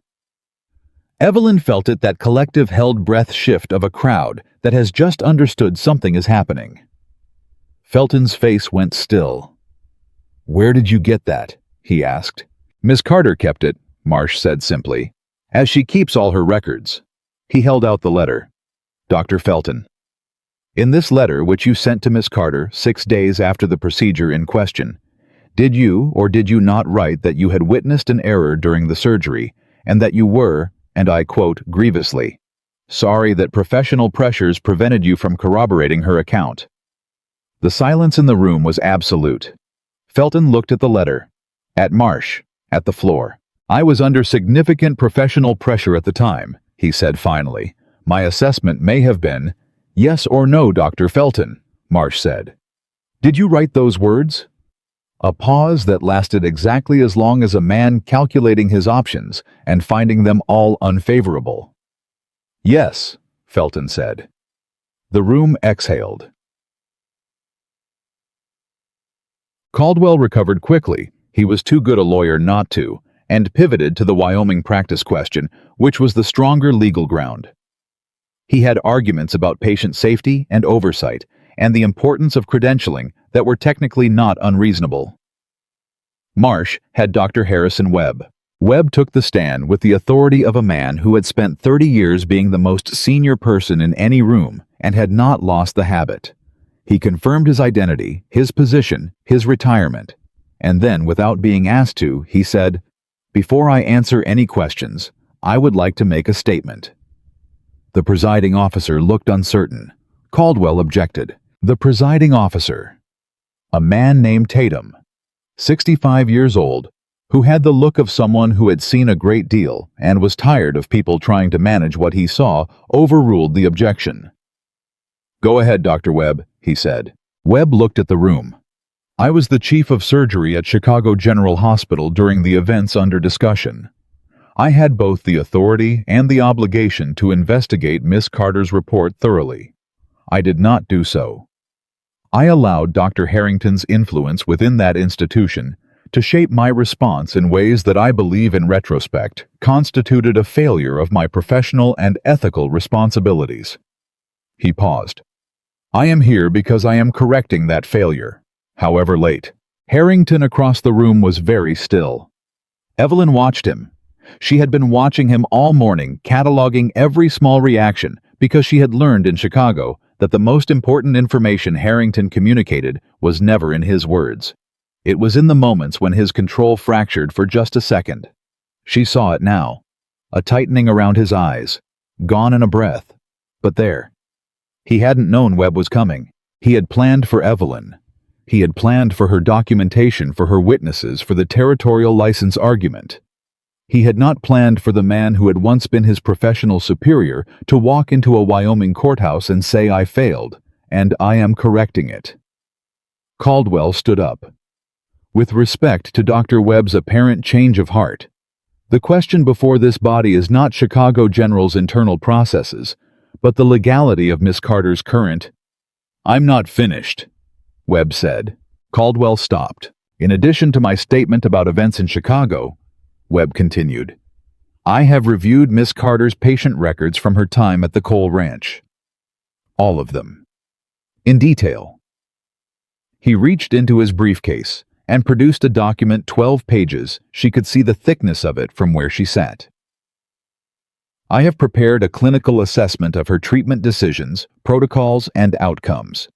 Evelyn felt it, that collective held breath shift of a crowd that has just understood something is happening. Felton's face went still. "Where did you get that?" he asked. "Miss Carter kept it," Marsh said simply, "as she keeps all her records." He held out the letter. "Dr. Felton, in this letter which you sent to Miss Carter 6 days after the procedure in question, did you or did you not write that you had witnessed an error during the surgery and that you were, and I quote, grievously sorry that professional pressures prevented you from corroborating her account?" The silence in the room was absolute. Felton looked at the letter, at Marsh, at the floor. "I was under significant professional pressure at the time," he said finally. "My assessment may have been, 'Yes or no, Dr. Felton,'" Marsh said. "Did you write those words?" A pause that lasted exactly as long as a man calculating his options and finding them all unfavorable. "Yes," Felton said. The room exhaled. Caldwell recovered quickly. He was too good a lawyer not to, and pivoted to the Wyoming practice question, which was the stronger legal ground. He had arguments about patient safety and oversight, and the importance of credentialing that were technically not unreasonable. Marsh had Dr. Harrison Webb. Webb took the stand with the authority of a man who had spent 30 years being the most senior person in any room and had not lost the habit. He confirmed his identity, his position, his retirement, and then, without being asked to, he said, "Before I answer any questions, I would like to make a statement." The presiding officer looked uncertain. Caldwell objected. The presiding officer, a man named Tatum, 65 years old, who had the look of someone who had seen a great deal and was tired of people trying to manage what he saw, overruled the objection. "Go ahead, Dr. Webb," he said. Webb looked at the room. "I was the chief of surgery at Chicago General Hospital during the events under discussion. I had both the authority and the obligation to investigate Miss Carter's report thoroughly. I did not do so. I allowed Dr. Harrington's influence within that institution to shape my response in ways that I believe in retrospect constituted a failure of my professional and ethical responsibilities." He paused. "I am here because I am correcting that failure, however late." Harrington across the room was very still. Evelyn watched him. She had been watching him all morning, cataloging every small reaction, because she had learned in Chicago that the most important information Harrington communicated was never in his words. It was in the moments when his control fractured for just a second. She saw it now, a tightening around his eyes, gone in a breath. But there. He hadn't known Webb was coming. He had planned for Evelyn. He had planned for her documentation, for her witnesses, for the territorial license argument. He had not planned for the man who had once been his professional superior to walk into a Wyoming courthouse and say, "I failed, and I am correcting it." Caldwell stood up. With respect to Dr. Webb's apparent change of heart, the question before this body is not Chicago General's internal processes, but the legality of Miss Carter's current. "I'm not finished," Webb said. Caldwell stopped. "In addition to my statement about events in Chicago," Webb continued, "I have reviewed Miss Carter's patient records from her time at the Cole Ranch. All of them. In detail." He reached into his briefcase and produced a document 12 pages. She could see the thickness of it from where she sat. "I have prepared a clinical assessment of her treatment decisions, protocols, and outcomes.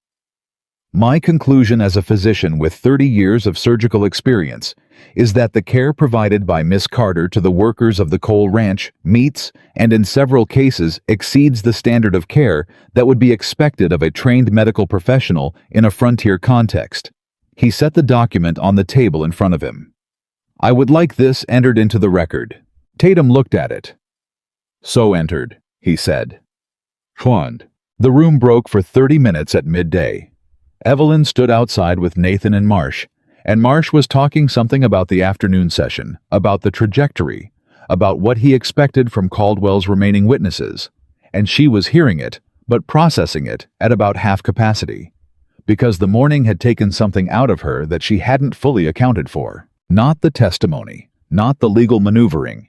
My conclusion as a physician with 30 years of surgical experience is that the care provided by Miss Carter to the workers of the Cole Ranch meets, and in several cases exceeds the standard of care that would be expected of a trained medical professional in a frontier context." He set the document on the table in front of him. "I would like this entered into the record." Tatum looked at it. "So entered," he said. Fund. The room broke for 30 minutes at midday. Evelyn stood outside with Nathan and Marsh was talking something about the afternoon session, about the trajectory, about what he expected from Caldwell's remaining witnesses, and she was hearing it, but processing it at about half capacity, because the morning had taken something out of her that she hadn't fully accounted for. Not the testimony, not the legal maneuvering.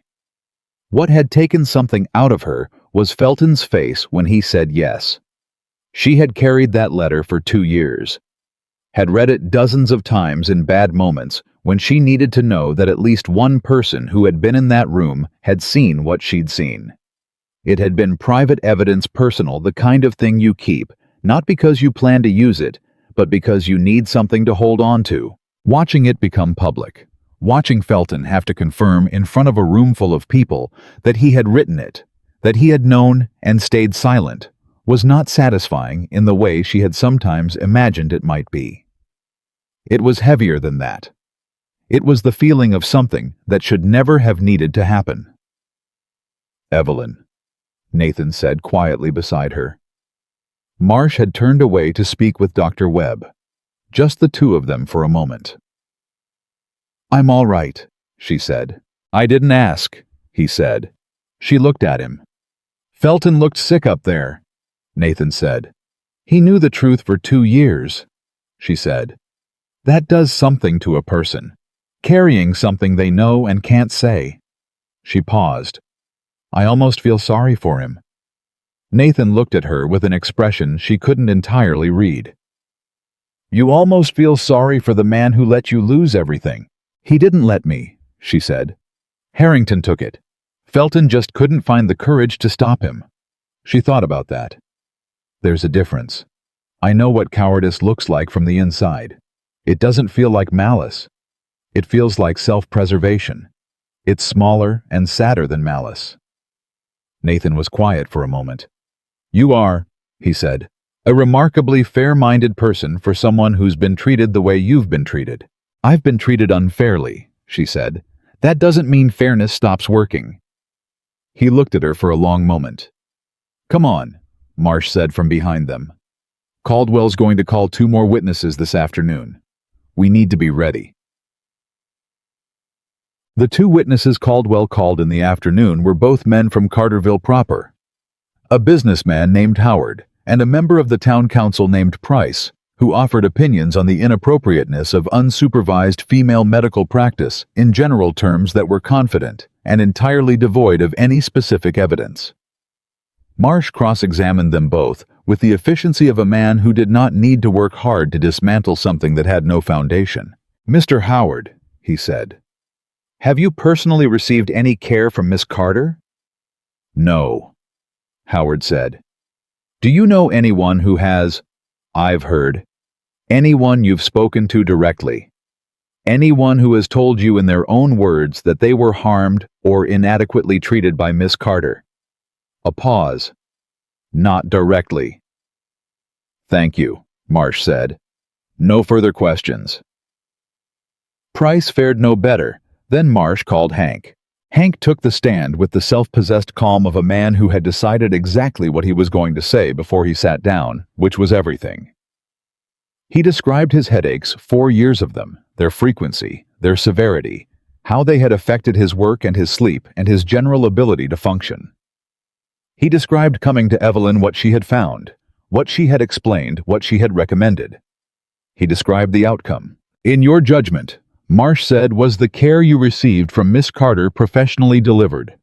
What had taken something out of her was Felton's face when he said yes. She had carried that letter for 2 years. had read it dozens of times in bad moments when she needed to know that at least one person who had been in that room had seen what she'd seen. It had been private evidence, personal, the kind of thing you keep, not because you plan to use it, but because you need something to hold on to. Watching it become public, watching Felton have to confirm in front of a room full of people that he had written it, that he had known and stayed silent, was not satisfying in the way she had sometimes imagined it might be. It was heavier than that. It was the feeling of something that should never have needed to happen. "Evelyn," Nathan said quietly beside her. Marsh had turned away to speak with Dr. Webb. Just the two of them for a moment. "I'm all right," she said. "I didn't ask," he said. She looked at him. "Felton looked sick up there," Nathan said. "He knew the truth for 2 years," she said. "That does something to a person, carrying something they know and can't say." She paused. "I almost feel sorry for him." Nathan looked at her with an expression she couldn't entirely read. "You almost feel sorry for the man who let you lose everything." "He didn't let me," she said. "Harrington took it. Felton just couldn't find the courage to stop him." She thought about that. "There's a difference. I know what cowardice looks like from the inside. It doesn't feel like malice. It feels like self-preservation. It's smaller and sadder than malice." Nathan was quiet for a moment. "You are," he said, "a remarkably fair-minded person for someone who's been treated the way you've been treated." "I've been treated unfairly," she said. "That doesn't mean fairness stops working." He looked at her for a long moment. "Come on," Marsh said from behind them. "Caldwell's going to call 2 more witnesses this afternoon. We need to be ready." The 2 witnesses Caldwell called in the afternoon were both men from Carterville proper. A businessman named Howard and a member of the town council named Price, who offered opinions on the inappropriateness of unsupervised female medical practice in general terms that were confident and entirely devoid of any specific evidence. Marsh cross-examined them both with the efficiency of a man who did not need to work hard to dismantle something that had no foundation. "Mr. Howard," he said, "have you personally received any care from Miss Carter?" "No," Howard said. "Do you know anyone who has?" "I've heard. Anyone you've spoken to directly? Anyone who has told you in their own words that they were harmed or inadequately treated by Miss Carter?" A pause. "Not directly." "Thank you," Marsh said. "No further questions." Price fared no better. Then Marsh called Hank. Hank took the stand with the self-possessed calm of a man who had decided exactly what he was going to say before he sat down, which was everything. He described his headaches, 4 years of them, their frequency, their severity, how they had affected his work and his sleep and his general ability to function. He described coming to Evelyn what she had found, what she had explained, what she had recommended. He described the outcome. "In your judgment," Marsh said, "was the care you received from Miss Carter professionally delivered?"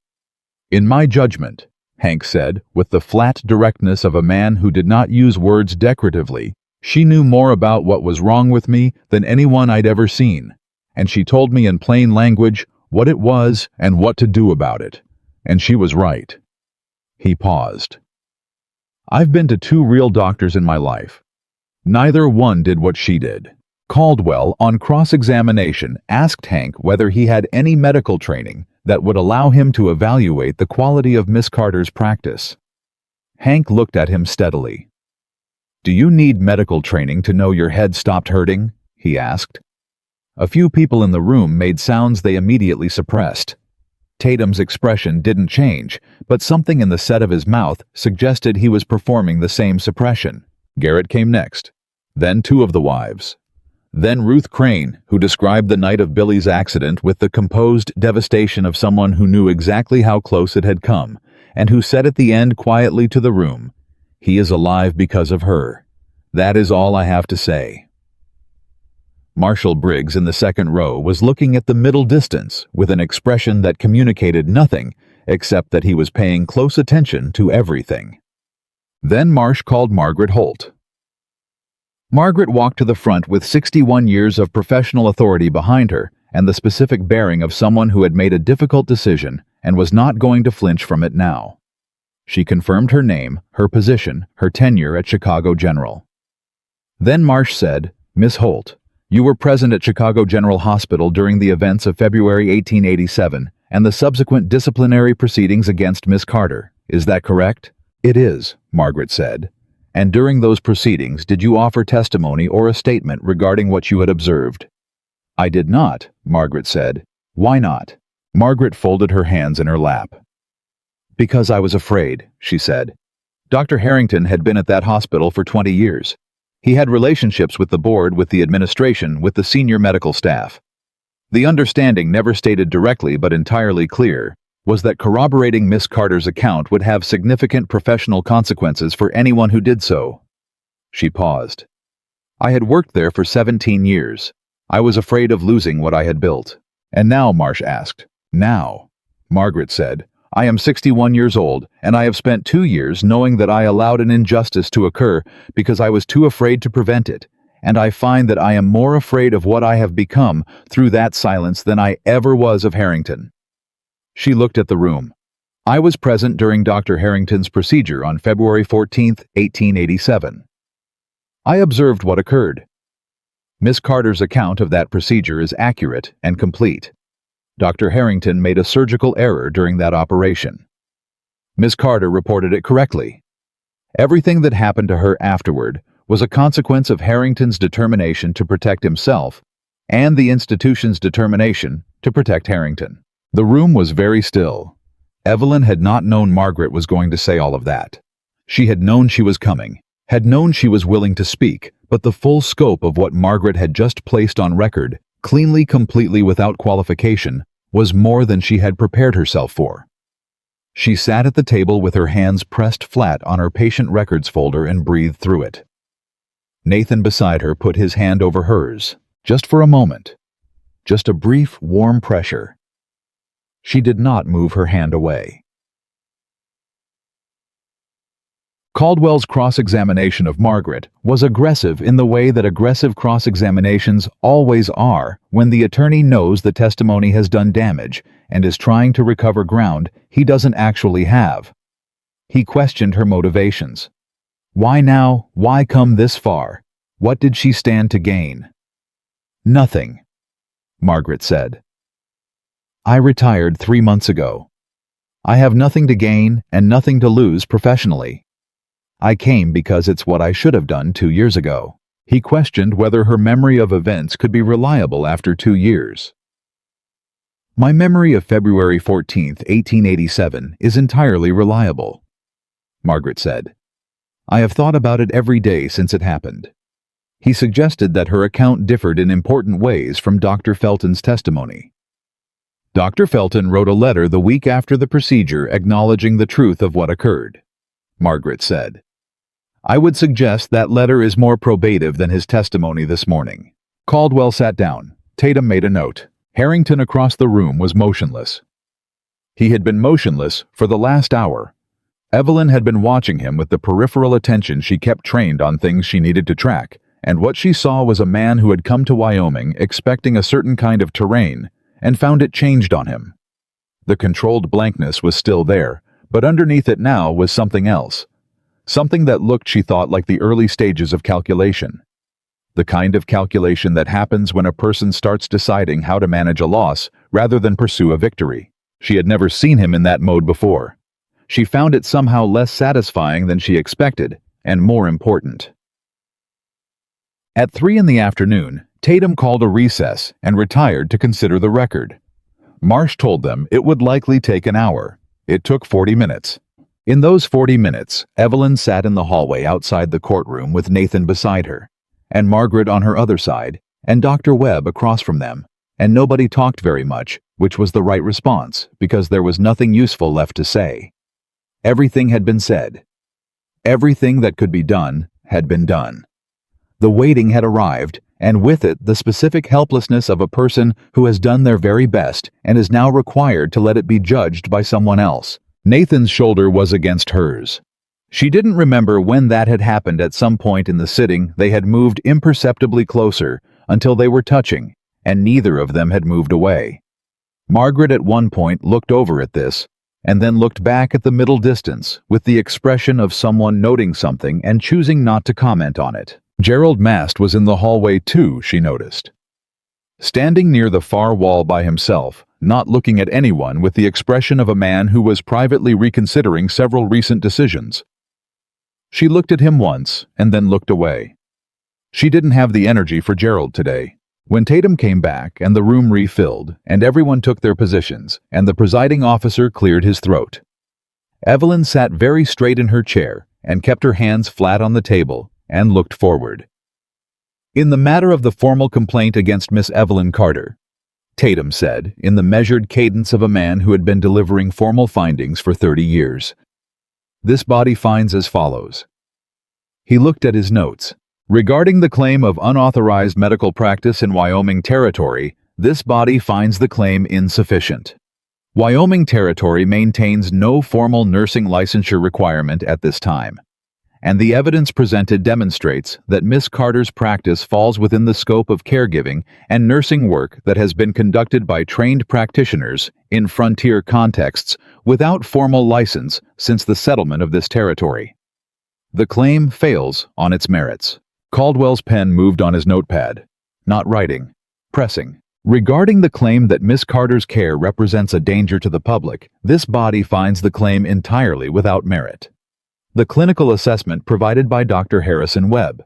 "In my judgment," Hank said, with the flat directness of a man who did not use words decoratively, "she knew more about what was wrong with me than anyone I'd ever seen, and she told me in plain language what it was and what to do about it, and she was right." He paused. "I've been to 2 real doctors in my life. Neither one did what she did." Caldwell, on cross-examination, asked Hank whether he had any medical training that would allow him to evaluate the quality of Miss Carter's practice. Hank looked at him steadily. "Do you need medical training to know your head stopped hurting?" he asked. A few people in the room made sounds they immediately suppressed. Tatum's expression didn't change, but something in the set of his mouth suggested he was performing the same suppression. Garrett came next, then 2 of the wives. Then Ruth Crane, who described the night of Billy's accident with the composed devastation of someone who knew exactly how close it had come, and who said at the end quietly to the room, "He is alive because of her. That is all I have to say." Marshall Briggs in the second row was looking at the middle distance with an expression that communicated nothing except that he was paying close attention to everything. Then Marsh called Margaret Holt. Margaret walked to the front with 61 years of professional authority behind her and the specific bearing of someone who had made a difficult decision and was not going to flinch from it now. She confirmed her name, her position, her tenure at Chicago General. Then Marsh said, "Miss Holt, you were present at Chicago General Hospital during the events of February 1887 and the subsequent disciplinary proceedings against Miss Carter. Is that correct?" "It is," Margaret said. "And during those proceedings, did you offer testimony or a statement regarding what you had observed?" "I did not," Margaret said. "Why not?" Margaret folded her hands in her lap. "Because I was afraid," she said. Dr. Harrington had been at that hospital for 20 years. He had relationships with the board, with the administration, with the senior medical staff. The understanding, never stated directly but entirely clear, was that corroborating Miss Carter's account would have significant professional consequences for anyone who did so. She paused. "I had worked there for 17 years. I was afraid of losing what I had built." "And now?" Marsh asked. "Now," Margaret said, "I am 61 years old, and I have spent 2 years knowing that I allowed an injustice to occur because I was too afraid to prevent it, and I find that I am more afraid of what I have become through that silence than I ever was of Harrington." She looked at the room. "I was present during Dr. Harrington's procedure on February 14, 1887. I observed what occurred. Miss Carter's account of that procedure is accurate and complete. Dr. Harrington made a surgical error during that operation. Miss Carter reported it correctly. Everything that happened to her afterward was a consequence of Harrington's determination to protect himself and the institution's determination to protect Harrington." The room was very still. Evelyn had not known Margaret was going to say all of that. She had known she was coming, had known she was willing to speak, but the full scope of what Margaret had just placed on record, cleanly, completely without qualification, was more than she had prepared herself for. She sat at the table with her hands pressed flat on her patient records folder and breathed through it. Nathan beside her put his hand over hers, just for a moment. Just a brief, warm pressure. She did not move her hand away. Caldwell's cross-examination of Margaret was aggressive in the way that aggressive cross-examinations always are when the attorney knows the testimony has done damage and is trying to recover ground he doesn't actually have. He questioned her motivations. Why now? Why come this far? What did she stand to gain? "Nothing," Margaret said. "I retired 3 months ago. I have nothing to gain and nothing to lose professionally. I came because it's what I should have done 2 years ago." He questioned whether her memory of events could be reliable after 2 years. "My memory of February 14, 1887 is entirely reliable," Margaret said. "I have thought about it every day since it happened." He suggested that her account differed in important ways from Dr. Felton's testimony. "Dr. Felton wrote a letter the week after the procedure acknowledging the truth of what occurred," Margaret said. "I would suggest that letter is more probative than his testimony this morning." Caldwell sat down. Tatum made a note. Harrington across the room was motionless. He had been motionless for the last hour. Evelyn had been watching him with the peripheral attention she kept trained on things she needed to track, and what she saw was a man who had come to Wyoming expecting a certain kind of terrain and found it changed on him. The controlled blankness was still there, but underneath it now was something else. Something that looked, she thought, like the early stages of calculation. The kind of calculation that happens when a person starts deciding how to manage a loss rather than pursue a victory. She had never seen him in that mode before. She found it somehow less satisfying than she expected, and more important. At 3 in the afternoon, Tatum called a recess and retired to consider the record. Marsh told them it would likely take an hour. It took 40 minutes. In those 40 minutes, Evelyn sat in the hallway outside the courtroom with Nathan beside her, and Margaret on her other side, and Dr. Webb across from them, and nobody talked very much, which was the right response, because there was nothing useful left to say. Everything had been said. Everything that could be done had been done. The waiting had arrived, and with it the specific helplessness of a person who has done their very best and is now required to let it be judged by someone else. Nathan's shoulder was against hers. She didn't remember when that had happened. At some point in the sitting, they had moved imperceptibly closer until they were touching, and neither of them had moved away. Margaret at one point looked over at this, and then looked back at the middle distance with the expression of someone noting something and choosing not to comment on it. Gerald Mast was in the hallway too, she noticed. Standing near the far wall by himself, not looking at anyone, with the expression of a man who was privately reconsidering several recent decisions. She looked at him once and then looked away. She didn't have the energy for Gerald today. When Tatum came back and the room refilled and everyone took their positions and the presiding officer cleared his throat, Evelyn sat very straight in her chair and kept her hands flat on the table and looked forward. "In the matter of the formal complaint against Miss Evelyn Carter," Tatum said, in the measured cadence of a man who had been delivering formal findings for 30 years. "This body finds as follows." He looked at his notes. "Regarding the claim of unauthorized medical practice in Wyoming Territory, this body finds the claim insufficient. Wyoming Territory maintains no formal nursing licensure requirement at this time, and the evidence presented demonstrates that Miss Carter's practice falls within the scope of caregiving and nursing work that has been conducted by trained practitioners in frontier contexts without formal license since the settlement of this territory. The claim fails on its merits." Caldwell's pen moved on his notepad, not writing, pressing. "Regarding the claim that Miss Carter's care represents a danger to the public, this body finds the claim entirely without merit. The clinical assessment provided by Dr. Harrison Webb,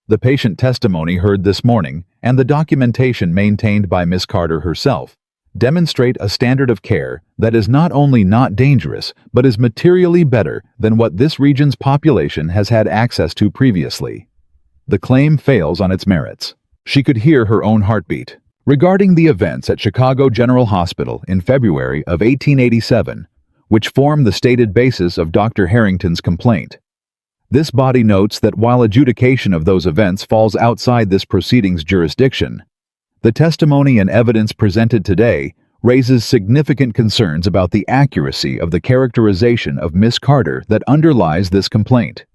the patient testimony heard this morning, and the documentation maintained by Miss Carter herself demonstrate a standard of care that is not only not dangerous, but is materially better than what this region's population has had access to previously. The claim fails on its merits." She could hear her own heartbeat. Regarding the events at Chicago General Hospital in February of 1887, which form the stated basis of Dr. Harrington's complaint, this body notes that while adjudication of those events falls outside this proceeding's jurisdiction, the testimony and evidence presented today raises significant concerns about the accuracy of the characterization of Miss Carter that underlies this complaint.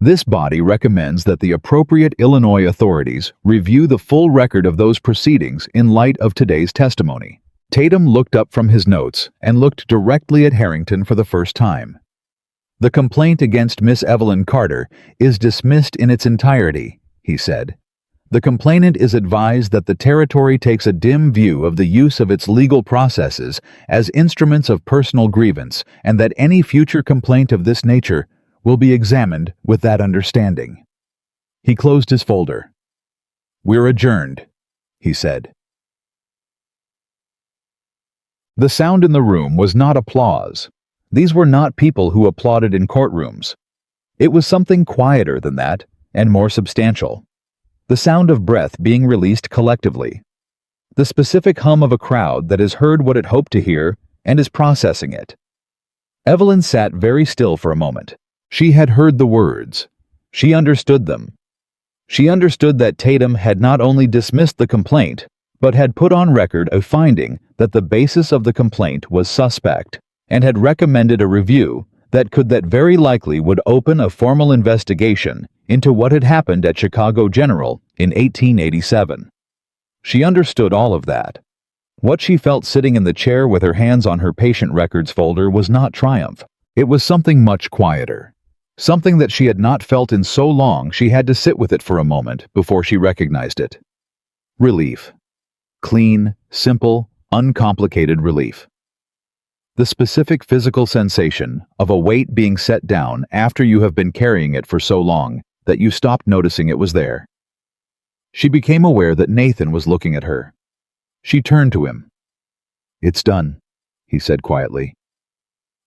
This body recommends that the appropriate Illinois authorities review the full record of those proceedings in light of today's testimony. Tatum looked up from his notes and looked directly at Harrington for the first time. "The complaint against Miss Evelyn Carter is dismissed in its entirety," he said. "The complainant is advised that the territory takes a dim view of the use of its legal processes as instruments of personal grievance, and that any future complaint of this nature will be examined with that understanding." He closed his folder. "We're adjourned," he said. The sound in the room was not applause. These were not people who applauded in courtrooms. It was something quieter than that, and more substantial. The sound of breath being released collectively. The specific hum of a crowd that has heard what it hoped to hear and is processing it. Evelyn sat very still for a moment. She had heard the words. She understood them. She understood that Tatum had not only dismissed the complaint, but had put on record a finding that the basis of the complaint was suspect, and had recommended a review that very likely would open a formal investigation into what had happened at Chicago General in 1887. She understood all of that. What she felt sitting in the chair with her hands on her patient records folder was not triumph. It was something much quieter. Something that she had not felt in so long she had to sit with it for a moment before she recognized it. Relief. Clean, simple, uncomplicated relief. The specific physical sensation of a weight being set down after you have been carrying it for so long that you stopped noticing it was there. She became aware that Nathan was looking at her. She turned to him. "It's done," he said quietly.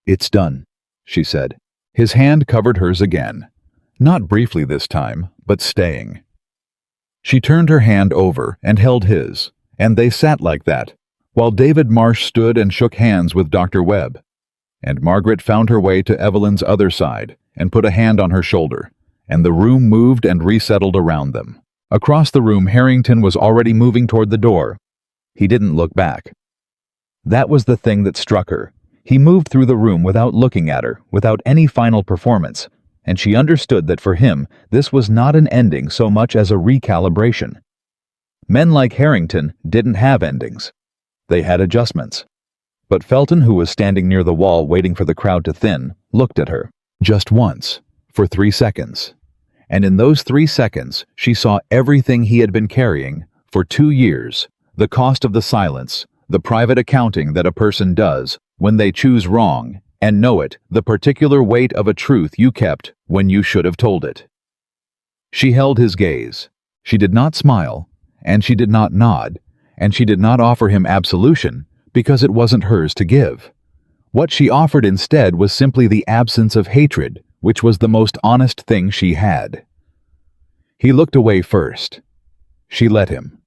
"It's done," she said. His hand covered hers again, not briefly this time, but staying. She turned her hand over and held his, and they sat like that, while David Marsh stood and shook hands with Dr. Webb, and Margaret found her way to Evelyn's other side and put a hand on her shoulder, and the room moved and resettled around them. Across the room, Harrington was already moving toward the door. He didn't look back. That was the thing that struck her. He moved through the room without looking at her, without any final performance, and she understood that for him, this was not an ending so much as a recalibration. Men like Harrington didn't have endings. They had adjustments. But Felton, who was standing near the wall waiting for the crowd to thin, looked at her. Just once. For 3 seconds. And in those 3 seconds, she saw everything he had been carrying for 2 years. The cost of the silence, the private accounting that a person does when they choose wrong, and know it, the particular weight of a truth you kept when you should have told it. She held his gaze. She did not smile, and she did not nod, and she did not offer him absolution because it wasn't hers to give. What she offered instead was simply the absence of hatred, which was the most honest thing she had. He looked away first. She let him.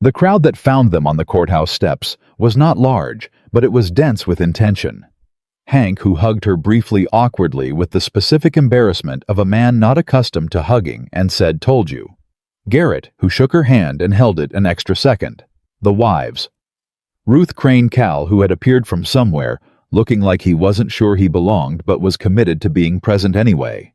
The crowd that found them on the courthouse steps was not large, but it was dense with intention. Hank, who hugged her briefly awkwardly with the specific embarrassment of a man not accustomed to hugging and said, "Told you." Garrett, who shook her hand and held it an extra second. The wives. Ruth Crane Cal, who had appeared from somewhere, looking like he wasn't sure he belonged but was committed to being present anyway.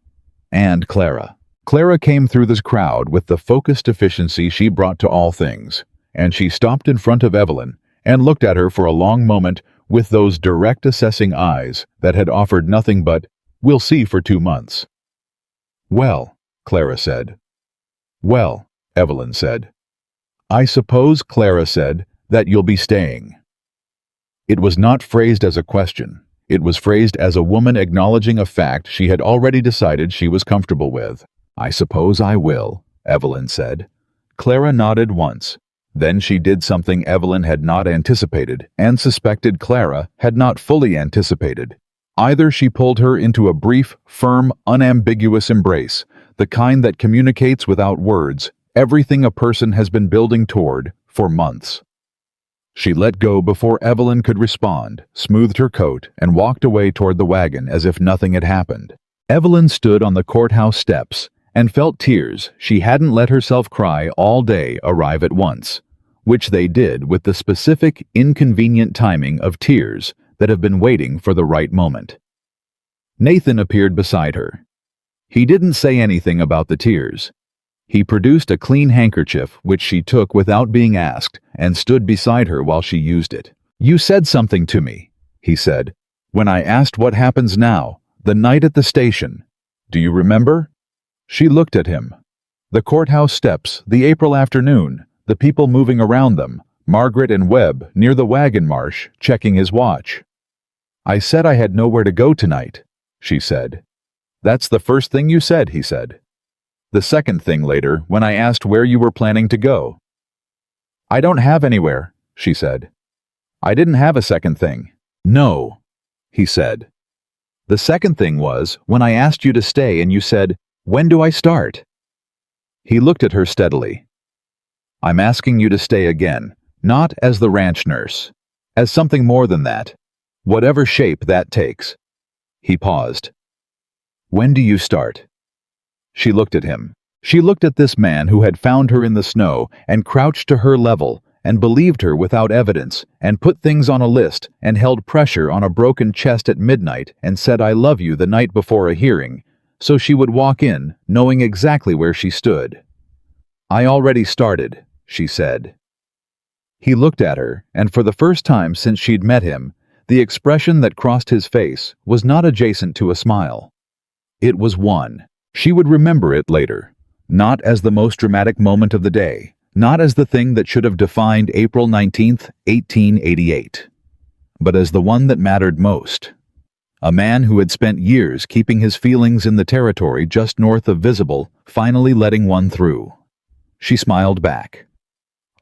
And Clara. Clara came through this crowd with the focused efficiency she brought to all things, and she stopped in front of Evelyn and looked at her for a long moment with those direct assessing eyes that had offered nothing but, "We'll see for 2 months." "Well," Clara said. "Well," Evelyn said. "I suppose," Clara said, "that you'll be staying." It was not phrased as a question. It was phrased as a woman acknowledging a fact she had already decided she was comfortable with. "I suppose I will," Evelyn said. Clara nodded once. Then she did something Evelyn had not anticipated and suspected Clara had not fully anticipated. Either she pulled her into a brief, firm, unambiguous embrace, the kind that communicates without words everything a person has been building toward for months. She let go before Evelyn could respond, smoothed her coat, and walked away toward the wagon as if nothing had happened. Evelyn stood on the courthouse steps and felt tears she hadn't let herself cry all day arrive at once, which they did with the specific, inconvenient timing of tears that have been waiting for the right moment. Nathan appeared beside her. He didn't say anything about the tears. He produced a clean handkerchief, which she took without being asked, and stood beside her while she used it. "You said something to me," he said, "when I asked what happens now, the night at the station. Do you remember?" She looked at him. The courthouse steps, the April afternoon, the people moving around them, Margaret and Webb near the wagon marsh, checking his watch. "I said I had nowhere to go tonight," she said. "That's the first thing you said," he said. "The second thing later, when I asked where you were planning to go." "I don't have anywhere," she said. "I didn't have a second thing." "No," he said. "The second thing was when I asked you to stay and you said, 'When do I start?'" He looked at her steadily. "I'm asking you to stay again, not as the ranch nurse, as something more than that, whatever shape that takes." He paused. "When do you start?" She looked at him. She looked at this man who had found her in the snow and crouched to her level and believed her without evidence and put things on a list and held pressure on a broken chest at midnight and said "I love you" the night before a hearing, so she would walk in knowing exactly where she stood. "I already started," she said. He looked at her, and for the first time since she'd met him, the expression that crossed his face was not adjacent to a smile. It was one. She would remember it later, not as the most dramatic moment of the day, not as the thing that should have defined April 19th, 1888, but as the one that mattered most. A man who had spent years keeping his feelings in the territory just north of Visible, finally letting one through. She smiled back.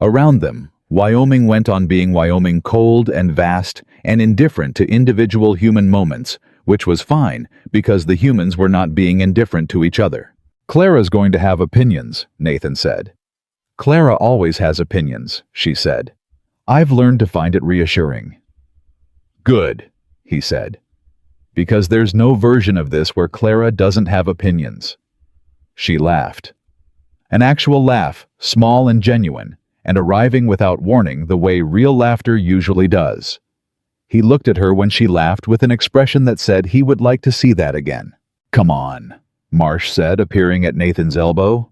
Around them, Wyoming went on being Wyoming, cold and vast and indifferent to individual human moments, which was fine because the humans were not being indifferent to each other. "Clara's going to have opinions," Nathan said. "Clara always has opinions," she said. "I've learned to find it reassuring." "Good," he said. "Because there's no version of this where Clara doesn't have opinions." She laughed. An actual laugh, small and genuine, and arriving without warning the way real laughter usually does. He looked at her when she laughed with an expression that said he would like to see that again. "Come on," Marsh said, appearing at Nathan's elbow.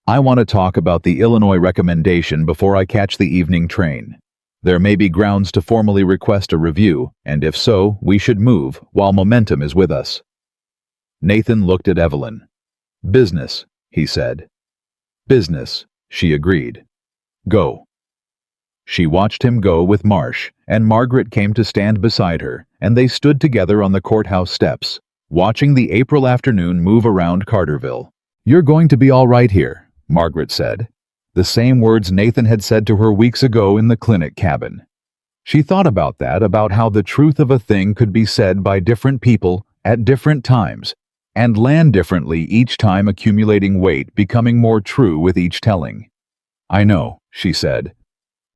"I want to talk about the Illinois recommendation before I catch the evening train. There may be grounds to formally request a review, and if so, we should move while momentum is with us." Nathan looked at Evelyn. "Business," he said. "Business," she agreed. "Go." She watched him go with Marsh, and Margaret came to stand beside her, and they stood together on the courthouse steps, watching the April afternoon move around Carterville. "You're going to be all right here," Margaret said. The same words Nathan had said to her weeks ago in the clinic cabin. She thought about that, about how the truth of a thing could be said by different people at different times, and land differently each time, accumulating weight, becoming more true with each telling. "I know," she said.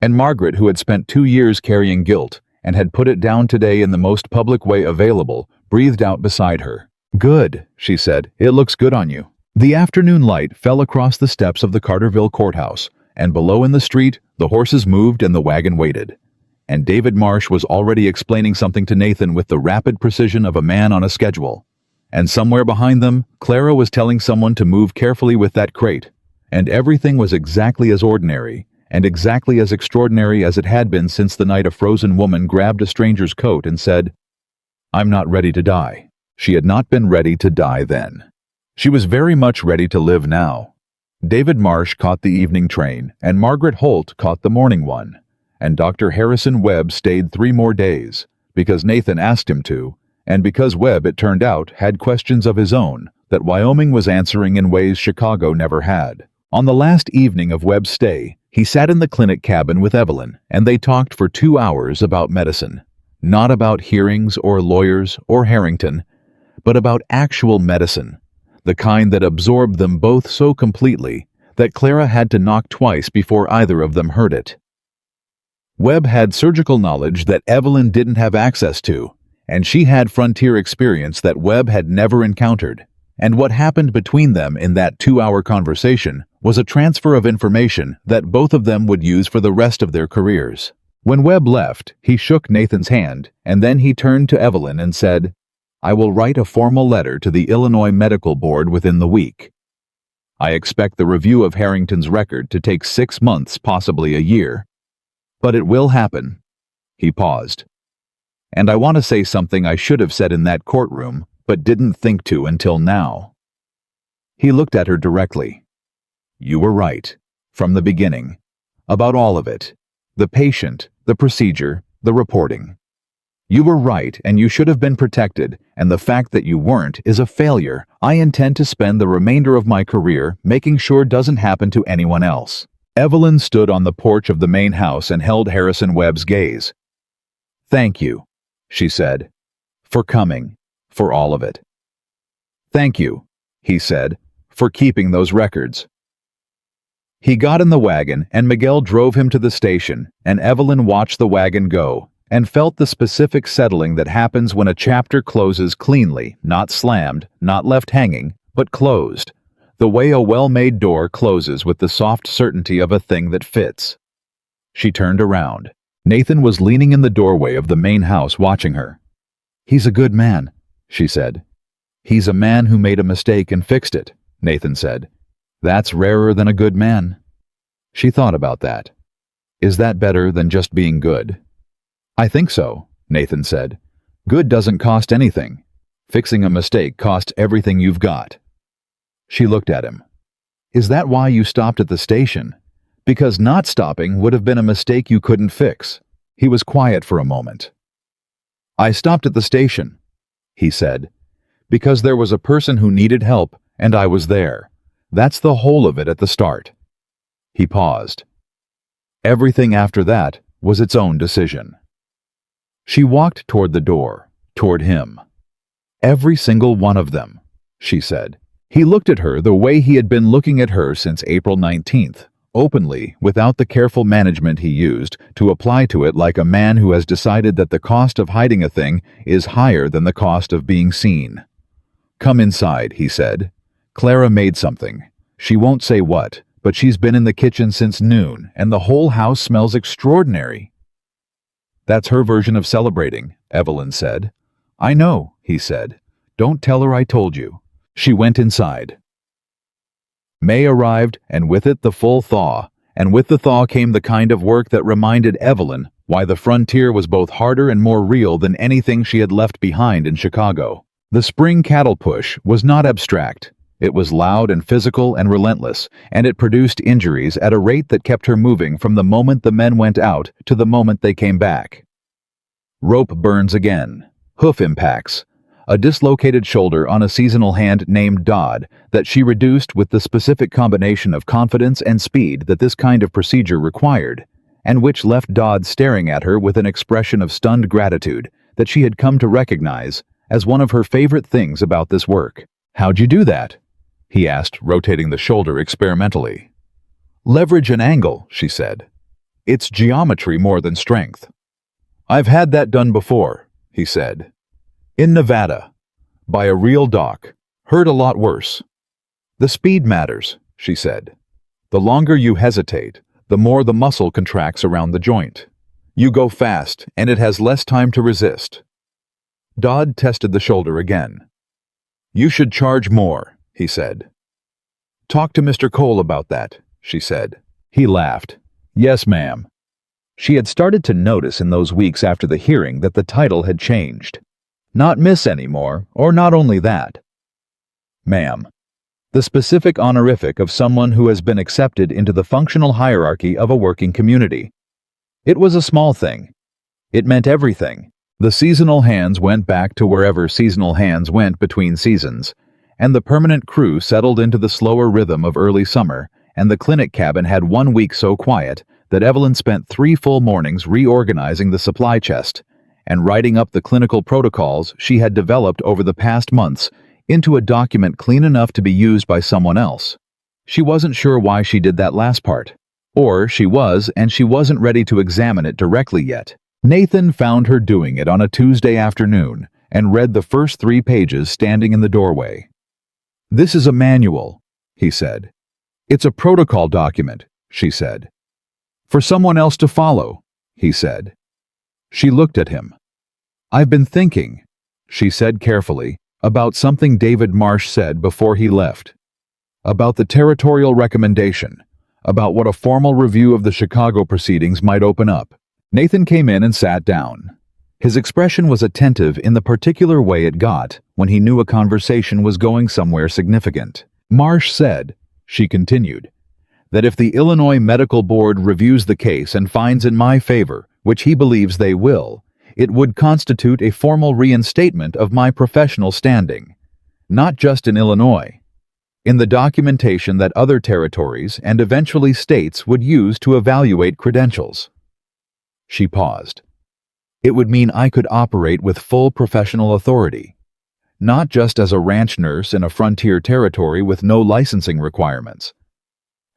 And Margaret, who had spent 2 years carrying guilt and had put it down today in the most public way available, breathed out beside her. "Good," she said. "It looks good on you." The afternoon light fell across the steps of the Carterville courthouse, and below in the street, the horses moved and the wagon waited. And David Marsh was already explaining something to Nathan with the rapid precision of a man on a schedule. And somewhere behind them, Clara was telling someone to move carefully with that crate. And everything was exactly as ordinary, and exactly as extraordinary as it had been since the night a frozen woman grabbed a stranger's coat and said, "I'm not ready to die." She had not been ready to die then. She was very much ready to live now. David Marsh caught the evening train, and Margaret Holt caught the morning one. And Dr. Harrison Webb stayed 3 more days, because Nathan asked him to, and because Webb, it turned out, had questions of his own that Wyoming was answering in ways Chicago never had. On the last evening of Webb's stay, he sat in the clinic cabin with Evelyn, and they talked for 2 hours about medicine. Not about hearings or lawyers or Harrington, but about actual medicine, the kind that absorbed them both so completely that Clara had to knock twice before either of them heard it. Webb had surgical knowledge that Evelyn didn't have access to, and she had frontier experience that Webb had never encountered. And what happened between them in that 2-hour conversation was a transfer of information that both of them would use for the rest of their careers. When Webb left, he shook Nathan's hand, and then he turned to Evelyn and said, "I will write a formal letter to the Illinois Medical Board within the week. I expect the review of Harrington's record to take 6 months, possibly a year. But it will happen." He paused. "And I want to say something I should have said in that courtroom, but didn't think to until now." He looked at her directly. "You were right, from the beginning, about all of it. The patient, the procedure, the reporting. You were right, and you should have been protected, and the fact that you weren't is a failure I intend to spend the remainder of my career making sure doesn't happen to anyone else." Evelyn stood on the porch of the main house and held Harrison Webb's gaze. "Thank you," she said, "for coming, for all of it." "Thank you," he said, "for keeping those records." He got in the wagon, and Miguel drove him to the station, and Evelyn watched the wagon go, and felt the specific settling that happens when a chapter closes cleanly, not slammed, not left hanging, but closed, the way a well-made door closes with the soft certainty of a thing that fits. She turned around. Nathan was leaning in the doorway of the main house watching her. "He's a good man," she said. "He's a man who made a mistake and fixed it," Nathan said. "That's rarer than a good man." She thought about that. Is that better than just being good? "I think so," Nathan said. "Good doesn't cost anything. Fixing a mistake costs everything you've got." She looked at him. "Is that why you stopped at the station? Because not stopping would have been a mistake you couldn't fix." He was quiet for a moment. "I stopped at the station," he said, "because there was a person who needed help, and I was there. That's the whole of it at the start." He paused. Everything after that was its own decision. She walked toward the door, toward him. "Every single one of them," she said. He looked at her the way he had been looking at her since April 19th, openly, without the careful management he used to apply to it, like a man who has decided that the cost of hiding a thing is higher than the cost of being seen. "Come inside," he said. "Clara made something. She won't say what, but she's been in the kitchen since noon, and the whole house smells extraordinary." That's her version of celebrating, Evelyn said. I know, he said. Don't tell her I told you. She went inside. May arrived, and with it the full thaw, and with the thaw came the kind of work that reminded Evelyn why the frontier was both harder and more real than anything she had left behind in Chicago. The spring cattle push was not abstract. It was loud and physical and relentless, and it produced injuries at a rate that kept her moving from the moment the men went out to the moment they came back. Rope burns again. Hoof impacts. A dislocated shoulder on a seasonal hand named Dodd that she reduced with the specific combination of confidence and speed that this kind of procedure required, and which left Dodd staring at her with an expression of stunned gratitude that she had come to recognize as one of her favorite things about this work. How'd you do that? He asked, rotating the shoulder experimentally. Leverage and angle, she said. It's geometry more than strength. I've had that done before, he said. In Nevada. By a real doc. Hurt a lot worse. The speed matters, she said. The longer you hesitate, the more the muscle contracts around the joint. You go fast, and it has less time to resist. Dodd tested the shoulder again. You should charge more, he said. Talk to Mr. Cole about that, she said. He laughed. Yes, ma'am. She had started to notice in those weeks after the hearing that the title had changed. Not Miss anymore, or not only that. Ma'am. The specific honorific of someone who has been accepted into the functional hierarchy of a working community. It was a small thing. It meant everything. The seasonal hands went back to wherever seasonal hands went between seasons, and the permanent crew settled into the slower rhythm of early summer, and the clinic cabin had 1 week so quiet that Evelyn spent 3 full mornings reorganizing the supply chest and writing up the clinical protocols she had developed over the past months into a document clean enough to be used by someone else. She wasn't sure why she did that last part. Or she was, and she wasn't ready to examine it directly yet. Nathan found her doing it on a Tuesday afternoon and read the first 3 pages standing in the doorway. This is a manual, he said. It's a protocol document, she said. For someone else to follow, he said. She looked at him. I've been thinking, she said carefully, about something David Marsh said before he left. About the territorial recommendation, about what a formal review of the Chicago proceedings might open up. Nathan came in and sat down. His expression was attentive in the particular way it got when he knew a conversation was going somewhere significant. Marsh said, she continued, that if the Illinois Medical Board reviews the case and finds in my favor, which he believes they will, it would constitute a formal reinstatement of my professional standing, not just in Illinois, in the documentation that other territories and eventually states would use to evaluate credentials. She paused. It would mean I could operate with full professional authority, not just as a ranch nurse in a frontier territory with no licensing requirements.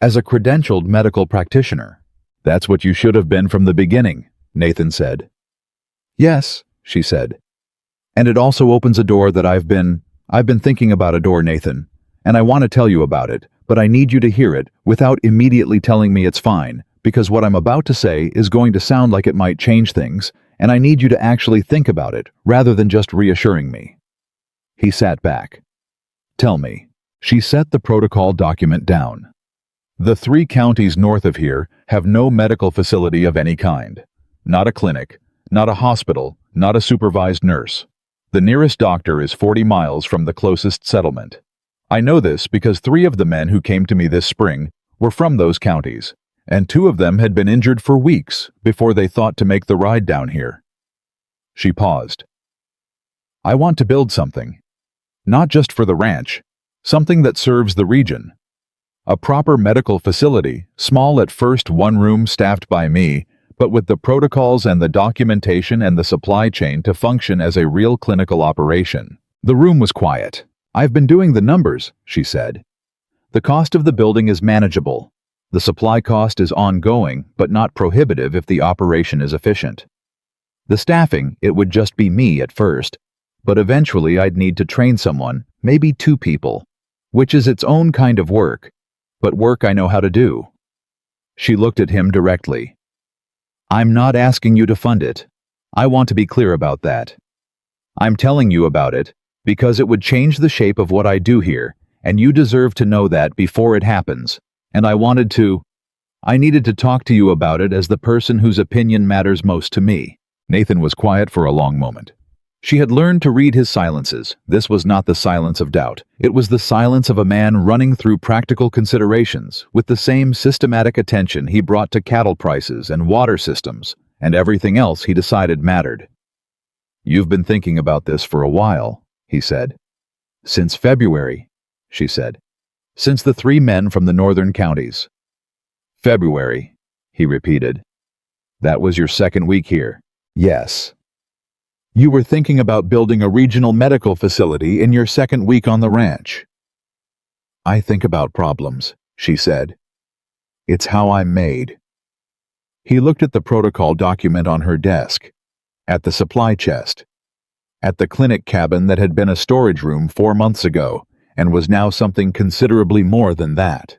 As a credentialed medical practitioner. That's what you should have been from the beginning, Nathan said. Yes, she said. And it also opens a door that I've been thinking about a door, Nathan, and I want to tell you about it, but I need you to hear it without immediately telling me it's fine, because what I'm about to say is going to sound like it might change things, and I need you to actually think about it rather than just reassuring me. He sat back. Tell me. She set the protocol document down. The 3 counties north of here have no medical facility of any kind. Not a clinic, not a hospital, not a supervised nurse. The nearest doctor is 40 miles from the closest settlement. I know this because 3 of the men who came to me this spring were from those counties, and 2 of them had been injured for weeks before they thought to make the ride down here. She paused. I want to build something. Not just for the ranch, something that serves the region. A proper medical facility, small at first, 1 room staffed by me, but with the protocols and the documentation and the supply chain to function as a real clinical operation. The room was quiet. I've been doing the numbers, she said. The cost of the building is manageable. The supply cost is ongoing, but not prohibitive if the operation is efficient. The staffing, it would just be me at first, but eventually I'd need to train someone, maybe 2 people, which is its own kind of work, but work I know how to do. She looked at him directly. I'm not asking you to fund it. I want to be clear about that. I'm telling you about it because it would change the shape of what I do here, and you deserve to know that before it happens. And I needed to talk to you about it as the person whose opinion matters most to me." Nathan was quiet for a long moment. She had learned to read his silences. This was not the silence of doubt. It was the silence of a man running through practical considerations with the same systematic attention he brought to cattle prices and water systems and everything else he decided mattered. "You've been thinking about this for a while," he said. "Since February," she said. "Since the 3 men from the northern counties." "February," he repeated. "That was your 2nd week here." "Yes." "You were thinking about building a regional medical facility in your 2nd week on the ranch." "I think about problems," she said. "It's how I'm made." He looked at the protocol document on her desk, at the supply chest, at the clinic cabin that had been a storage room 4 months ago and was now something considerably more than that.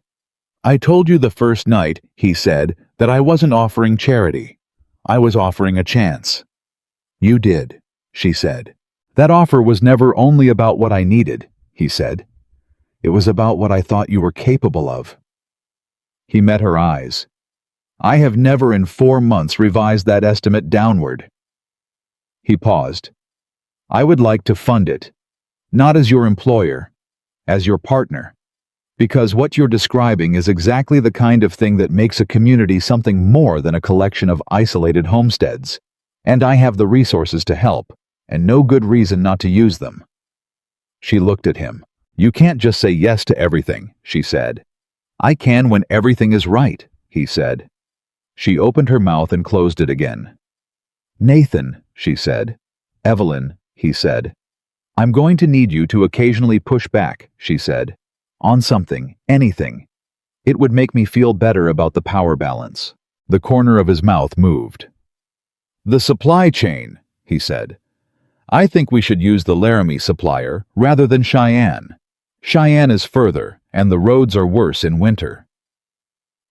"I told you the first night," he said, "that I wasn't offering charity. I was offering a chance." "You did," she said. "That offer was never only about what I needed," he said. "It was about what I thought you were capable of." He met her eyes. "I have never in 4 months revised that estimate downward." He paused. "I would like to fund it, not as your employer, as your partner, because what you're describing is exactly the kind of thing that makes a community something more than a collection of isolated homesteads, and I have the resources to help, and no good reason not to use them." She looked at him. "You can't just say yes to everything," she said. "I can when everything is right," he said. She opened her mouth and closed it again. "Nathan," she said. "Evelyn," he said. "I'm going to need you to occasionally push back," she said. "On something, anything. It would make me feel better about the power balance." The corner of his mouth moved. "The supply chain," he said. "I think we should use the Laramie supplier rather than Cheyenne. Cheyenne is further, and the roads are worse in winter."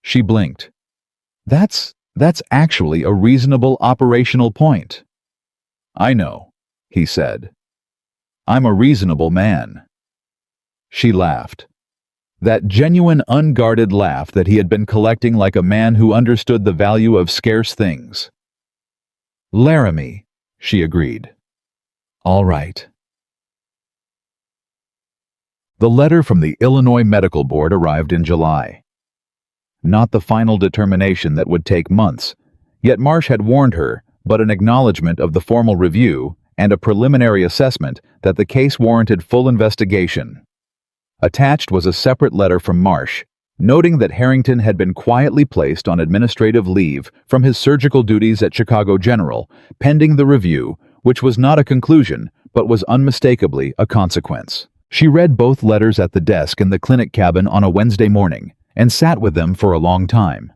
She blinked. That's actually a reasonable operational point." "I know," he said. "I'm a reasonable man." She laughed. That genuine, unguarded laugh that he had been collecting like a man who understood the value of scarce things. "Laramie," she agreed. "All right." The letter from the Illinois Medical Board arrived in July. Not the final determination that would take months, yet Marsh had warned her, but an acknowledgement of the formal review and a preliminary assessment that the case warranted full investigation. Attached was a separate letter from Marsh, noting that Harrington had been quietly placed on administrative leave from his surgical duties at Chicago General, pending the review, which was not a conclusion, but was unmistakably a consequence. She read both letters at the desk in the clinic cabin on a Wednesday morning, and sat with them for a long time.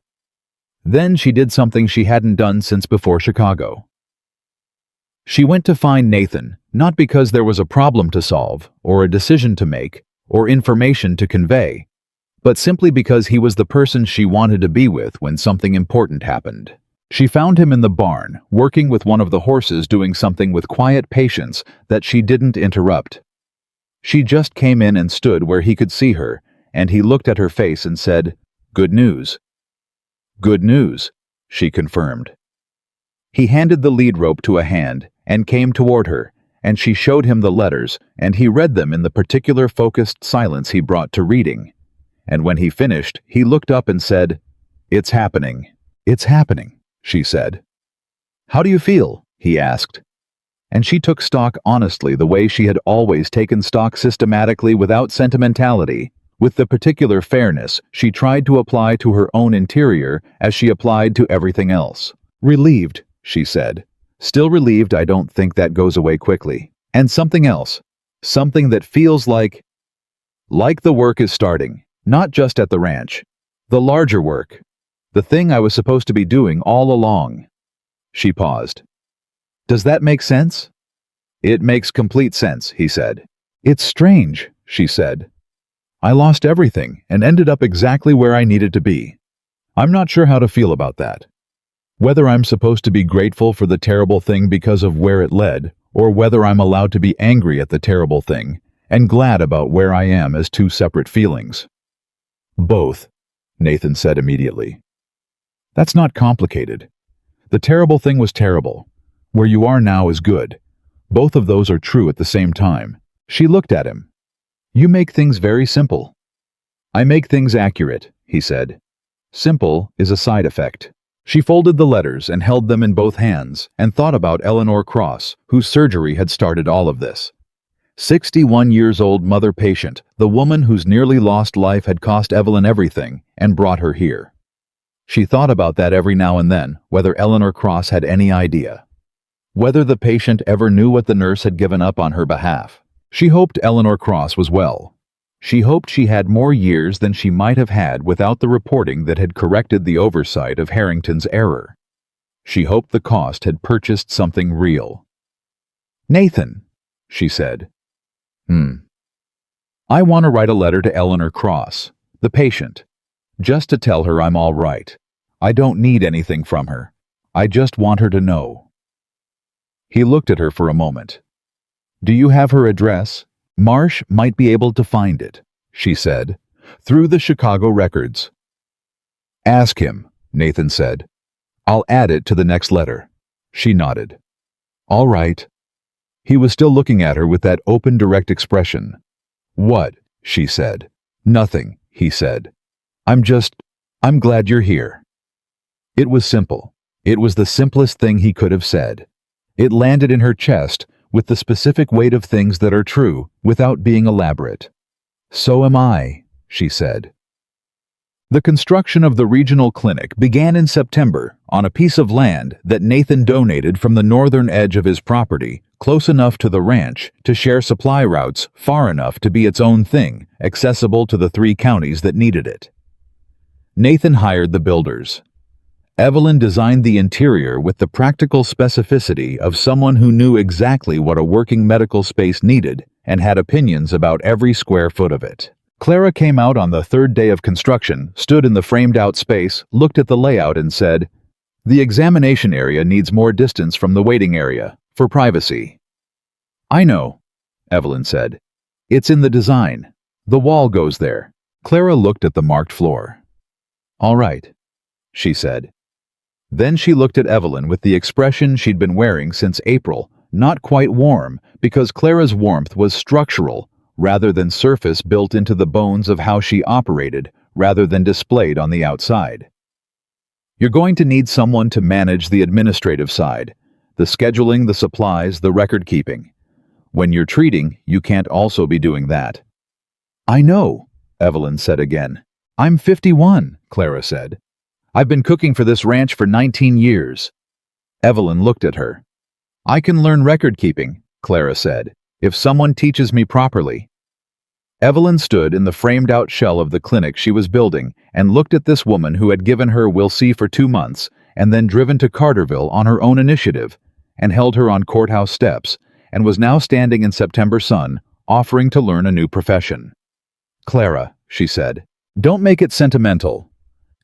Then she did something she hadn't done since before Chicago. She went to find Nathan, not because there was a problem to solve, or a decision to make, or information to convey, but simply because he was the person she wanted to be with when something important happened. She found him in the barn, working with one of the horses, doing something with quiet patience that she didn't interrupt. She just came in and stood where he could see her, and he looked at her face and said, "Good news." "Good news," she confirmed. He handed the lead rope to a hand and came toward her, and she showed him the letters, and he read them in the particular focused silence he brought to reading. And when he finished, he looked up and said, "It's happening." "It's happening," she said. "How do you feel?" he asked. And she took stock honestly, the way she had always taken stock, systematically, without sentimentality, with the particular fairness she tried to apply to her own interior as she applied to everything else. "Relieved," she said. "Still relieved. I don't think that goes away quickly. And something else. Something that feels like the work is starting, not just at the ranch. The larger work. The thing I was supposed to be doing all along." She paused. "Does that make sense?" "It makes complete sense," he said. "It's strange," she said. "I lost everything and ended up exactly where I needed to be. I'm not sure how to feel about that." Whether I'm supposed to be grateful for the terrible thing because of where it led, or whether I'm allowed to be angry at the terrible thing and glad about where I am as two separate feelings. Both, Nathan said immediately. That's not complicated. The terrible thing was terrible. Where you are now is good. Both of those are true at the same time. She looked at him. You make things very simple. I make things accurate, he said. Simple is a side effect. She folded the letters and held them in both hands and thought about Eleanor Cross, whose surgery had started all of this. 61-years-old mother patient, the woman whose nearly lost life had cost Evelyn everything and brought her here. She thought about that every now and then, whether Eleanor Cross had any idea. Whether the patient ever knew what the nurse had given up on her behalf. She hoped Eleanor Cross was well. She hoped she had more years than she might have had without the reporting that had corrected the oversight of Harrington's error. She hoped the cost had purchased something real. Nathan, she said. I want to write a letter to Eleanor Cross, the patient, just to tell her I'm all right. I don't need anything from her. I just want her to know. He looked at her for a moment. Do you have her address? Marsh might be able to find it, she said, through the Chicago records. Ask him, Nathan said. I'll add it to the next letter. She nodded. All right. He was still looking at her with that open, direct expression. What? She said. Nothing, he said. I'm glad you're here. It was simple. It was the simplest thing he could have said. It landed in her chest with the specific weight of things that are true without being elaborate. So am I, she said. The construction of the regional clinic began in September on a piece of land that Nathan donated from the northern edge of his property, close enough to the ranch to share supply routes far enough to be its own thing, accessible to the 3 counties that needed it. Nathan hired the builders. Evelyn designed the interior with the practical specificity of someone who knew exactly what a working medical space needed and had opinions about every square foot of it. Clara came out on the 3rd day of construction, stood in the framed-out space, looked at the layout and said, "The examination area needs more distance from the waiting area, for privacy." "I know," Evelyn said. "It's in the design. The wall goes there." Clara looked at the marked floor. "All right," she said. Then she looked at Evelyn with the expression she'd been wearing since April, not quite warm, because Clara's warmth was structural, rather than surface built into the bones of how she operated, rather than displayed on the outside. You're going to need someone to manage the administrative side, the scheduling, the supplies, the record-keeping. When you're treating, you can't also be doing that. "I know," Evelyn said again. "I'm 51, Clara said. "I've been cooking for this ranch for 19 years. Evelyn looked at her. "I can learn record-keeping," Clara said, "if someone teaches me properly." Evelyn stood in the framed-out shell of the clinic she was building and looked at this woman who had given her "we'll see" for 2 months and then driven to Carterville on her own initiative and held her on courthouse steps and was now standing in September sun, offering to learn a new profession. "Clara," she said, "don't make it sentimental."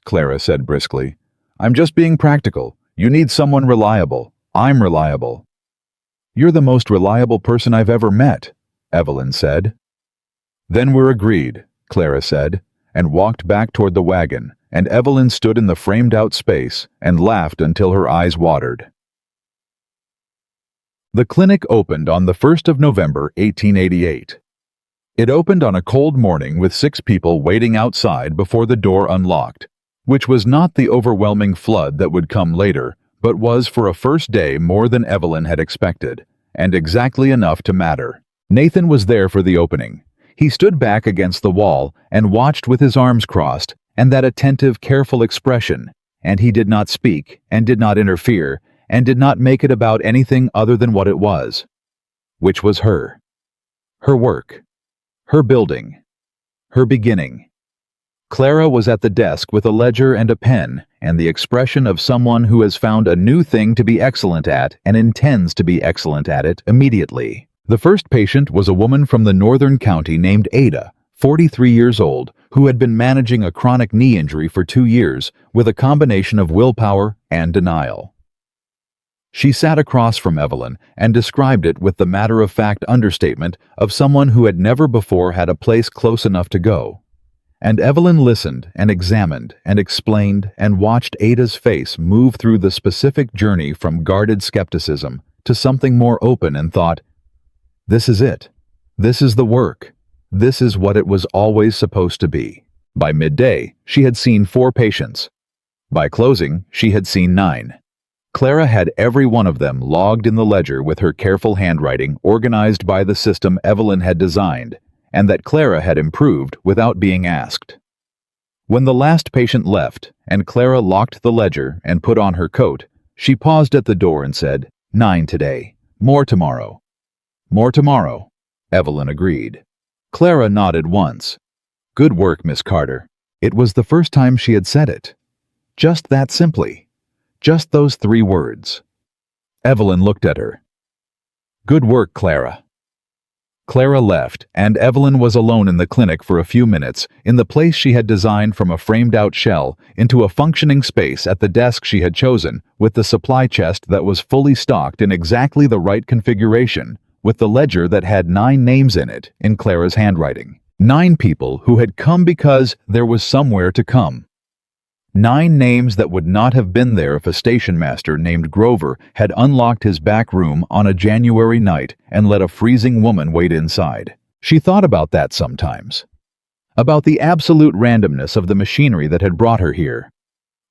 Clara said briskly, "I'm just being practical. You need someone reliable. I'm reliable." "You're the most reliable person I've ever met," Evelyn said. "Then we're agreed," Clara said, and walked back toward the wagon, and Evelyn stood in the framed-out space and laughed until her eyes watered. The clinic opened on the 1st of November, 1888. It opened on a cold morning with 6 people waiting outside before the door unlocked, which was not the overwhelming flood that would come later, but was for a first day more than Evelyn had expected, and exactly enough to matter. Nathan was there for the opening. He stood back against the wall and watched with his arms crossed and that attentive, careful expression, and he did not speak and did not interfere and did not make it about anything other than what it was, which was her. Her work. Her building. Her beginning. Clara was at the desk with a ledger and a pen and the expression of someone who has found a new thing to be excellent at and intends to be excellent at it immediately. The first patient was a woman from the northern county named Ada, 43 years old, who had been managing a chronic knee injury for 2 years with a combination of willpower and denial. She sat across from Evelyn and described it with the matter-of-fact understatement of someone who had never before had a place close enough to go. And Evelyn listened and examined and explained and watched Ada's face move through the specific journey from guarded skepticism to something more open and thought, "This is it. This is the work. This is what it was always supposed to be." By midday, she had seen 4 patients. By closing, she had seen 9. Clara had every one of them logged in the ledger with her careful handwriting organized by the system Evelyn had designed, and that Clara had improved without being asked. When the last patient left, and Clara locked the ledger and put on her coat, she paused at the door and said, "9 today. More tomorrow." "More tomorrow," Evelyn agreed. Clara nodded once. "Good work, Miss Carter." It was the first time she had said it. Just that simply. Just those 3 words. Evelyn looked at her. "Good work, Clara." Clara left, and Evelyn was alone in the clinic for a few minutes, in the place she had designed from a framed-out shell into a functioning space at the desk she had chosen, with the supply chest that was fully stocked in exactly the right configuration, with the ledger that had 9 names in it, in Clara's handwriting. 9 people who had come because there was somewhere to come. 9 names that would not have been there if a station master named Grover had unlocked his back room on a January night and let a freezing woman wait inside. She thought about that sometimes. About the absolute randomness of the machinery that had brought her here.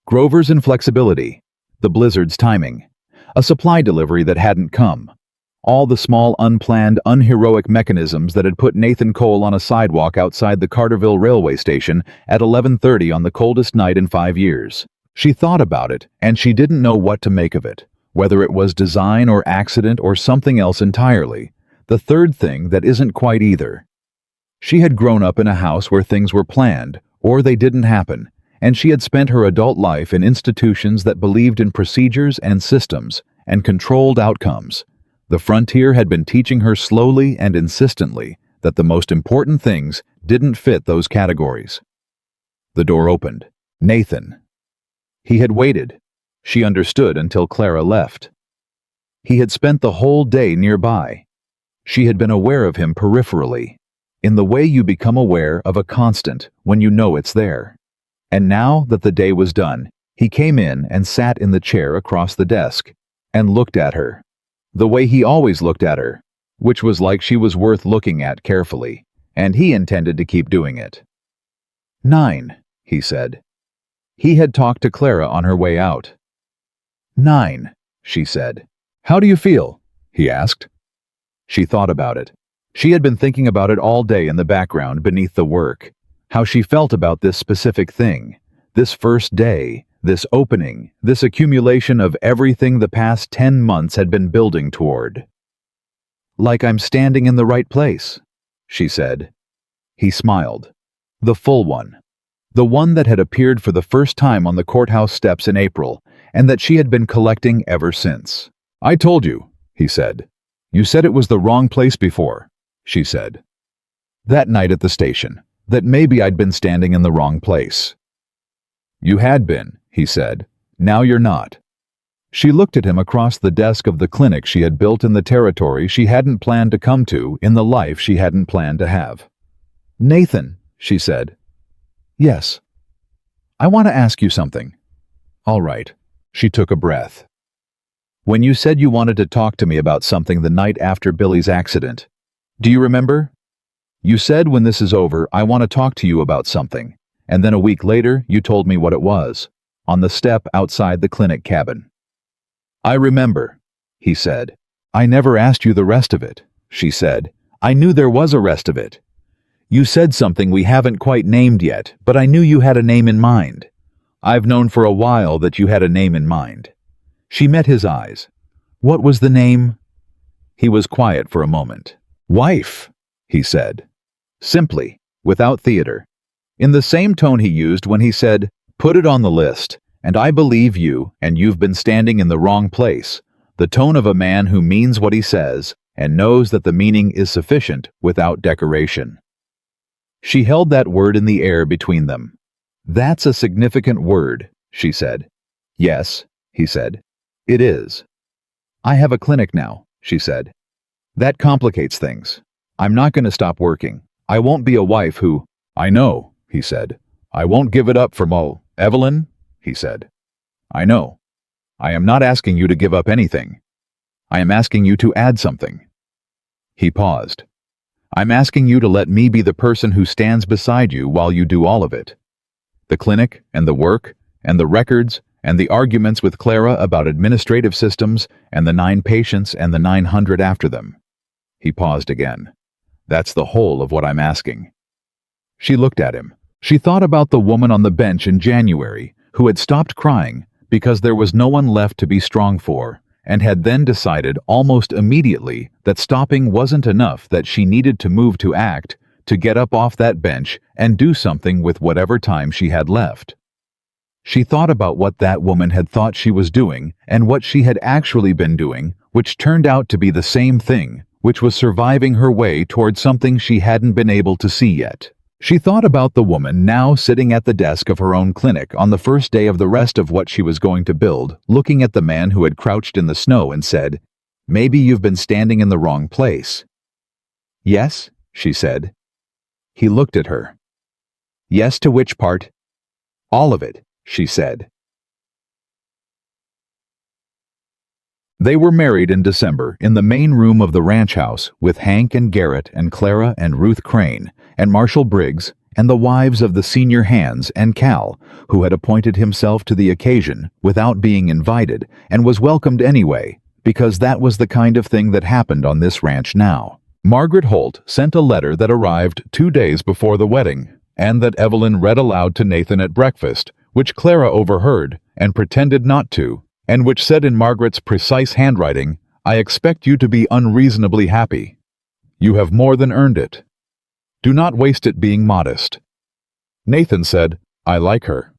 Grover's inflexibility, the blizzard's timing, a supply delivery that hadn't come. All the small, unplanned, unheroic mechanisms that had put Nathan Cole on a sidewalk outside the Carterville railway station at 11:30 on the coldest night in 5 years. She thought about it, and she didn't know what to make of it, whether it was design or accident or something else entirely, the third thing that isn't quite either. She had grown up in a house where things were planned, or they didn't happen, and she had spent her adult life in institutions that believed in procedures and systems and controlled outcomes. The frontier had been teaching her slowly and insistently that the most important things didn't fit those categories. The door opened. Nathan. He had waited. She understood until Clara left. He had spent the whole day nearby. She had been aware of him peripherally, in the way you become aware of a constant when you know it's there. And now that the day was done, he came in and sat in the chair across the desk and looked at her. The way he always looked at her, which was like she was worth looking at carefully, and he intended to keep doing it. 9, he said. He had talked to Clara on her way out. 9, she said. How do you feel? He asked. She thought about it. She had been thinking about it all day in the background beneath the work, how she felt about this specific thing, this first day, this opening, this accumulation of everything the past 10 months had been building toward. Like I'm standing in the right place, she said. He smiled. The full one. The one that had appeared for the first time on the courthouse steps in April, and that she had been collecting ever since. I told you, he said. You said it was the wrong place before, she said. That night at the station, that maybe I'd been standing in the wrong place. You had been, he said. Now you're not. She looked at him across the desk of the clinic she had built in the territory she hadn't planned to come to in the life she hadn't planned to have. Nathan, she said. Yes. I want to ask you something. All right. She took a breath. When you said you wanted to talk to me about something the night after Billy's accident, do you remember? You said when this is over, I want to talk to you about something, and then a week later you told me what it was, on the step outside the clinic cabin. I remember, he said. I never asked you the rest of it, she said. I knew there was a rest of it. You said something we haven't quite named yet, but I knew you had a name in mind. I've known for a while that you had a name in mind. She met his eyes. What was the name? He was quiet for a moment. Wife, he said. Simply, without theater. In the same tone he used when he said, put it on the list, and I believe you, and you've been standing in the wrong place. The tone of a man who means what he says, and knows that the meaning is sufficient without decoration. She held that word in the air between them. "That's a significant word," she said. "Yes," he said. "It is." "I have a clinic now," she said. "That complicates things. I'm not going to stop working. I won't be a wife who—" "I know," he said. "I won't give it up for Mo. Evelyn," he said. "I know. I am not asking you to give up anything. I am asking you to add something." He paused. "I'm asking you to let me be the person who stands beside you while you do all of it. The clinic and the work and the records and the arguments with Clara about administrative systems and the 9 patients and the 900 after them." He paused again. "That's the whole of what I'm asking." She looked at him. She thought about the woman on the bench in January who had stopped crying because there was no one left to be strong for, and had then decided almost immediately that stopping wasn't enough, that she needed to move to act, to get up off that bench and do something with whatever time she had left. She thought about what that woman had thought she was doing and what she had actually been doing, which turned out to be the same thing, which was surviving her way toward something she hadn't been able to see yet. She thought about the woman now sitting at the desk of her own clinic on the first day of the rest of what she was going to build, looking at the man who had crouched in the snow and said, "Maybe you've been standing in the wrong place." "Yes," she said. He looked at her. "Yes, to which part?" "All of it," she said. They were married in December in the main room of the ranch house with Hank and Garrett and Clara and Ruth Crane and Marshall Briggs and the wives of the senior hands and Cal, who had appointed himself to the occasion without being invited and was welcomed anyway, because that was the kind of thing that happened on this ranch now. Margaret Holt sent a letter that arrived 2 days before the wedding, and that Evelyn read aloud to Nathan at breakfast, which Clara overheard and pretended not to, and which said in Margaret's precise handwriting, "I expect you to be unreasonably happy. You have more than earned it. Do not waste it being modest." Nathan said, "I like her."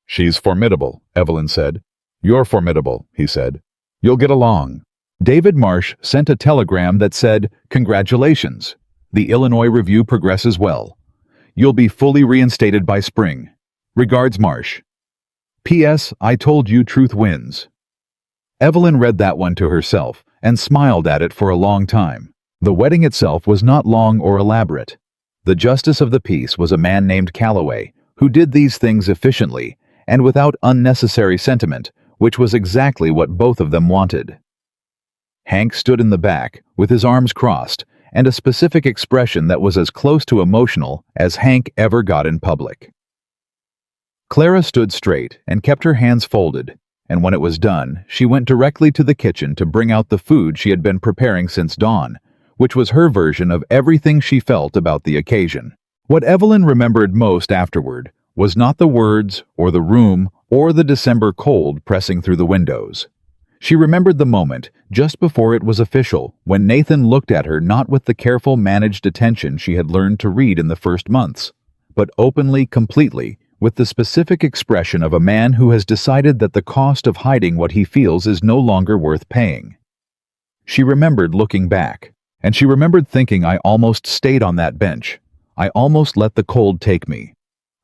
"She's formidable," Evelyn said. "You're formidable," he said. "You'll get along." David Marsh sent a telegram that said, "Congratulations. The Illinois Review progresses well. You'll be fully reinstated by spring. Regards, Marsh. P.S. I told you truth wins." Evelyn read that one to herself and smiled at it for a long time. The wedding itself was not long or elaborate. The justice of the peace was a man named Calloway, who did these things efficiently and without unnecessary sentiment, which was exactly what both of them wanted. Hank stood in the back, with his arms crossed, and a specific expression that was as close to emotional as Hank ever got in public. Clara stood straight and kept her hands folded, and when it was done, she went directly to the kitchen to bring out the food she had been preparing since dawn, which was her version of everything she felt about the occasion. What Evelyn remembered most afterward was not the words or the room or the December cold pressing through the windows. She remembered the moment, just before it was official, when Nathan looked at her not with the careful, managed attention she had learned to read in the first months, but openly, completely, with the specific expression of a man who has decided that the cost of hiding what he feels is no longer worth paying. She remembered looking back, and she remembered thinking, "I almost stayed on that bench. I almost let the cold take me.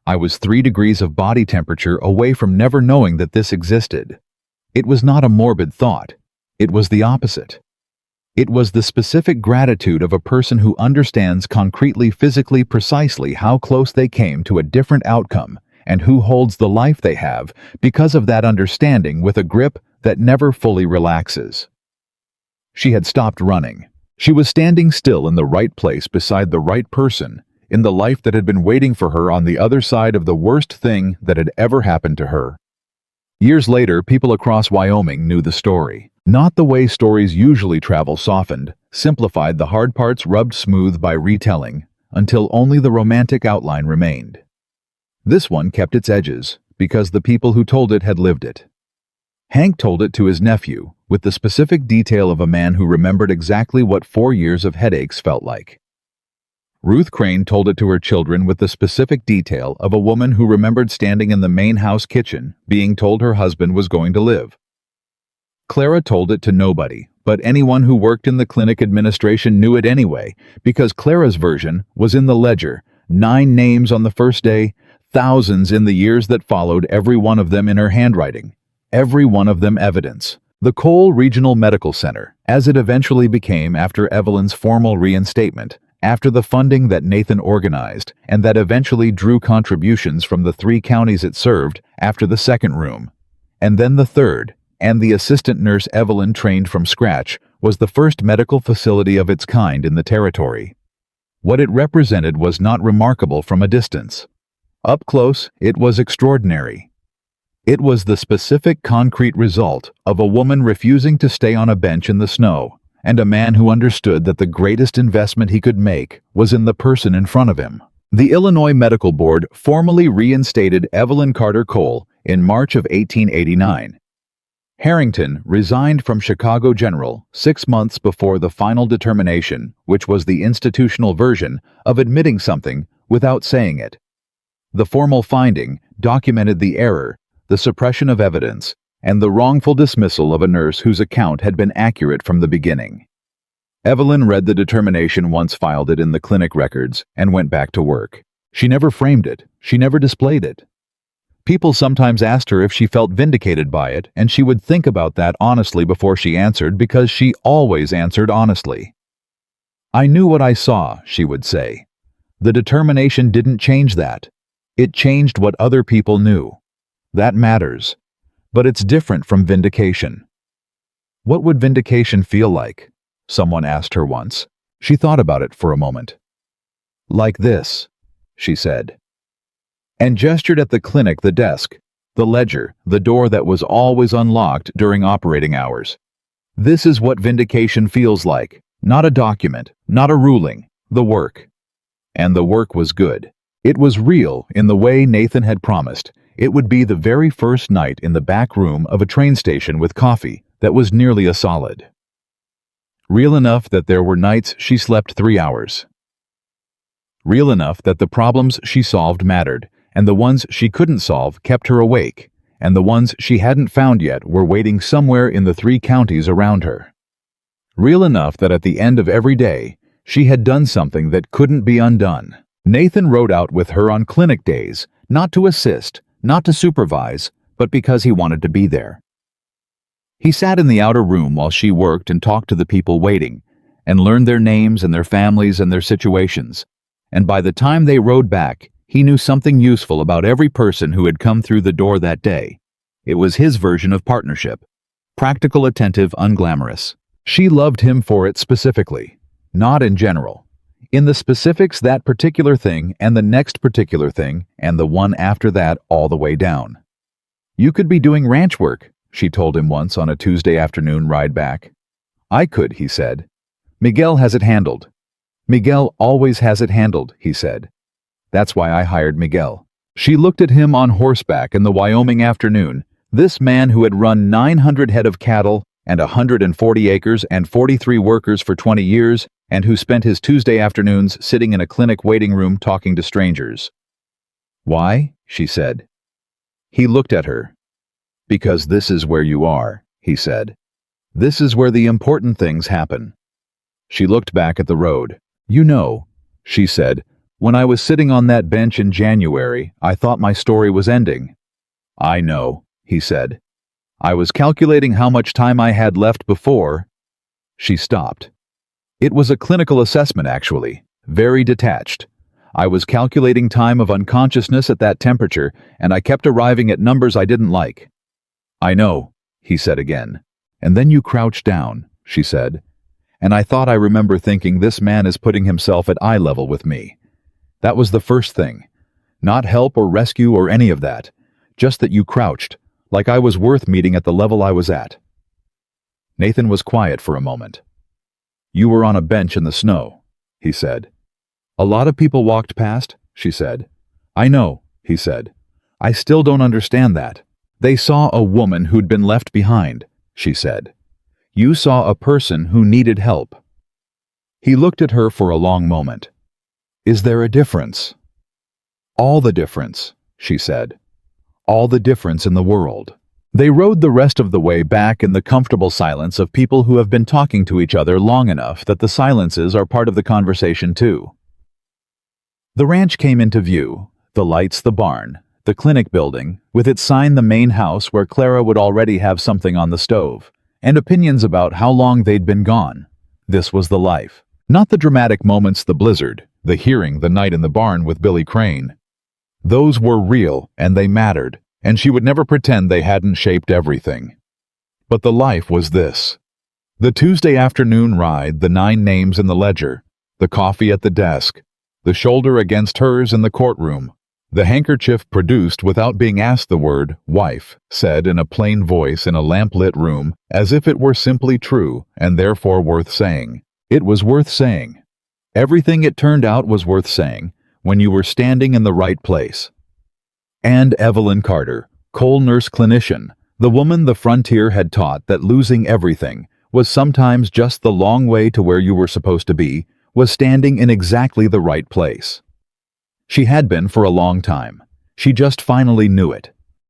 I was 3 degrees of body temperature away from never knowing that this existed." It was not a morbid thought. It was the opposite. It was the specific gratitude of a person who understands concretely, physically, precisely how close they came to a different outcome, and who holds the life they have because of that understanding with a grip that never fully relaxes. She had stopped running. She was standing still in the right place beside the right person, in the life that had been waiting for her on the other side of the worst thing that had ever happened to her. Years later, people across Wyoming knew the story. Not the way stories usually travel, softened, simplified, the hard parts rubbed smooth by retelling, until only the romantic outline remained. This one kept its edges, because the people who told it had lived it. Hank told it to his nephew, with the specific detail of a man who remembered exactly what 4 years of headaches felt like. Ruth Crane told it to her children with the specific detail of a woman who remembered standing in the main house kitchen, being told her husband was going to live. Clara told it to nobody, but anyone who worked in the clinic administration knew it anyway, because Clara's version was in the ledger, 9 names on the first day, thousands in the years that followed, every one of them in her handwriting. Every one of them evidence. The Cole Regional Medical Center, as it eventually became after Evelyn's formal reinstatement, after the funding that Nathan organized and that eventually drew contributions from the 3 counties it served, after the second room, and then the third, and the assistant nurse Evelyn trained from scratch, was the first medical facility of its kind in the territory. What it represented was not remarkable from a distance. Up close, it was extraordinary. It was the specific concrete result of a woman refusing to stay on a bench in the snow, and a man who understood that the greatest investment he could make was in the person in front of him. The Illinois Medical Board formally reinstated Evelyn Carter Cole in March of 1889. Harrington resigned from Chicago General 6 months before the final determination, which was the institutional version of admitting something without saying it. The formal finding documented the error, the suppression of evidence, and the wrongful dismissal of a nurse whose account had been accurate from the beginning. Evelyn read the determination once, filed it in the clinic records, and went back to work. She never framed it. She never displayed it. People sometimes asked her if she felt vindicated by it, and she would think about that honestly before she answered, because she always answered honestly. "I knew what I saw," she would say. "The determination didn't change that. It changed what other people knew. That matters. But it's different from vindication." "What would vindication feel like?" someone asked her once. She thought about it for a moment. "Like this," she said, and gestured at the clinic, the desk, the ledger, the door that was always unlocked during operating hours. "This is what vindication feels like. Not a document, not a ruling, the work." And the work was good. It was real in the way Nathan had promised. It would be the very first night in the back room of a train station with coffee that was nearly a solid. Real enough that there were nights she slept 3 hours. Real enough that the problems she solved mattered, and the ones she couldn't solve kept her awake, and the ones she hadn't found yet were waiting somewhere in the 3 counties around her. Real enough that at the end of every day, she had done something that couldn't be undone. Nathan rode out with her on clinic days, not to assist, not to supervise, but because he wanted to be there. He sat in the outer room while she worked and talked to the people waiting, and learned their names and their families and their situations. And by the time they rode back, he knew something useful about every person who had come through the door that day. It was his version of partnership. Practical, attentive, unglamorous. She loved him for it specifically, not in general. In the specifics, that particular thing and the next particular thing and the one after that, all the way down. "You could be doing ranch work," she told him once on a Tuesday afternoon ride back. "I could," he said. "Miguel has it handled." "Miguel always has it handled," he said. "That's why I hired Miguel." She looked at him on horseback in the Wyoming afternoon, this man who had run 900 head of cattle and 140 acres and 43 workers for 20 years, and who spent his Tuesday afternoons sitting in a clinic waiting room talking to strangers. "Why?" she said. He looked at her. "Because this is where you are," he said. "This is where the important things happen." She looked back at the road. "You know," she said, "when I was sitting on that bench in January, I thought my story was ending." "I know," he said. "I was calculating how much time I had left before—" She stopped. It was a clinical assessment, actually, very detached. "I was calculating time of unconsciousness at that temperature, and I kept arriving at numbers I didn't like." "I know," he said again. "And then you crouched down," she said. "And I thought I remember thinking, this man is putting himself at eye level with me. That was the first thing. Not help or rescue or any of that. Just that you crouched, like I was worth meeting at the level I was at." Nathan was quiet for a moment. "You were on a bench in the snow," he said. "A lot of people walked past," she said. "I know," he said. "I still don't understand that. They saw a woman who'd been left behind," she said. "You saw a person who needed help." He looked at her for a long moment. "Is there a difference?" "All the difference," she said. "All the difference in the world." They rode the rest of the way back in the comfortable silence of people who have been talking to each other long enough that the silences are part of the conversation too. The ranch came into view, the lights, the barn, the clinic building, with its sign the main house where Clara would already have something on the stove, and opinions about how long they'd been gone. This was the life. Not the dramatic moments, the blizzard, the hearing, the night in the barn with Billy Crane. Those were real, and they mattered, and she would never pretend they hadn't shaped everything. But the life was this. The Tuesday afternoon ride, the 9 names in the ledger, the coffee at the desk, the shoulder against hers in the courtroom, the handkerchief produced without being asked, the word wife said in a plain voice in a lamp-lit room, as if it were simply true and therefore worth saying. It was worth saying. Everything, it turned out, was worth saying when you were standing in the right place. And Evelyn Carter, Cole nurse clinician, the woman the frontier had taught that losing everything was sometimes just the long way to where you were supposed to be, was standing in exactly the right place. She had been for a long time. She just finally knew it.